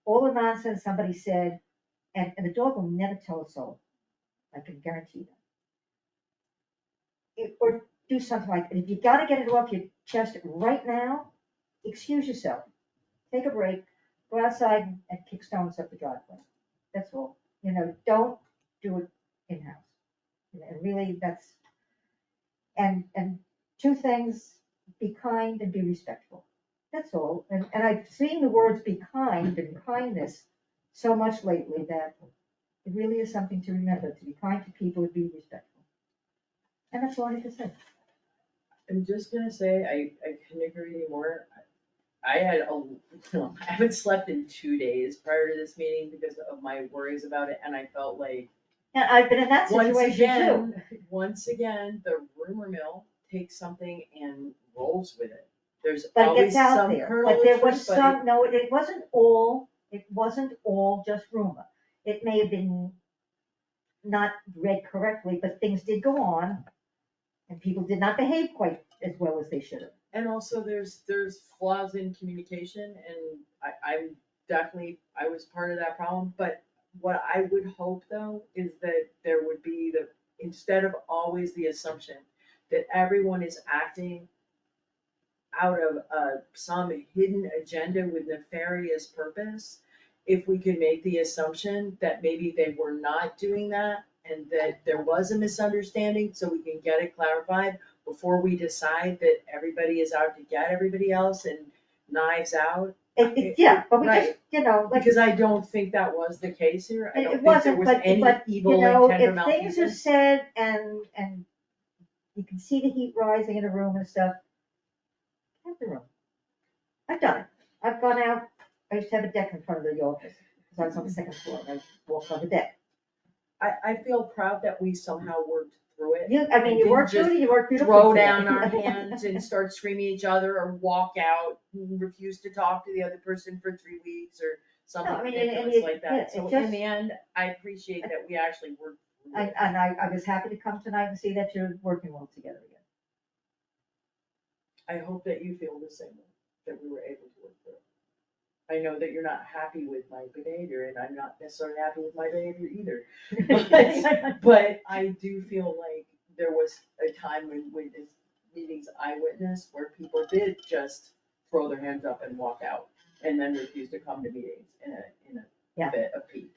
[SPEAKER 9] all the nonsense somebody said, and the dog will never tell a soul. I can guarantee that. Or do something like that. If you got to get it off your chest right now, excuse yourself. Take a break. Go outside and kick stones up the driveway. That's all. Don't do it in-house. And really, that's, and two things, be kind and be respectful. That's all. And I've seen the words be kind and kindness so much lately that it really is something to remember, to be kind to people and be respectful. And that's all I have to say.
[SPEAKER 4] I'm just gonna say, I couldn't agree with you more. I haven't slept in 2 days prior to this meeting because of my worries about it, and I felt like,
[SPEAKER 9] And I've been in that situation too.
[SPEAKER 4] once again, the rumor mill takes something and rolls with it. There's
[SPEAKER 9] But it
[SPEAKER 4] always
[SPEAKER 9] gets out
[SPEAKER 4] some
[SPEAKER 9] there.
[SPEAKER 4] kernel
[SPEAKER 9] But
[SPEAKER 4] of
[SPEAKER 9] there
[SPEAKER 4] truth,
[SPEAKER 9] was
[SPEAKER 4] but
[SPEAKER 9] some, no, it wasn't all just rumor. It may have been not read correctly, but things did go on and people did not behave quite as well as they should have.
[SPEAKER 4] And also there's flaws in communication, and I'm definitely, I was part of that problem, but what I would hope though is that there would be instead of always the assumption that everyone is acting out of some hidden agenda with nefarious purpose, if we could make the assumption that maybe they were not doing that and that there was a misunderstanding, so we can get it clarified before we decide that everybody is out to get everybody else and knives out.
[SPEAKER 9] Yeah, but we
[SPEAKER 4] Right.
[SPEAKER 9] just, you know, like.
[SPEAKER 4] Because I don't think that was the case here. I don't
[SPEAKER 9] It
[SPEAKER 4] think there
[SPEAKER 9] wasn't,
[SPEAKER 4] was
[SPEAKER 9] but,
[SPEAKER 4] any
[SPEAKER 9] you
[SPEAKER 4] evil
[SPEAKER 9] know,
[SPEAKER 4] intent or
[SPEAKER 9] if things are
[SPEAKER 4] malfeasance.
[SPEAKER 9] said and you can see the heat rising in a room and stuff, have the room. I've done it. I've gone out, I used to have a deck in front of the office, because I was on the second floor, and I walked on the deck.
[SPEAKER 4] I feel proud that we somehow worked through it.
[SPEAKER 9] You, I mean, you worked through it, you worked beautifully.
[SPEAKER 4] Throw
[SPEAKER 9] through it.
[SPEAKER 4] down our hands and start screaming at each other or walk out, and refuse to talk to the other person for 3 weeks or something
[SPEAKER 9] No, I mean,
[SPEAKER 4] ridiculous like
[SPEAKER 9] yeah,
[SPEAKER 4] that. So
[SPEAKER 9] it
[SPEAKER 4] in
[SPEAKER 9] just-
[SPEAKER 4] the end, I appreciate that we actually worked through it.
[SPEAKER 9] And I was happy to come tonight and see that you're working well together again.
[SPEAKER 4] I hope that you feel the same way, that we were able to work through it. I know that you're not happy with my behavior, and I'm not necessarily happy with my behavior either. But I do feel like there was a time when this meetings I witnessed where people did just throw their hands up and walk out and then refuse to come to meetings in a bit of pique.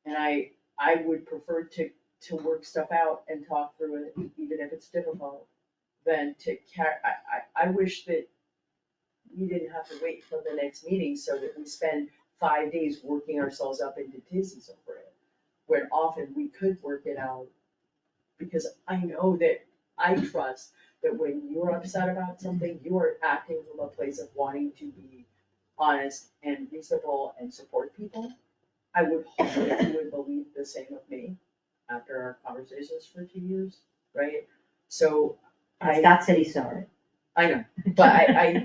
[SPEAKER 4] And I would prefer to work stuff out and talk through it, even if it's difficult, than to I wish that we didn't have to wait till the next meeting so that we spend 5 days working ourselves up into tizzies over it, when often we could work it out. Because I know that, I trust that when you're upset about something, you are acting from a place of wanting to be honest and reasonable and support people. I would hope that you would believe the same of me after our conversations for 2 years, right? So
[SPEAKER 9] Scott said he's sorry.
[SPEAKER 4] I know, but I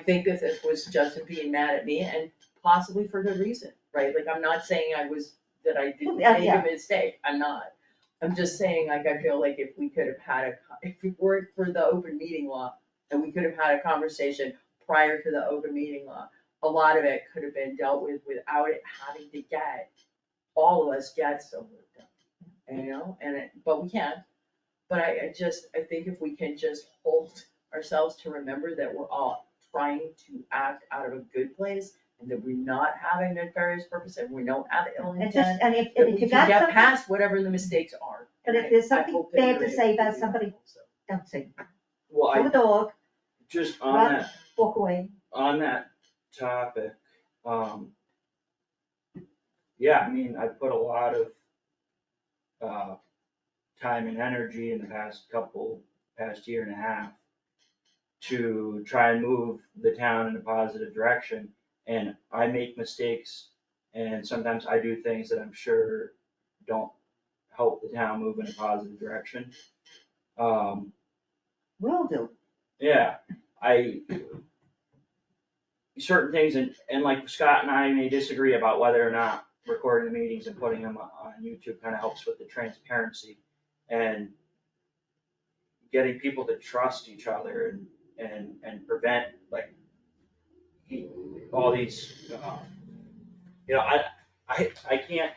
[SPEAKER 4] think that this was Justin being mad at me, and possibly for good reason, right? Like, I'm not saying that I didn't make a mistake, I'm not. I'm just saying, like, I feel like if we could have had if it weren't for the open meeting law, and we could have had a conversation prior to the open meeting law, a lot of it could have been dealt with without it having to get, all of us get so worked up, but we can't. But I think if we can just hold ourselves to remember that we're all trying to act out of a good place, and that we're not having nefarious purpose, and we don't have ill intent,
[SPEAKER 9] And if
[SPEAKER 4] that
[SPEAKER 9] you
[SPEAKER 4] we can
[SPEAKER 9] got
[SPEAKER 4] get
[SPEAKER 9] something,
[SPEAKER 4] past whatever the mistakes are.
[SPEAKER 9] but if there's
[SPEAKER 4] I
[SPEAKER 9] something
[SPEAKER 4] hope that
[SPEAKER 9] bad
[SPEAKER 4] you're
[SPEAKER 9] to say
[SPEAKER 4] able
[SPEAKER 9] about
[SPEAKER 4] do
[SPEAKER 9] somebody,
[SPEAKER 4] that also.
[SPEAKER 9] don't say.
[SPEAKER 2] Well,
[SPEAKER 9] Tell the dog,
[SPEAKER 2] just on
[SPEAKER 9] run,
[SPEAKER 2] that,
[SPEAKER 9] walk away.
[SPEAKER 2] on that topic, yeah, I mean, I put a lot of, time and energy in the past year and a half to try and move the town in a positive direction, and I make mistakes, and sometimes I do things that I'm sure don't help the town move in a positive direction.
[SPEAKER 9] Will do.
[SPEAKER 2] Yeah, certain things, and like Scott and I may disagree about whether or not recording the meetings and putting them on YouTube kind of helps with the transparency and getting people to trust each other and prevent like all these, I can't,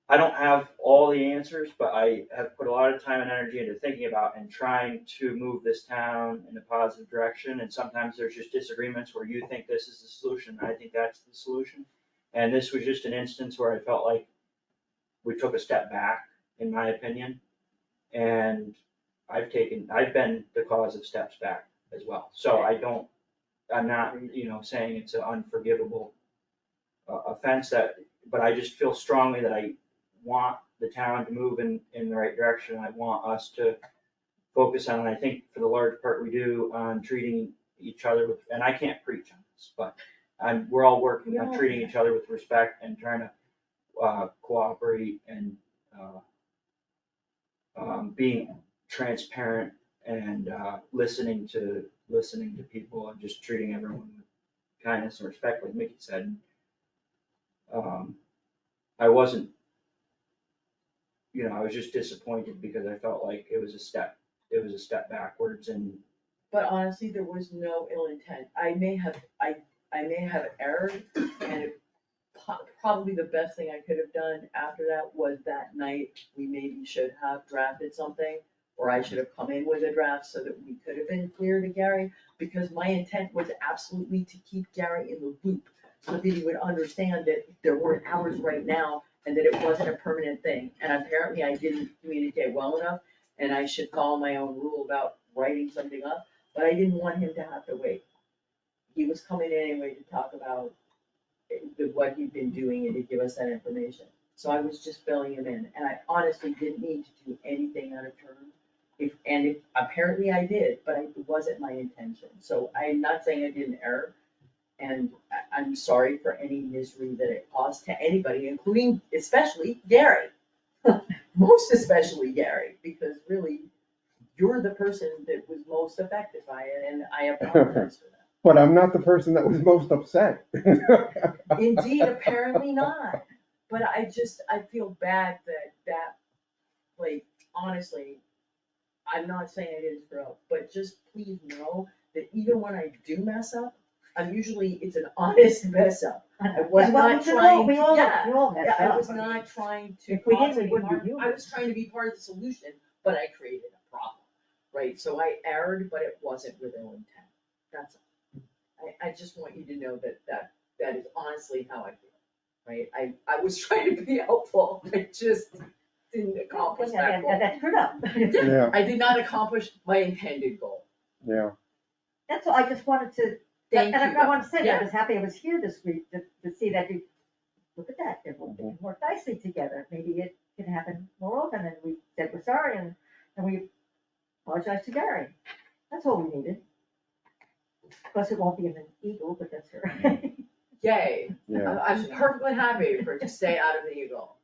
[SPEAKER 2] I don't have all the answers, but I have put a lot of time and energy into thinking about and trying to move this town in a positive direction. And sometimes there's just disagreements where you think this is the solution, and I think that's the solution. And this was just an instance where I felt like we took a step back, in my opinion. And I've been the cause of steps back as well. So I I'm not, saying it's an unforgivable offense but I just feel strongly that I want the town to move in the right direction. I want us to focus on, and I think for the large part we do, on treating each other with, and I can't preach on this, but we're all working on treating each other with respect and trying to cooperate and being transparent and listening to people and just treating everyone with kindness and respect, like Mickey said. I wasn't, I was just disappointed because I felt like it was a step backwards, and.
[SPEAKER 4] But honestly, there was no ill intent. I may have erred, and probably the best thing I could have done after that was that night, we maybe should have drafted something, or I should have come in with a draft so that we could have been clear to Gary, because my intent was absolutely to keep Gary in the loop, so that he would understand that there weren't hours right now, and that it wasn't a permanent thing. And apparently I didn't communicate well enough, and I should follow my own rule about writing something up, but I didn't want him to have to wait. He was coming in anyway to talk about what he'd been doing and to give us that information. So I was just filling him in, and I honestly didn't need to do anything out of turn. Apparently I did, but it wasn't my intention. So I'm not saying I did an error, and I'm sorry for any misery that it caused to anybody, including especially Gary. Most especially Gary, because really, you're the person that was most affected by it, and I apologize for that.
[SPEAKER 15] But I'm not the person that was most upset.
[SPEAKER 4] Indeed, apparently not. But I feel bad that, like, honestly, I'm not saying I didn't screw up, but just please know that even when I do mess up, it's an honest mess up. I was not trying,
[SPEAKER 9] we all
[SPEAKER 4] yeah,
[SPEAKER 9] mess
[SPEAKER 4] I
[SPEAKER 9] up.
[SPEAKER 4] was not trying to
[SPEAKER 9] If we
[SPEAKER 4] cause
[SPEAKER 9] didn't, we
[SPEAKER 4] any
[SPEAKER 9] wouldn't be
[SPEAKER 4] harm.
[SPEAKER 9] human.
[SPEAKER 4] I was trying to be part of the solution, but I created a problem, right? So I erred, but it wasn't with ill intent. That's all. I just want you to know that is honestly how I feel, right? I was trying to be helpful, I just didn't accomplish that goal.
[SPEAKER 9] That's screwed up.
[SPEAKER 15] Yeah.
[SPEAKER 4] I did not accomplish my intended goal.
[SPEAKER 15] Yeah.
[SPEAKER 9] That's all, I just wanted to,
[SPEAKER 4] Thank
[SPEAKER 9] and
[SPEAKER 4] you.
[SPEAKER 9] I want to say that
[SPEAKER 4] Yeah.
[SPEAKER 9] I was happy I was here this week to see that you, look at that, it can work nicely together. Maybe it can happen more often, and we said we're sorry, and we apologize to Gary. That's all we needed. Of course, it won't be an eagle, but that's all right.
[SPEAKER 4] Yay,
[SPEAKER 15] Yeah.
[SPEAKER 4] I'm perfectly happy for it to stay out of the eagle.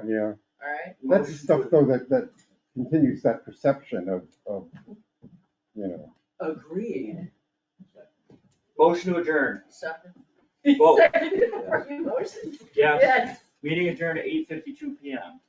[SPEAKER 15] Yeah.
[SPEAKER 4] Alright?
[SPEAKER 15] That's the stuff though that continues that perception of.
[SPEAKER 4] Agreed.
[SPEAKER 2] Motion to adjourn.
[SPEAKER 4] Second.
[SPEAKER 2] Vote.
[SPEAKER 4] Seconded for you motion.
[SPEAKER 2] Yes.
[SPEAKER 4] Yes.
[SPEAKER 2] Meeting adjourned at 8:52 PM.